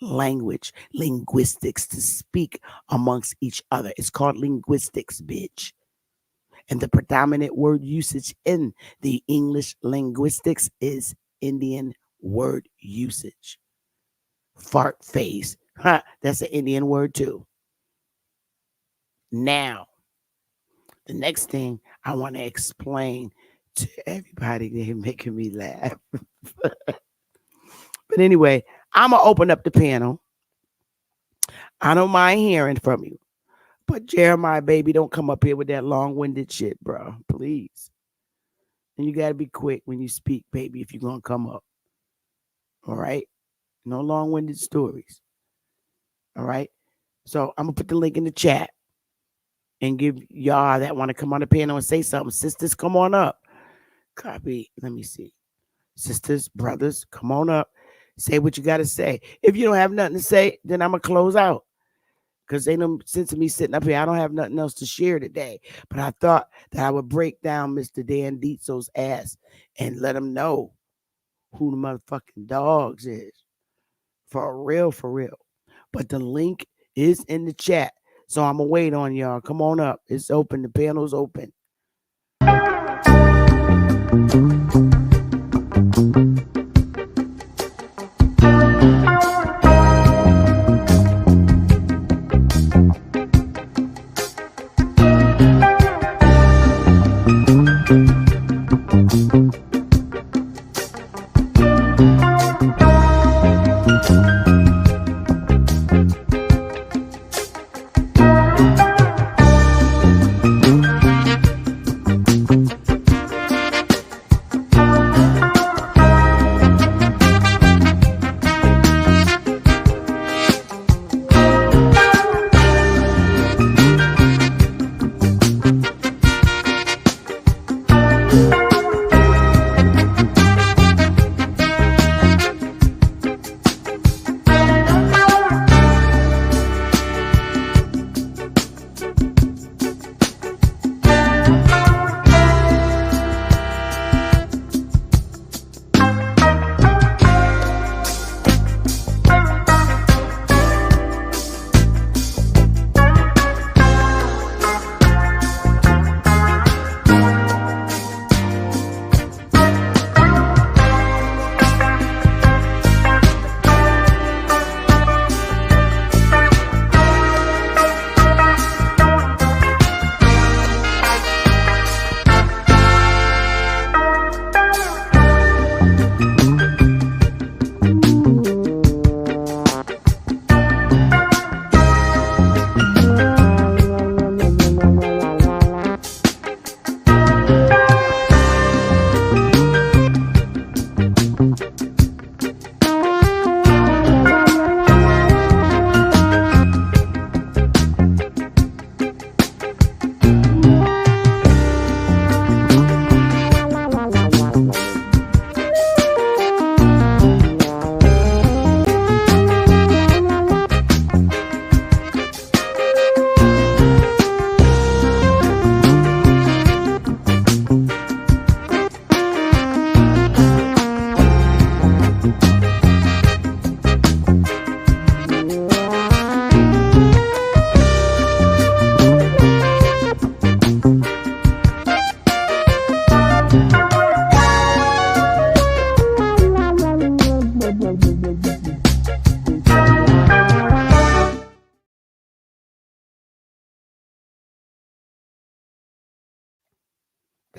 language, linguistics to speak amongst each other. It's called linguistics, bitch. And the predominant word usage in the English linguistics is Indian word usage. Fart face. That's an Indian word too. Now, the next thing I want to explain to everybody, they're making me laugh. But anyway, I'm going to open up the panel. I don't mind hearing from you. But Jeremiah, baby, don't come up here with that long-winded shit, bro. Please. And you got to be quick when you speak, baby, if you're going to come up. All right? No long-winded stories. All right? So I'm going to put the link in the chat and give y'all that want to come on the panel and say something. Sisters, come on up. Copy. Let me see. Sisters, brothers, come on up. Say what you got to say. If you don't have nothing to say, then I'm going to close out. Because ain't no sense of me sitting up here. I don't have nothing else to share today. But I thought that I would break down Mr. Dan Ditso's ass and let him know who the motherfucking dogs is. For real, for real. But the link is in the chat. So I'm going to wait on y'all. Come on up. It's open. The panel's open.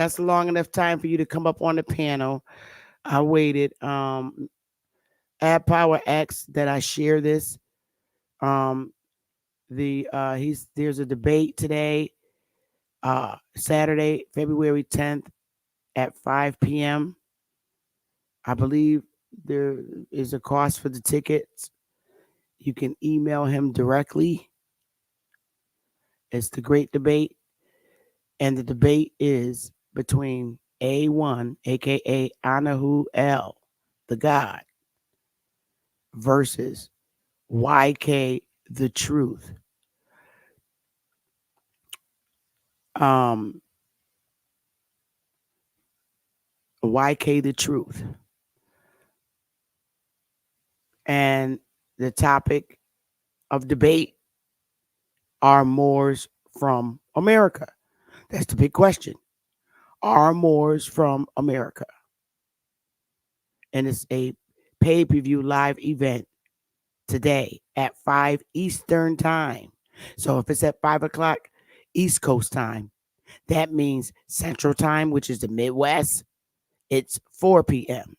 That's a long enough time for you to come up on the panel. I waited. Add Power X that I share this. Um, he's there's a debate today, Saturday, February 10th at 5 p.m. I believe there is a cost for the tickets. You can email him directly. It's the Great Debate, and the debate is between A1, aka Anahu L, the God, versus YK, the Truth. Um, YK, the Truth, and the topic of debate are Moors from America. That's the big question. Are Moors from America? And it's a pay per view live event today at 5 Eastern Time. So if it's at 5 o'clock East Coast time, that means Central Time, which is the Midwest, it's 4 p.m.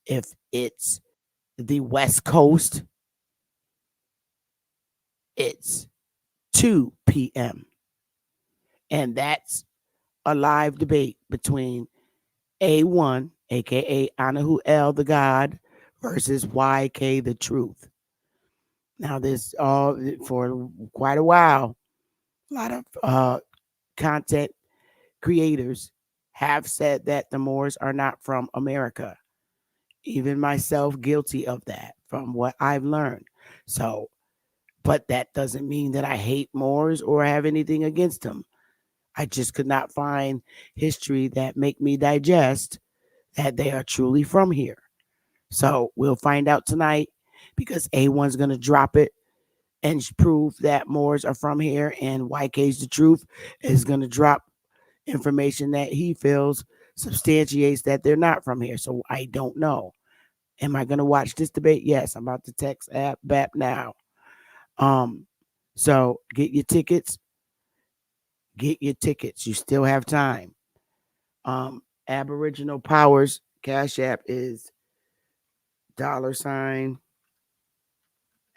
If it's the West Coast, it's 2 p.m. And that's a live debate between A1, aka Anahu El, the God, versus YK, the Truth. Now, this all for quite a while. A lot of content creators have said that the Moors are not from America. Even myself, guilty of that from what I've learned. So, but that doesn't mean that I hate Moors or have anything against them. I just could not find history that make me digest that they are truly from here. So we'll find out tonight because A1's going to drop it and prove that Moors are from here, and YK's the Truth is going to drop information that he feels substantiates that they're not from here. So I don't know. Am I going to watch this debate? Yes, I'm about to text app BAP now. Um, so get your tickets. Get your tickets. You still have time. Aboriginal Powers Cash App is $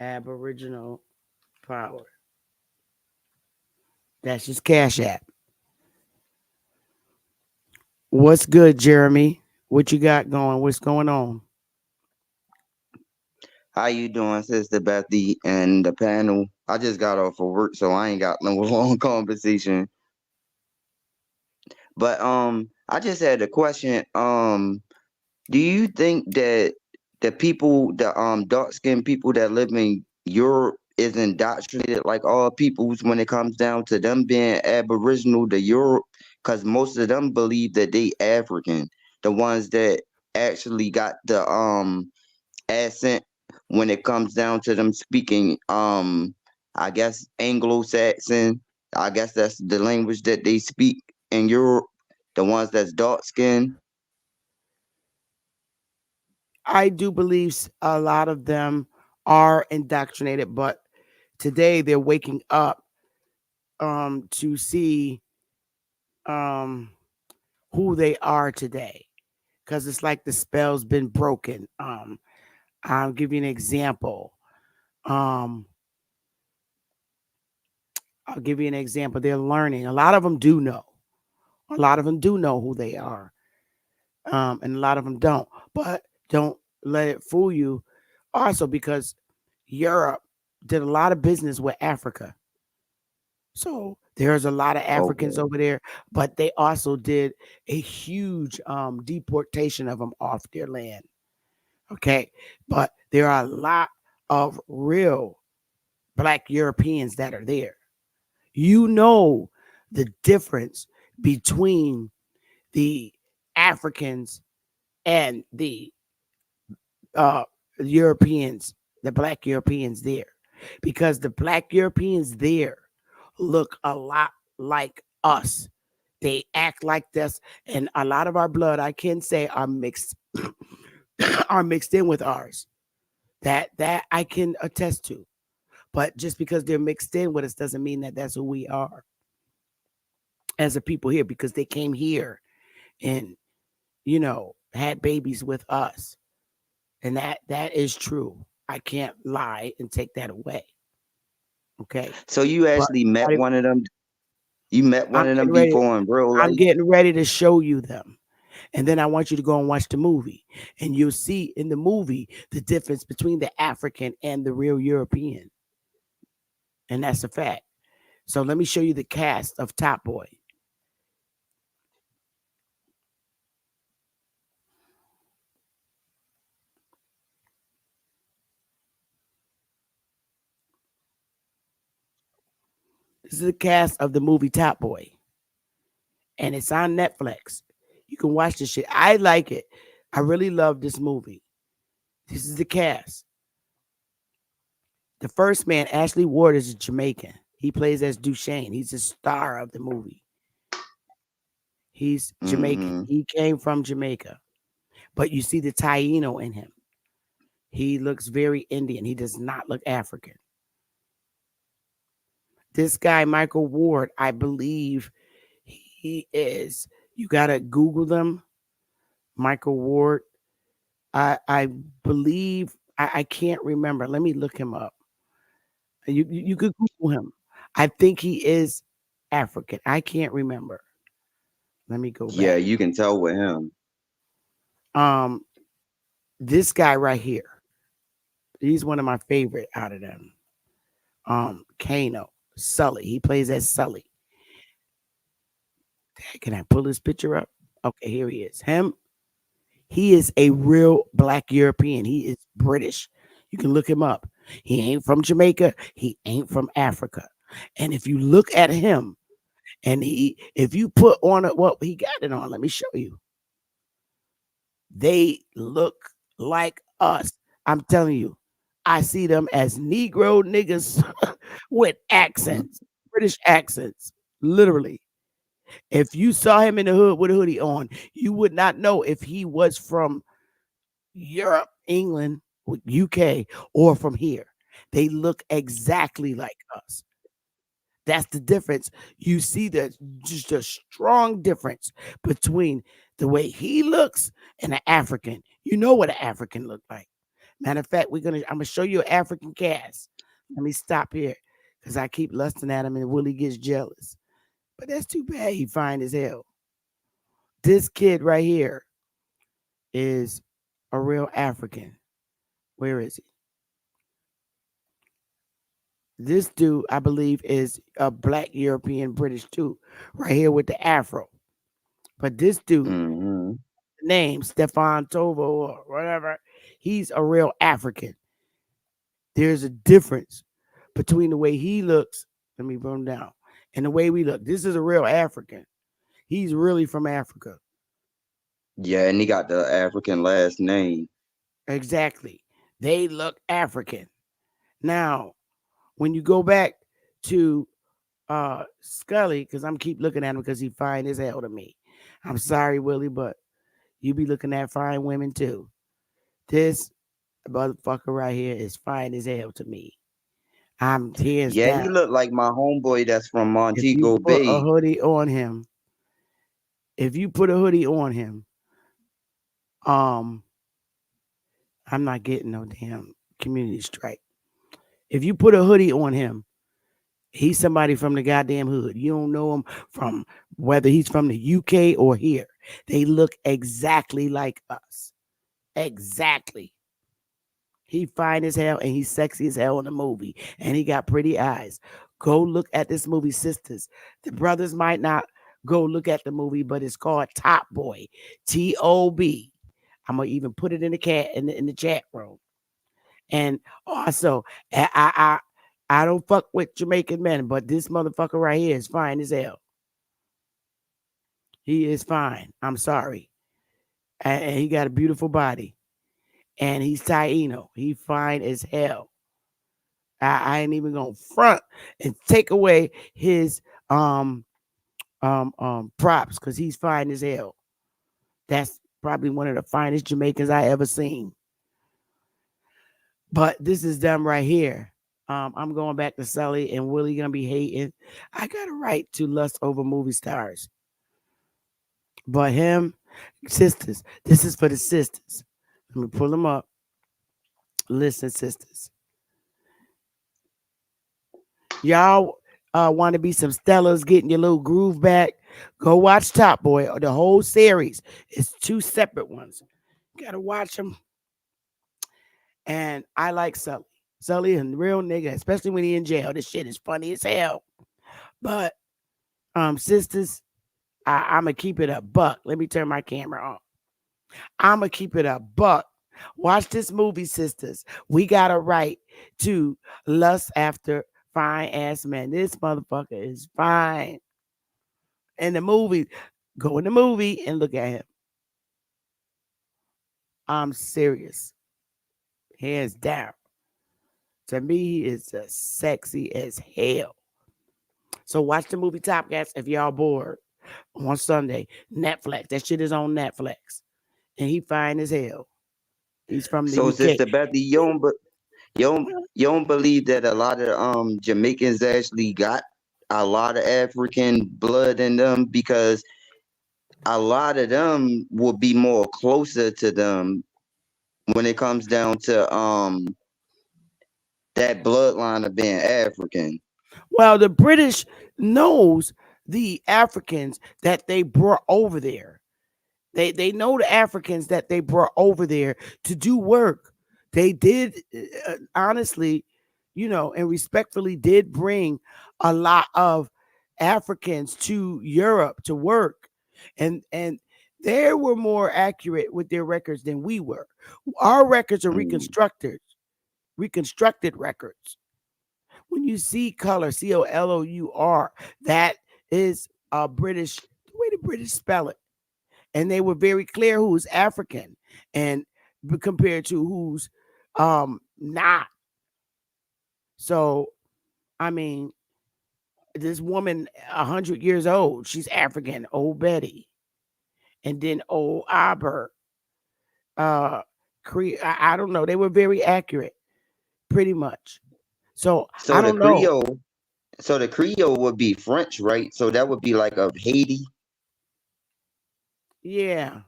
Aboriginal Power. That's just Cash App. What's good, Jeremy? What you got going? What's going on? How you doing, Sister Bethy and the panel? I just got off of work, so I ain't got no long conversation. But I just had a question. Do you think that the people, the dark skinned people that live in Europe is indoctrinated like all peoples when it comes down to them being aboriginal to Europe? Because most of them believe that they African. The ones that actually got the accent when it comes down to them speaking I guess Anglo-Saxon. I guess that's the language that they speak in Europe, the ones that's dark skinned. I do believe a lot of them are indoctrinated, but today they're waking up to see um, who they are today because it's like the spell's been broken. I'll give you an example. Um, I'll give you an example. They're learning. A lot of them do know. A lot of them do know who they are, and a lot of them don't. But don't let it fool you. Also, because Europe did a lot of business with Africa, so there's a lot of Africans Okay. over there. But they also did a huge deportation of them off their land. Okay, but there are a lot of real Black Europeans that are there. You know the difference between the Africans and the uh, Europeans, the Black Europeans there, because the Black Europeans there look a lot like us. They act like this, and a lot of our blood, I can say, are mixed, are mixed in with ours. That I can attest to. But just because they're mixed in with us doesn't mean that that's who we are. as a people here because they came here and had babies with us. And that is true. I can't lie and take that away. Okay. So you But actually met I- one of them? You met I'm one of them getting ready. people in real I'm life? getting ready to show you them. And then I want you to go and watch the movie. And you'll see in the movie the difference between the African and the real European. And that's a fact. So let me show you the cast of Top Boy. This is the cast of the movie Top Boy. And it's on Netflix. You can watch this shit. I like it. I really love this movie. This is the cast. The first man, Ashley Ward, is a Jamaican. He plays as Duchesne. He's the star of the movie. He's Jamaican. Mm-hmm. He came from Jamaica. But you see the Taino in him. He looks very Indian. He does not look African. This guy, Michael Ward, I believe he is. You got to Google them. Michael Ward. I believe, I can't remember. Let me look him up. You could Google him. I think he is African. I can't remember. Let me go Yeah, back. you can tell with him. Um, this guy right here. He's one of my favorite out of them. Kano, Sully. He plays as Sully. Can I pull his picture up? Okay, here he is. Him. He is a real black European. He is British. You can look him up. He ain't from Jamaica. He ain't from Africa. And if you look at him, and if you put on it, well, he got it on. Let me show you. They look like us. I'm telling you, I see them as Negro niggas with accents, British accents, literally. If you saw him in the hood with a hoodie on, you would not know if he was from Europe, England, UK, or from here. They look exactly like us. That's the difference. You see that just a strong difference between the way he looks and an African. You know what an African look like. Matter of fact, I'm gonna show you an African cast. Let me stop here because I keep lusting at him and Willie gets jealous. But that's too bad. He fine as hell. This kid right here is a real African. Where is he? This dude, I believe, is a black European British too, right here with the afro. But this dude, Mm-hmm. name Stefan Tovo or whatever, he's a real African. There's a difference between the way he looks. Let me run down. And the way we look. This is a real African. He's really from Africa. Yeah, and he got the African last name. Exactly. They look African. Now, when you go back to Scully, because I'm keep looking at him because he fine as hell to me. I'm sorry, Willie, but you be looking at fine women too. This motherfucker right here is fine as hell to me. I'm hands Yeah, down. he looked like my homeboy that's from If you Montego put a Bay. hoodie on him, if you put a hoodie on him, um, I'm not getting no damn community strike. If you put a hoodie on him, he's somebody from the goddamn hood. You don't know him from whether he's from the UK or here. They look exactly like us. Exactly. He fine as hell and he's sexy as hell in the movie. And he got pretty eyes. Go look at this movie, sisters. The brothers might not go look at the movie, but it's called Top Boy. T-O-B. I'm gonna even put it in the in the chat room. And also, I don't fuck with Jamaican men, but this motherfucker right here is fine as hell. He is fine. I'm sorry. And he got a beautiful body. And he's Taino. He fine as hell. I ain't even gonna front and take away his props because he's fine as hell. That's probably one of the finest Jamaicans I ever seen. But this is them right here. I'm going back to Sully and Willie gonna be hating. I got a right to lust over movie stars. But him, sisters, this is for the sisters. Let me pull them up. Listen, sisters. Y'all want to be some Stellas, getting your little groove back? Go watch Top Boy. The whole series. It's two separate ones. Gotta watch them. And I like Sully. Sully is a real nigga, especially when he in jail. This shit is funny as hell. But sisters, I'ma keep it a buck. Let me turn my camera on. I'ma keep it a buck. Watch this movie, sisters. We got a right to lust after fine ass men. This motherfucker is fine. In the movie, go in the movie and look at him. I'm serious. Hands down. To me, he is as sexy as hell. So watch the movie Top Gas if y'all bored on Sunday. Netflix. That shit is on Netflix. And he fine as hell. He's from the So, UK. Sister Betty, you don't believe that a lot of Jamaicans actually got a lot of African blood in them, because a lot of them will be more closer to them when it comes down to that bloodline of being African. Well, the British knows the Africans that they brought over there. They know the Africans that they brought over there to do work. They did honestly, and respectfully did bring a lot of Africans to Europe to work. And they were more accurate with their records than we were. Our records are reconstructed records. When you see color, COLOUR, that is a British, the way the British spell it. And they were very clear who's African and compared to who's not. So, I mean, this woman 100 years old, she's African, old Betty. And then old Aber. I don't know. They were very accurate, pretty much. So I So the don't know. Creole, so the Creole would be French, right? So that would be like of Haiti. Yeah,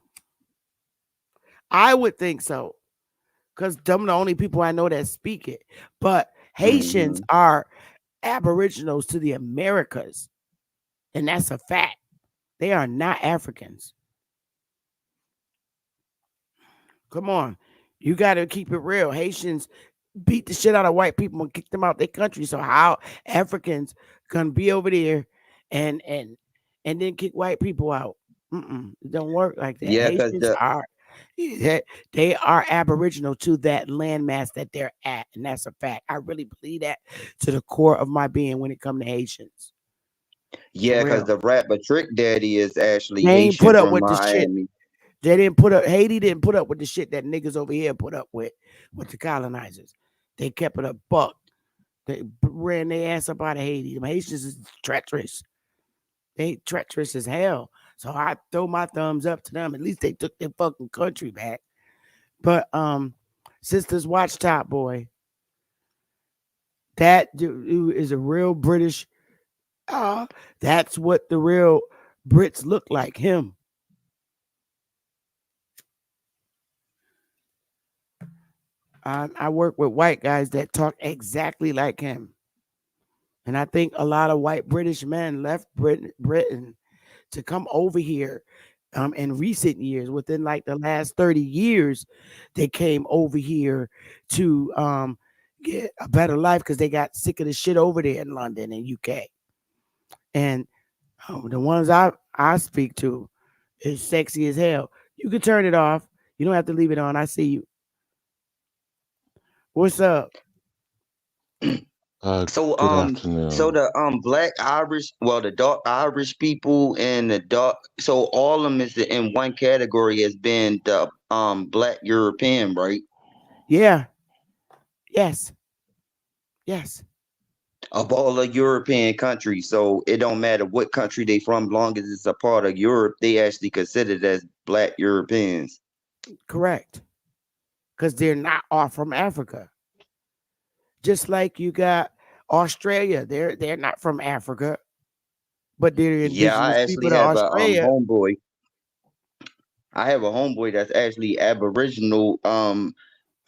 I would think so. Because them the only people I know that speak it. But Haitians Hmm. are aboriginals to the Americas. And that's a fact. They are not Africans. Come on. You got to keep it real. Haitians beat the shit out of white people and kick them out their country. So how Africans gonna be over there and and and then kick white people out? It don't work like that. Yeah, because Haitians the are they are aboriginal to that landmass that they're at, and that's a fact. I really believe that to the core of my being when it comes to Haitians, for yeah, because real. the rapper Trick Daddy is actually They ain't Haitian put up from with the shit. Miami. They didn't put up. Haiti didn't put up with the shit that niggas over here put up with the colonizers. They kept it a buck. They ran their ass up out of Haiti. The Haitians is treacherous. They treacherous as hell. So I throw my thumbs up to them. At least they took their fucking country back. But sisters, watch Top Boy. That dude is a real British. That's what the real Brits look like. Him. I work with white guys that talk exactly like him. And I think a lot of white British men left Britain to come over here in recent years. Within like the last 30 years, they came over here to get a better life because they got sick of the shit over there in London and UK. And the ones I speak to is sexy as hell. You can turn it off. You don't have to leave it on. I see you. What's up? So Good so afternoon. the black Irish, well, the dark Irish people and the dark, so all of them is in one category as being the black European, right? Yeah. Yes. Yes. Of all the European countries. So it don't matter what country they from, long as it's a part of Europe, they actually considered as black Europeans. Correct. Because they're not all from Africa. Just like you got Australia, they're not from Africa, but they're Yeah, indigenous I people actually to have a Australia. homeboy. I have a homeboy that's actually Aboriginal.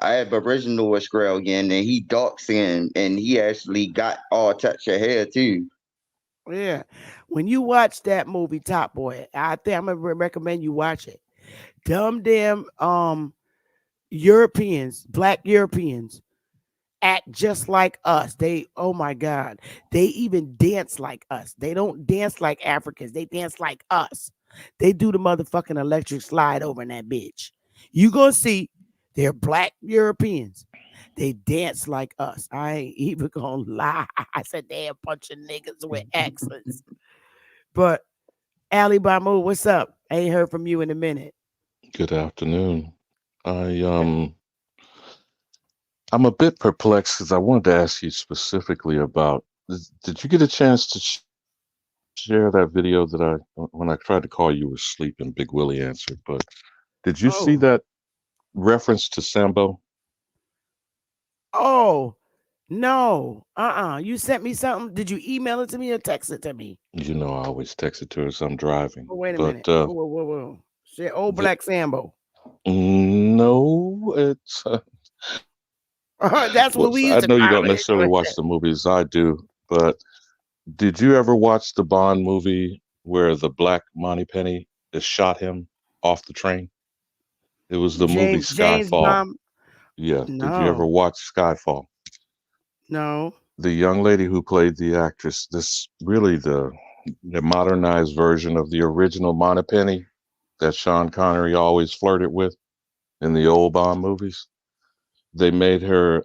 I have Aboriginal Australian, and he dark skinned, and he actually got all touch of hair too. Yeah. When you watch that movie Top Boy, I think I'm gonna recommend you watch it. Dumb damn Europeans, black Europeans act just like us. They, oh my God, they even dance like us. They don't dance like Africans. They dance like us. They do the motherfucking electric slide over in that bitch. You gonna see they're black Europeans. They dance like us. I ain't even gonna lie. I said they a bunch of niggas with accents. But Ali Bamu, what's up? I ain't heard from you in a minute. Good afternoon. I I'm a bit perplexed because I wanted to ask you specifically about did you get a chance to share that video that when I tried to call you were asleep and Big Willie answered, but did you see that Oh, reference to Sambo? oh, no. You sent me something. Did you email it to me or text it to me? You know I always text it to her as I'm driving. Oh, wait a But minute. Whoa, whoa, whoa, whoa. Shit, old the black Sambo. no, it's That's what well, we I used to know you call don't it. necessarily watch the movies I do, but did you ever watch the Bond movie where the black Moneypenny is shot him off the train? It was the movie James Skyfall. Bond. Yeah. Did you ever No, watch Skyfall? no. The young lady who played the actress, this really the modernized version of the original Moneypenny that Sean Connery always flirted with in the old Bond movies. They made her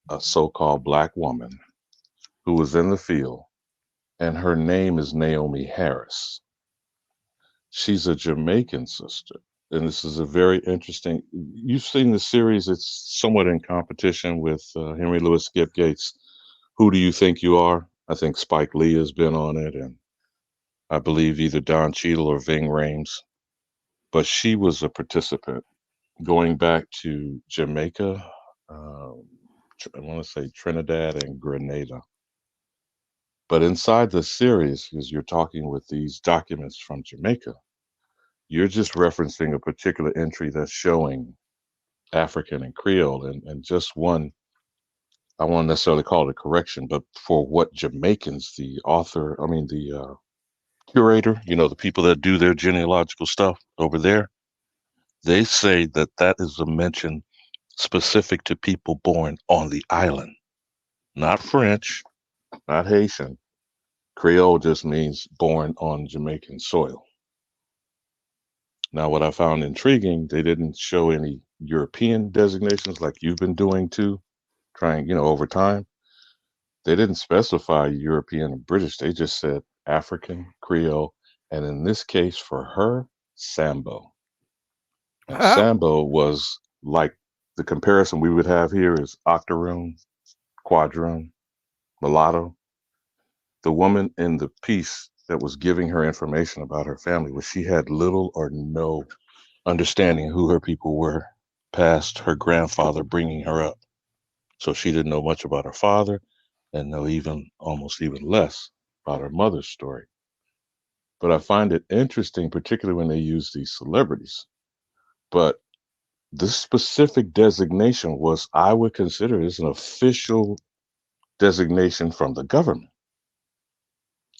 a so-called black woman who was in the field, and her name is Naomi Harris. She's a Jamaican sister. And this is a very interesting. You've seen the series. It's somewhat in competition with Henry Louis Gates. Who do you think you are? I think Spike Lee has been on it, and I believe either Don Cheadle or Ving Rhames. But she was a participant going back to Jamaica. Um, I want to say Trinidad and Grenada. But inside the series, because you're talking with these documents from Jamaica, you're just referencing a particular entry that's showing African and Creole, and just one. I won't necessarily call it a correction, but for what Jamaicans, the author, I mean the curator, the people that do their genealogical stuff over there, they say that that is a mention specific to people born on the island, not French, not Haitian. Creole just means born on Jamaican soil. Now, what I found intriguing, they didn't show any European designations like you've been doing too, trying, over time. They didn't specify European or British. They just said African, Creole, and in this case for her, Sambo. And Huh? Sambo was like the comparison we would have here is octoroon, quadroon, mulatto. The woman in the piece that was giving her information about her family was she had little or no understanding who her people were past her grandfather bringing her up. So she didn't know much about her father and know even almost even less about her mother's story. But I find it interesting, particularly when they use these celebrities. But this specific designation was, I would consider as an official designation from the government.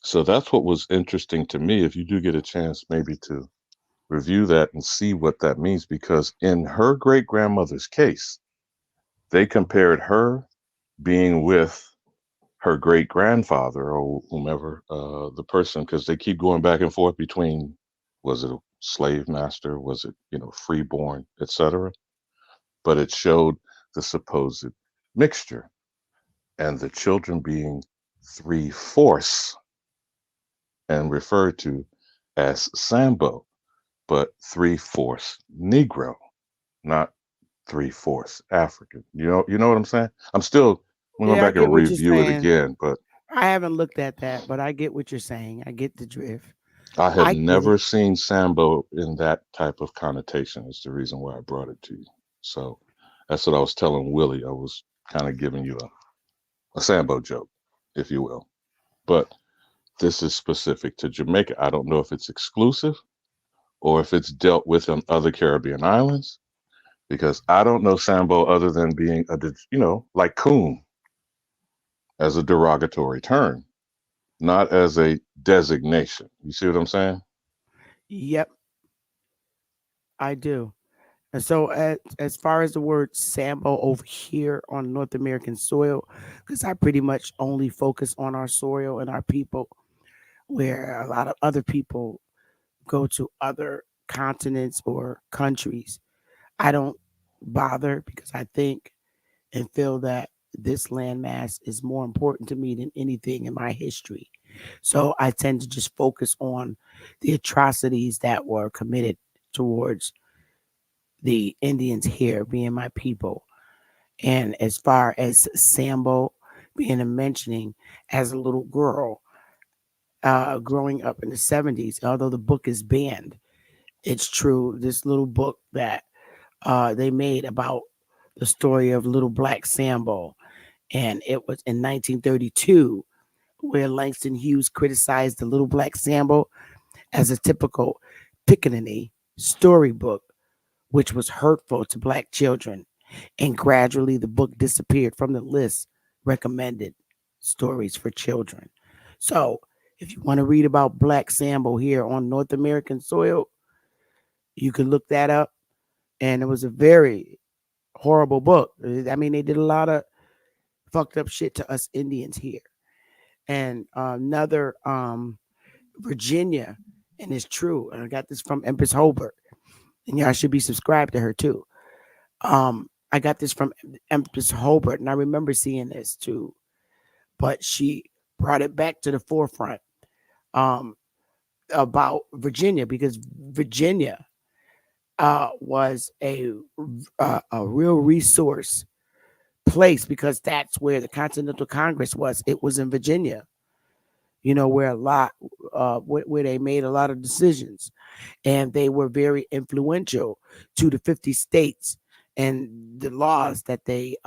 So that's what was interesting to me. If you do get a chance, maybe to review that and see what that means, because in her great grandmother's case, they compared her being with her great grandfather or whomever, the person, because they keep going back and forth between was it a slave master, was it, freeborn, etc. But it showed the supposed mixture and the children being three-fourths and referred to as Sambo, but three-fourths Negro, not three-fourths African. You know what I'm saying? I'm going Yeah, I back get and what you're review it saying. again, but I haven't looked at that, but I get what you're saying. I get the drift. I had I get it. never seen Sambo in that type of connotation. Is the reason why I brought it to you. So that's what I was telling Willie. I was kind of giving you a Sambo joke, if you will. But this is specific to Jamaica. I don't know if it's exclusive or if it's dealt with on other Caribbean islands because I don't know Sambo other than being like coon as a derogatory term, not as a designation. You see what I'm saying? Yep, I do. And so, as far as the word Sambo over here on North American soil, because I pretty much only focus on our soil and our people, where a lot of other people go to other continents or countries. I don't bother because I think and feel that this landmass is more important to me than anything in my history. So I tend to just focus on the atrocities that were committed towards the Indians here, being my people. And as far as Sambo being a mentioning as a little girl, growing up in the 70s, although the book is banned, it's true. This little book that they made about the story of little black Sambo, and it was in 1932 where Langston Hughes criticized the little black Sambo as a typical Pickaninny storybook, which was hurtful to black children. And gradually the book disappeared from the list recommended stories for children. So if you want to read about Black Sambo here on North American soil, you can look that up. And it was a very horrible book. I mean, they did a lot of fucked up shit to us Indians here. And another Virginia, and it's true. And I got this from Empress Hobart, and y'all should be subscribed to her too. I got this from Empress Hobart, and I remember seeing this too. But she brought it back to the forefront um, about Virginia because Virginia was a real resource place because that's where the Continental Congress was. It was in Virginia, where a lot, where they made a lot of decisions, and they were very influential to the 50 states and the laws that they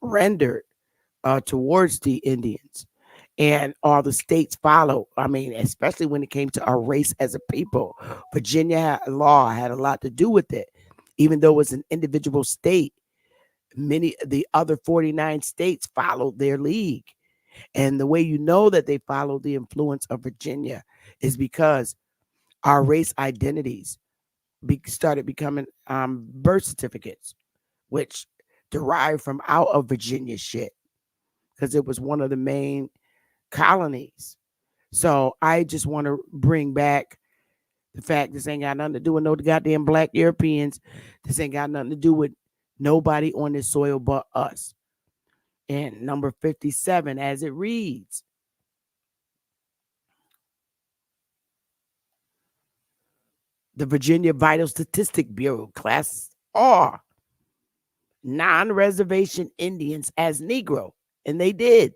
rendered towards the Indians. And all the states followed. I mean, especially when it came to our race as a people, Virginia law had a lot to do with it. Even though it was an individual state, many of the other 49 states followed their league. And the way you know that they followed the influence of Virginia is because our race identities started becoming birth certificates, which derived from out of Virginia shit because it was one of the main colonies. So I just want to bring back the fact this ain't got nothing to do with no goddamn black Europeans. This ain't got nothing to do with nobody on this soil but us. And number 57, as it reads, the Virginia Vital Statistic Bureau class R non-reservation Indians as Negro. And they did.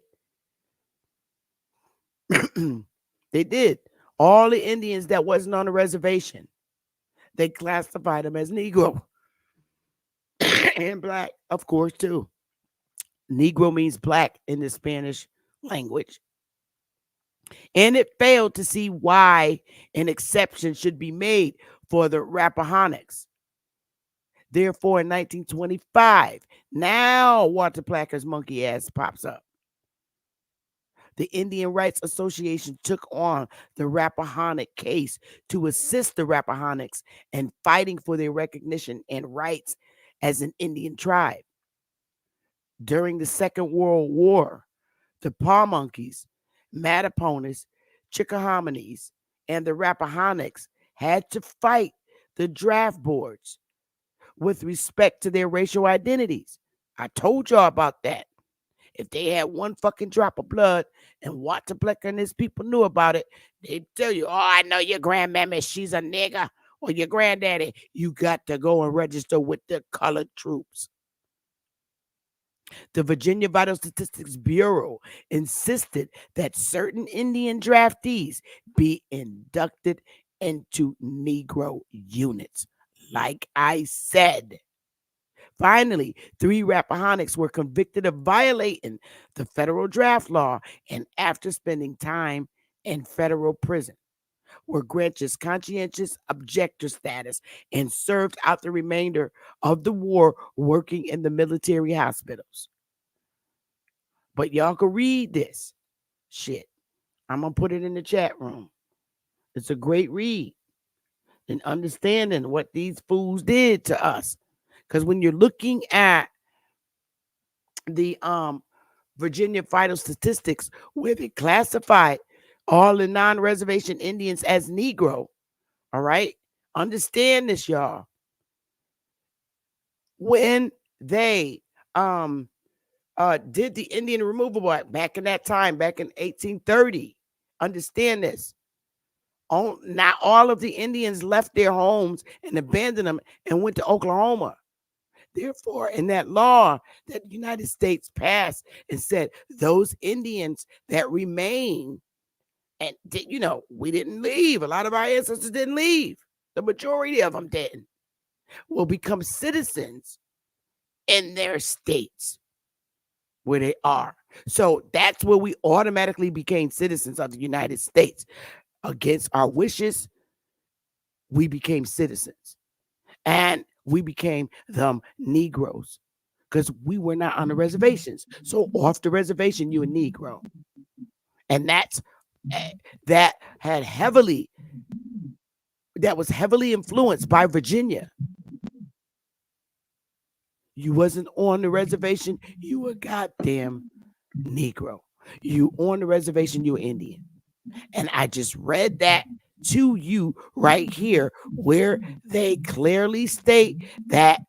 They did. All the Indians that wasn't on a reservation, they classified them as Negro. And black, of course, too. Negro means black in the Spanish language. And it failed to see why an exception should be made for the Rappahannocks. Therefore, in 1925, now Walter Placker's monkey ass pops up. The Indian Rights Association took on the Rappahannock case to assist the Rappahannocks in fighting for their recognition and rights as an Indian tribe. During the Second World War, the Paw Monkeys, Mattapones, Chickahominies, and the Rappahannocks had to fight the draft boards with respect to their racial identities. I told y'all about that. If they had one fucking drop of blood and Walter Plecker and his people knew about it, they'd tell you, oh, I know your grandmammy, she's a nigger, or your granddaddy. You got to go and register with the colored troops. The Virginia Vital Statistics Bureau insisted that certain Indian draftees be inducted into Negro units. Like I said, Finally, 3 Rappahannocs were convicted of violating the federal draft law, and after spending time in federal prison, were granted conscientious objector status and served out the remainder of the war working in the military hospitals. But y'all can read this shit. I'm going to put it in the chat room. It's a great read and understanding what these fools did to us. Because when you're looking at the Virginia vital statistics where they classified all the non-reservation Indians as Negro, all right? Understand this, y'all. When they did the Indian Removal Act back in that time, back in 1830, understand this. Not all of the Indians left their homes and abandoned them and went to Oklahoma. Therefore, in that law that the United States passed, it said those Indians that remain, and we didn't leave. A lot of our ancestors didn't leave. The majority of them didn't. Will become citizens in their states where they are. So that's where we automatically became citizens of the United States. Against our wishes, we became citizens. And we became them Negroes because we were not on the reservations. So off the reservation, you a Negro. And that was heavily influenced by Virginia. You wasn't on the reservation, you a goddamn Negro. You on the reservation, you Indian. And I just read that to you right here, where they clearly state that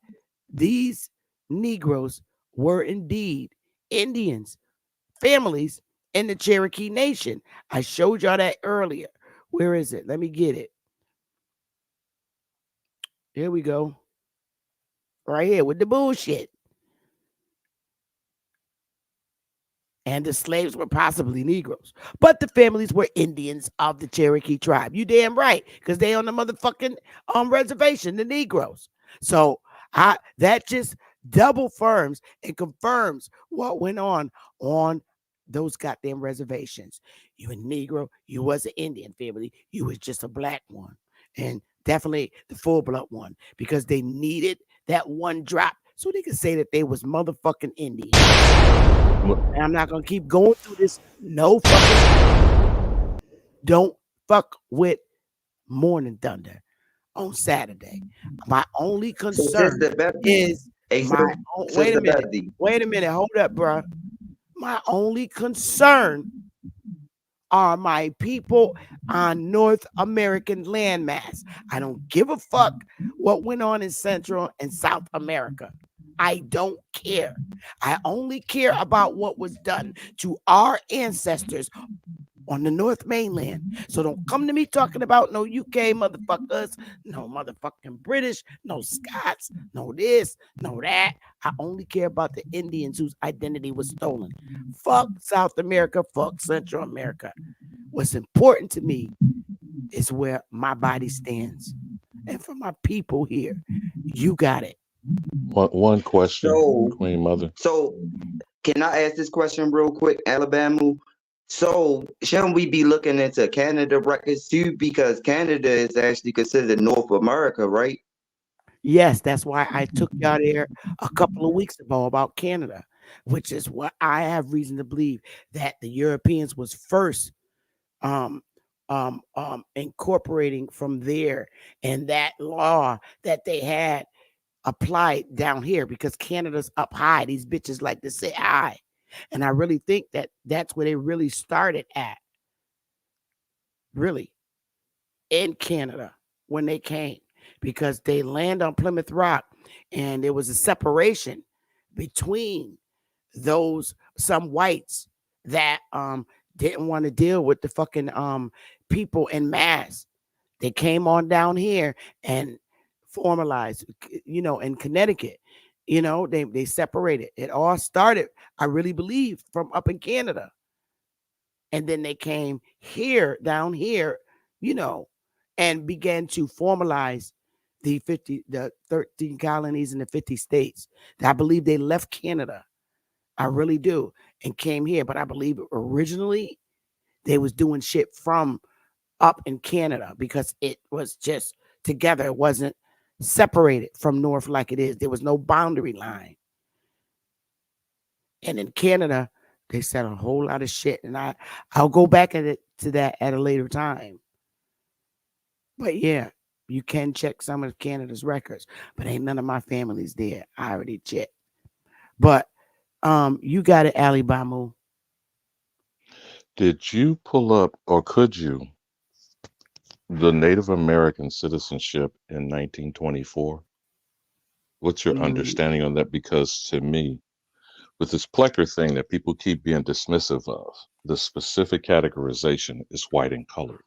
these Negroes were indeed Indians, families in the Cherokee Nation. I showed y'all that earlier. Where is it? Let me get it. Here we go. Right here with the bullshit. And the slaves were possibly Negroes, but the families were Indians of the Cherokee tribe. You damn right, because they on the motherfucking reservation, the Negroes. So that just double firms and confirms what went on those goddamn reservations. You a Negro, you was an Indian family, you was just a black one, and definitely the full blood one, because they needed that one drop so they could say that they was motherfucking Indian. And I'm not gonna keep going through this. No fucking. Don't fuck with Morning Thunder on Saturday. My only concern is wait a minute. Hold up, bro. My only concern are my people on North American landmass. I don't give a fuck what went on in Central and South America. I don't care. I only care about what was done to our ancestors on the North mainland. So don't come to me talking about no UK motherfuckers, no motherfucking British, no Scots, no this, no that. I only care about the Indians whose identity was stolen. Fuck South America, fuck Central America. What's important to me is where my body stands. And for my people here, you got it. One question, Queen Mother. So, can I ask this question real quick, Alabama? So, shouldn't we be looking into Canada records too? Because Canada is actually considered North America, right? Yes, that's why I took y'all there a couple of weeks ago about Canada, which is what I have reason to believe that the Europeans was first incorporating from there, and that law that they had applied down here, because Canada's up high. These bitches like to say high. And I really think that that's where they really started at. Really. In Canada when they came, because they land on Plymouth Rock and there was a separation between some whites that didn't want to deal with the fucking people in mass. They came on down here and formalized, in Connecticut. They separated. It all started, I really believe, from up in Canada. And then they came here, down here, and began to formalize the 13 colonies in the 50 states. I believe they left Canada. I really do, and came here. But I believe originally they was doing shit from up in Canada because it was just together. It wasn't separated from North like it is. There was no boundary line. And in Canada, they said a whole lot of shit. And I'll go back at it to that at a later time. But yeah, you can check some of Canada's records, but ain't none of my family's there. I already checked. But you got it, Ali Bamu. Did you pull up, or could you, the Native American citizenship in 1924? What's your Mm, understanding on that? Because to me, with this Plecker thing that people keep being dismissive of, the specific categorization is white and colored,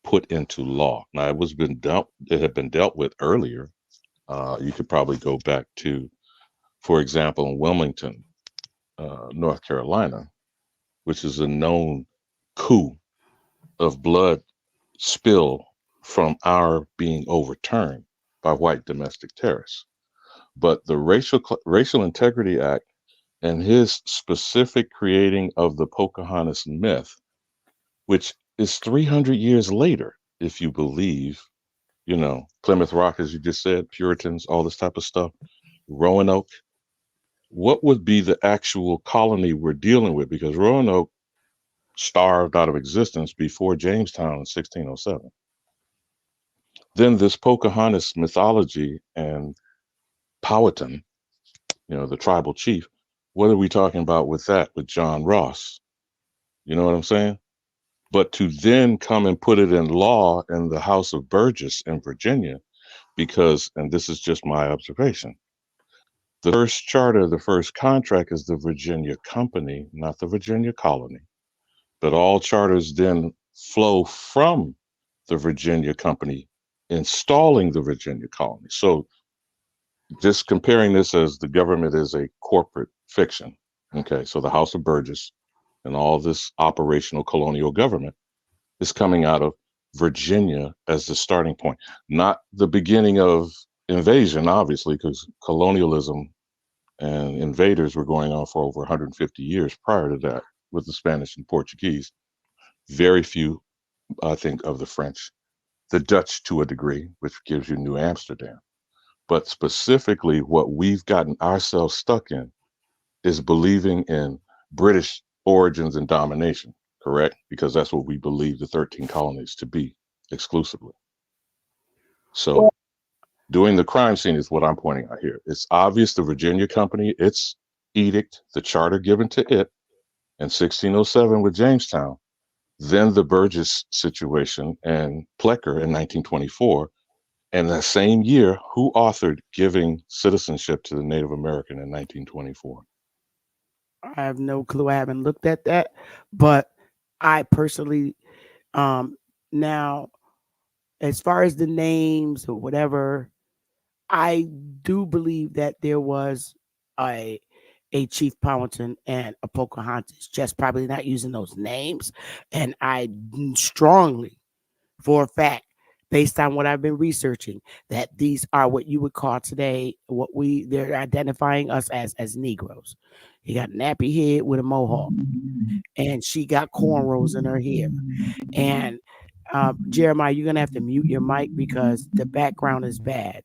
put into law. Now it had been dealt with earlier. You could probably go back to, for example, in Wilmington, North Carolina, which is a known coup of blood spill from our being overturned by white domestic terrorists. But the Racial Integrity Act and his specific creating of the Pocahontas myth, which is 300 years later, if you believe, Plymouth Rock, as you just said, Puritans, all this type of stuff, Roanoke. What would be the actual colony we're dealing with? Because Roanoke starved out of existence before Jamestown in 1607. Then this Pocahontas mythology and Powhatan, the tribal chief, what are we talking about with that, with John Ross? You know what I'm saying? But to then come and put it in law in the House of Burgess in Virginia, because, and this is just my observation, the first charter, the first contract is the Virginia Company, not the Virginia Colony. But all charters then flow from the Virginia Company installing the Virginia Colony. So just comparing this as the government is a corporate fiction. Okay, so the House of Burgess and all this operational colonial government is coming out of Virginia as the starting point, not the beginning of invasion, obviously, because colonialism and invaders were going on for over 150 years prior to that with the Spanish and Portuguese. Very few, I think, of the French, the Dutch to a degree, which gives you New Amsterdam. But specifically, what we've gotten ourselves stuck in is believing in British origins and domination, correct? Because that's what we believe the 13 colonies to be exclusively. So doing the crime scene is what I'm pointing out here. It's obvious the Virginia Company, its edict, the charter given to it in 1607 with Jamestown, then the Burgess situation and Plecker in 1924. And that same year, who authored giving citizenship to the Native American in 1924? I have no clue. I haven't looked at that, but I personally, um, now as far as the names or whatever, I do believe that there was a Chief Powhatan and a Pocahontas, just probably not using those names. And I strongly, for a fact, based on what I've been researching, that these are what you would call today they're identifying us as Negroes. He got a nappy head with a mohawk, and she got cornrows in her hair. And Jeremiah, you're gonna have to mute your mic because the background is bad.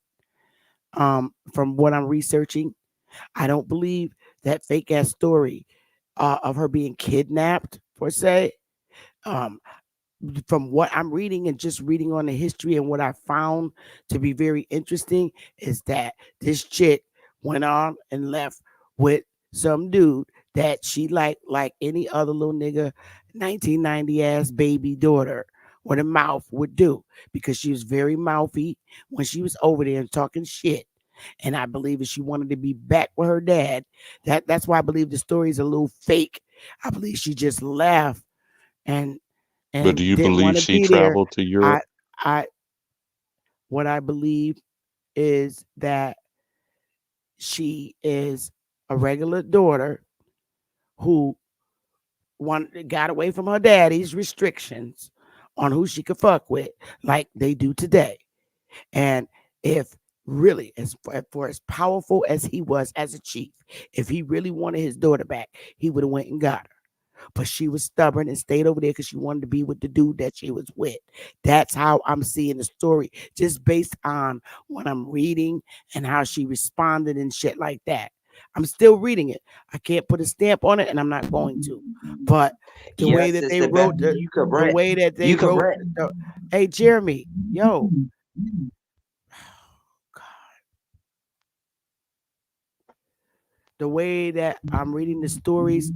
From what I'm researching, I don't believe that fake ass story of her being kidnapped per se. Um, from what I'm reading and just reading on the history and what I found to be very interesting is that this chick went on and left with some dude that she like any other little nigga 1990 ass baby daughter with a mouth would do because she was very mouthy when she was over there and talking shit. And I believe if she wanted to be back with her dad, that's why I believe the story is a little fake. I believe she just left and But do you didn't want believe to she be there. traveled to I Europe? I what I believe is that she is a regular daughter who got away from her daddy's restrictions on who she could fuck with, like they do today. And If really, for as powerful as he was as a chief, if he really wanted his daughter back, he would have went and got her. But she was stubborn and stayed over there because she wanted to be with the dude that she was with. That's how I'm seeing the story, just based on what I'm reading and how she responded and shit like that. I'm still reading it. I can't put a stamp on it, and I'm not going to. But the way Yes, that they Sister Becky, wrote you the correct. way that they You wrote correct. hey Jeremy, yo, the way that I'm reading the stories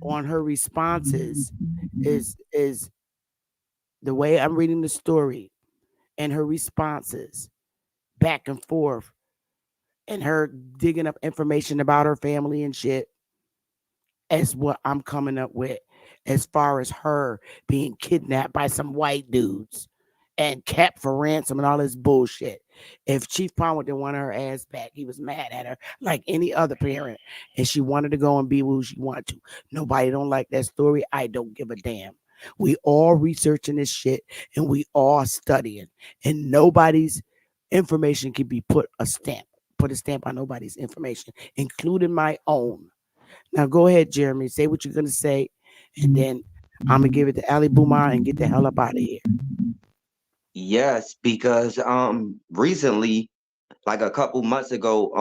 on her responses is the way I'm reading the story and her responses back and forth and her digging up information about her family and shit is what I'm coming up with as far as her being kidnapped by some white dudes and kept for ransom and all this bullshit. If Chief Palmer didn't want her ass back, he was mad at her like any other parent, and she wanted to go and be who she wanted to. Nobody don't like that story. I don't give a damn. We all researching this shit and we all studying, and nobody's information can be put a stamp on nobody's information, including my own. Now go ahead, Jeremy. Say what you're gonna say, and then I'm gonna give it to Ali Boumar and get the hell up out of here. Yes, because recently, like a couple months ago,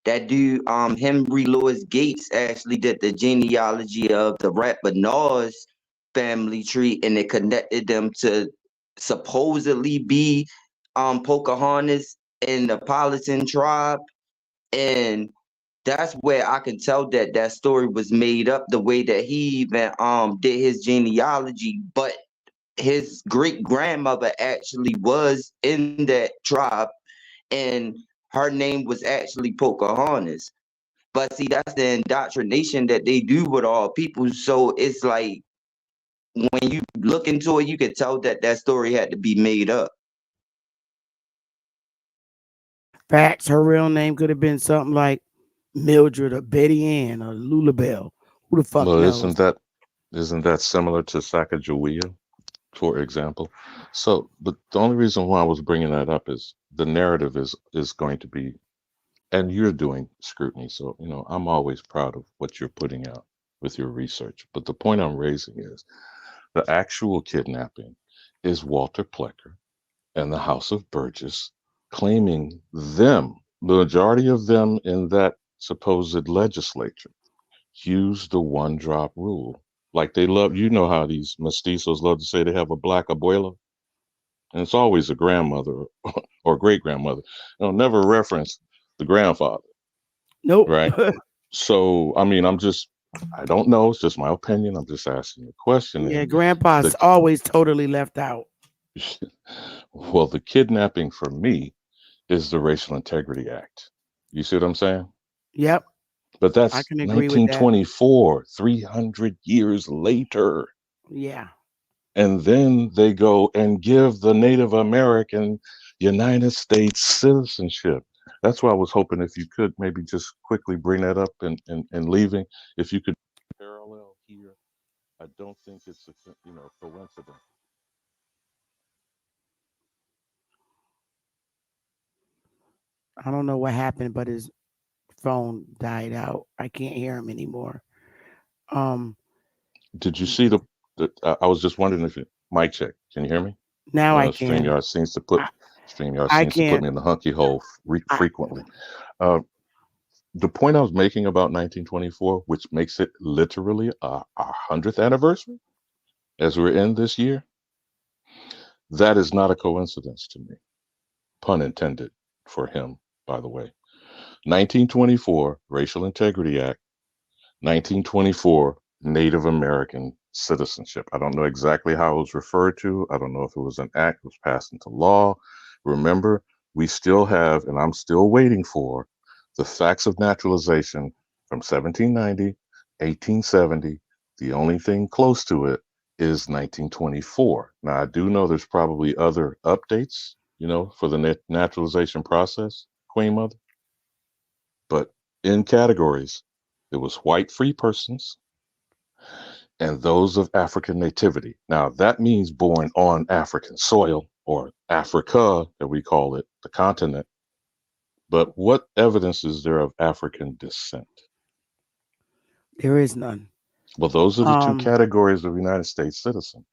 that dude Henry Louis Gates actually did the genealogy of the Rapinoe's family tree, and it connected them to supposedly be Pocahontas and the Powhatan tribe, and that's where I can tell that that story was made up the way that he even did his genealogy, but his great grandmother actually was in that tribe, and her name was actually Pocahontas. But see, that's the indoctrination that they do with all people. So it's like when you look into it, you can tell that that story had to be made up. Facts. Her real name could have been something like Mildred or Betty Ann or Lulabelle. Who the fuck Well, knows? isn't that similar to Sacagawea, for example? So, but the only reason why I was bringing that up is the narrative is going to be, and you're doing scrutiny, so I'm always proud of what you're putting out with your research. But the point I'm raising is the actual kidnapping is Walter Plecker and the House of Burgess claiming them, the majority of them in that supposed legislature, use the one drop rule. Like they love, how these mestizos love to say they have a black abuela, and it's always a grandmother or great grandmother. Never reference the grandfather, Nope. right? So, I mean, I don't know. It's just my opinion. I'm just asking the question. Yeah, And grandpa's the, always totally left out. well, the kidnapping for me is the Racial Integrity Act. You see what I'm saying? Yep, But I that's can agree with that. 1924, 300 years later. Yeah. And then they go and give the Native American United States citizenship. That's why I was hoping if you could maybe just quickly bring that up and leaving, if you could parallel here. I don't think it's a coincidence. I don't know what happened, but his phone died out. I can't hear him anymore. Um, Did you see I was just wondering if mic check. Can you hear me? now I can. StreamYard seems to put I, StreamYard I seems to put can't. me in the hunky hole I, frequently. Uh, the point I was making about 1924, which makes it literally our 100th anniversary as we're in this year, that is not a coincidence to me. Pun intended for him, by the way. 1924 Racial Integrity Act, 1924 Native American citizenship. I don't know exactly how it was referred to. I don't know if it was an act that was passed into law. Remember, we still have, and I'm still waiting for, the facts of naturalization from 1790, 1870. The only thing close to it is 1924. Now, I do know there's probably other updates, for the naturalization process, Queen Mother, but in categories, there was white free persons and those of African nativity. Now, that means born on African soil. or Africa, that we call it, the continent. But what evidence is there of African descent? There is none. Well, those are the two Um, categories of United States citizen.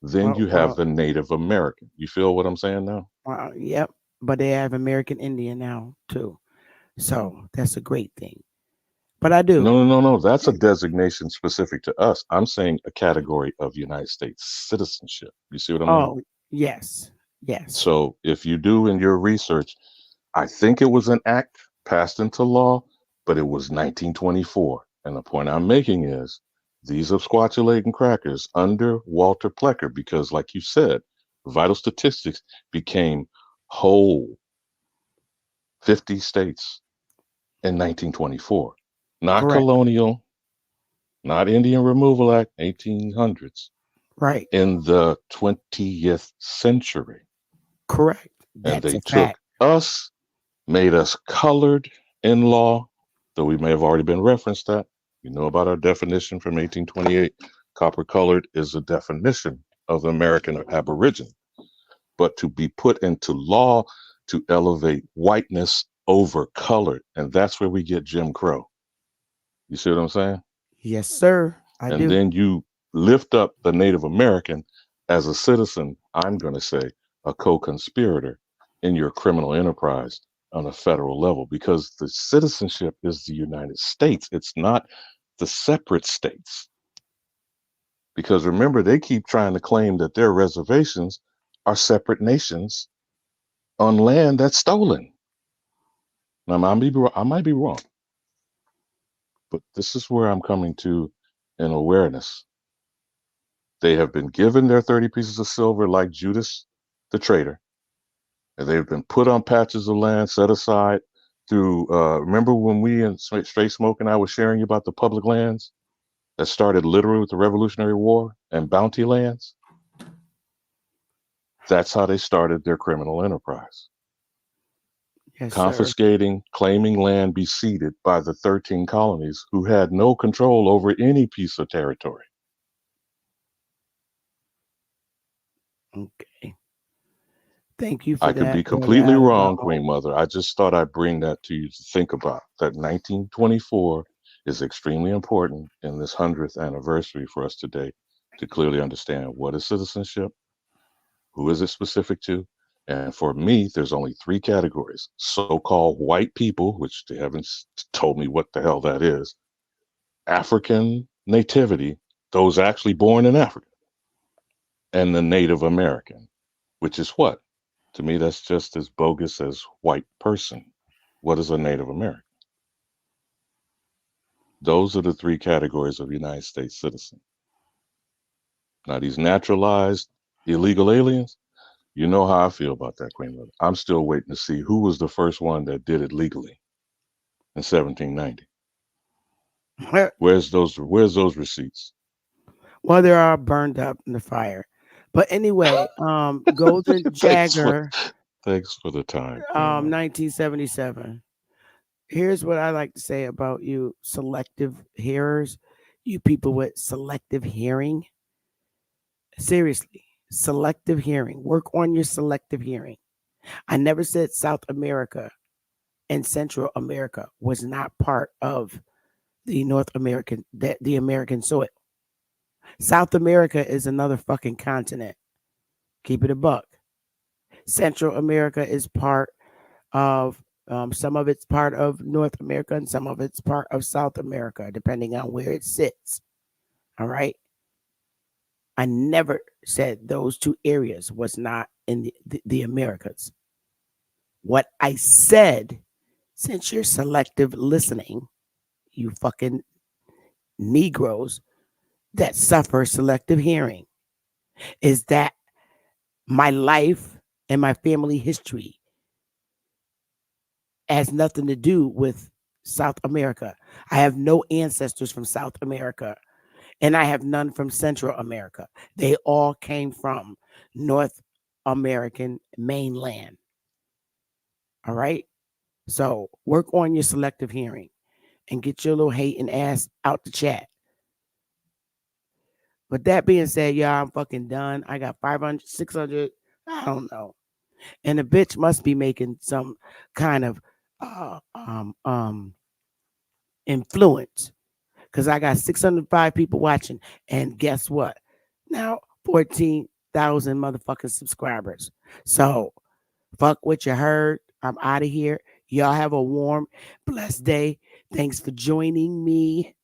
Then well, you have well, the Native American. You feel what I'm saying now? yep. But they have American Indian now too, so that's a great thing. But I do. No, no, no, no. That's a designation specific to us. I'm saying a category of United States citizenship. You see what I mean? Oh, yes, yes, So if you do in your research, I think it was an act passed into law, but it was 1924. And the point I'm making is these are squatulating crackers under Walter Plecker because, like you said, vital statistics became whole 50 states in 1924. Not correct. colonial, not Indian Removal Act, 1800s, Right, in the 20th century. correct. And That's they a fact. took us, made us colored in law, though we may have already been referenced that. You know about our definition from 1828. Copper colored is a definition of American or Aboriginal. But to be put into law to elevate whiteness over colored, and that's where we get Jim Crow. You see what I'm saying? Yes, sir. I And do. then you lift up the Native American as a citizen, I'm going to say a co conspirator in your criminal enterprise on a federal level because the citizenship is the United States. It's not the separate states. Because remember, they keep trying to claim that their reservations are separate nations on land that's stolen. Now, I might be wrong, but this is where I'm coming to an awareness. They have been given their 30 pieces of silver like Judas the traitor, and they've been put on patches of land set aside through. Remember when we in Straight Smoke and I was sharing you about the public lands that started literally with the Revolutionary War and bounty lands? That's how they started their criminal enterprise. Yes, sir. Confiscating, claiming land be ceded by the 13 colonies who had no control over any piece of territory. Okay. Thank you I for could that, be brother completely wrong, Alabama. Queen Mother. I just thought I'd bring that to you to think about. That 1924 is extremely important in this 100th anniversary for us today to clearly understand what is citizenship, who is it specific to, and for me, there's only three categories: so-called white people, which they haven't told me what the hell that is; African nativity, those actually born in Africa; and the Native American, which is what? To me, that's just as bogus as white person. What is a Native American? Those are the three categories of United States citizen. Now, these naturalized illegal aliens, you know how I feel about that, Queen Mother. I'm still waiting to see who was the first one that did it legally in 1790. Where's those receipts? Well, they are burned up in the fire. But anyway, Golden thanks for Jagger, thanks for the time, Queen Mother. 1977. Here's what I like to say about you selective hearers, you people with selective hearing. Seriously, selective hearing. Work on your selective hearing. I never said South America and Central America was not part of the North American, the American soil. South America is another fucking continent. Keep it a buck. Central America is part of some of it's part of North America and some of it's part of South America, depending on where it sits. All right. I never said those two areas was not in the Americas. What I said, since you're selective listening, you fucking Negroes that suffer selective hearing, is that my life and my family history has nothing to do with South America. I have no ancestors from South America, and I have none from Central America. They all came from North American mainland. All right. So work on your selective hearing and get your little hating ass out the chat. But that being said, y'all, I'm fucking done. I got 500, 600. I don't know. And the bitch must be making some kind of uh, um, um, influence because I got 605 people watching. And guess what? Now 14,000 motherfucking subscribers. So fuck what you heard. I'm out of here. Y'all have a warm, blessed day. Thanks for joining me.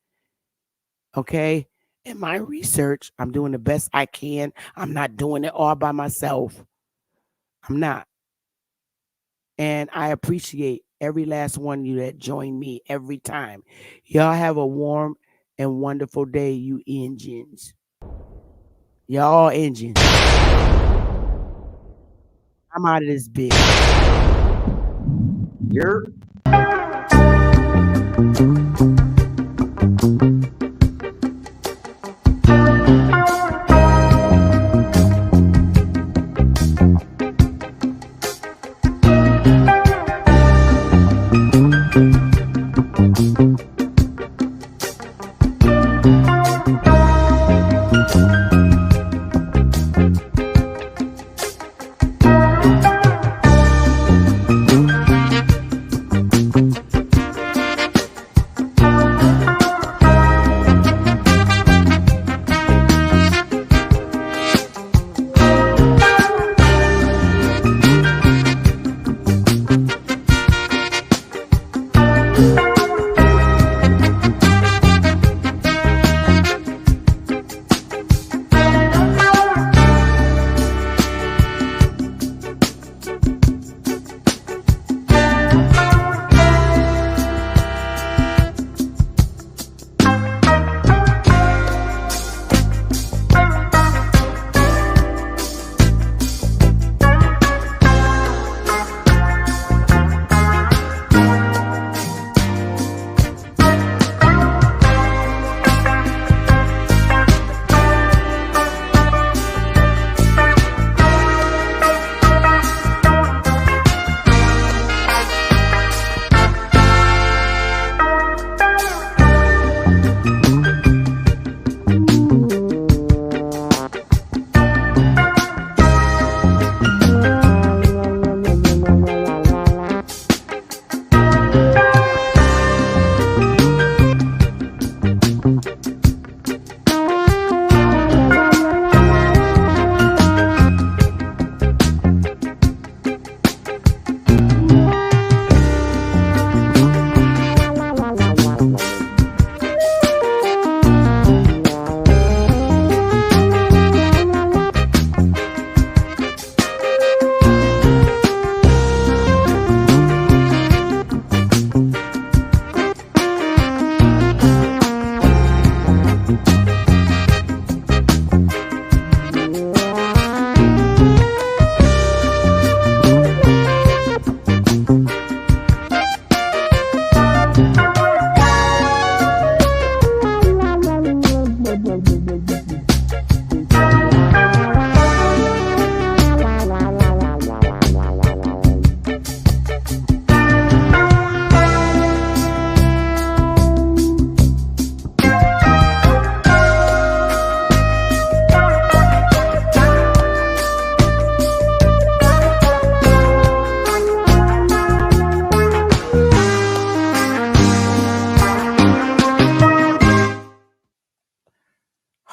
Okay. In my research, I'm doing the best I can. I'm not doing it all by myself. I'm not. And I appreciate every last one of you that join me every time. Y'all have a warm and wonderful day, you engines. Y'all engines. I'm out of this bitch. You're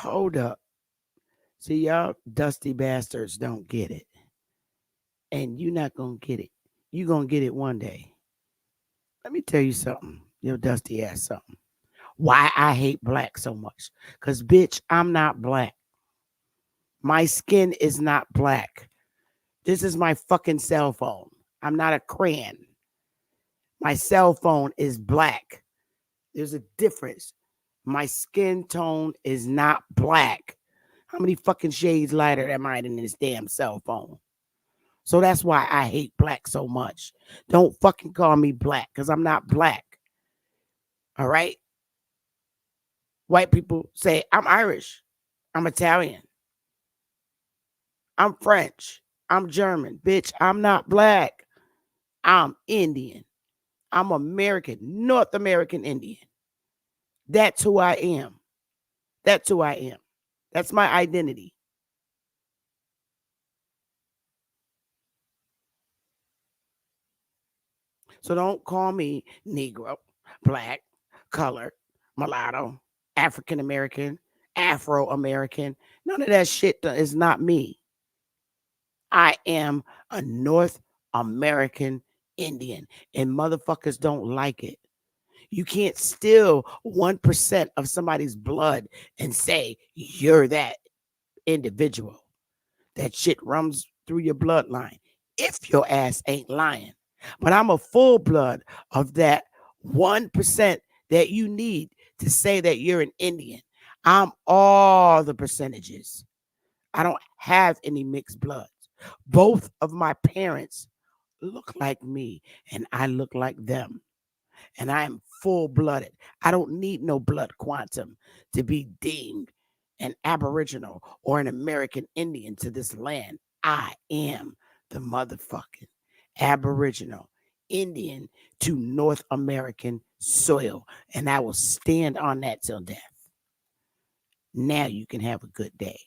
Hold up. See, y'all dusty bastards don't get it. And you're not going to get it. You're going to get it one day. Let me tell you something, your dusty ass something. Why I hate black so much. Because, bitch, I'm not black. My skin is not black. This is my fucking cell phone. I'm not a crayon. My cell phone is black. There's a difference. My skin tone is not black. How many fucking shades lighter am I in this damn cell phone? So that's why I hate black so much. Don't fucking call me black because I'm not black. All right? White people say, I'm Irish. I'm Italian. I'm French. I'm German. Bitch, I'm not black. I'm Indian. I'm American, North American Indian. That's who I am. That's who I am. That's my identity. So don't call me Negro, Black, Colored, Mulatto, African American, Afro American. None of that shit is not me. I am a North American Indian, and motherfuckers don't like it. You can't steal 1% of somebody's blood and say you're that individual. That shit runs through your bloodline if your ass ain't lying. But I'm a full blood of that 1% that you need to say that you're an Indian. I'm all the percentages. I don't have any mixed bloods. Both of my parents look like me, and I look like them. And I am full blooded. I don't need no blood quantum to be deemed an Aboriginal or an American Indian to this land. I am the motherfucking Aboriginal Indian to North American soil, and I will stand on that till death. Now you can have a good day.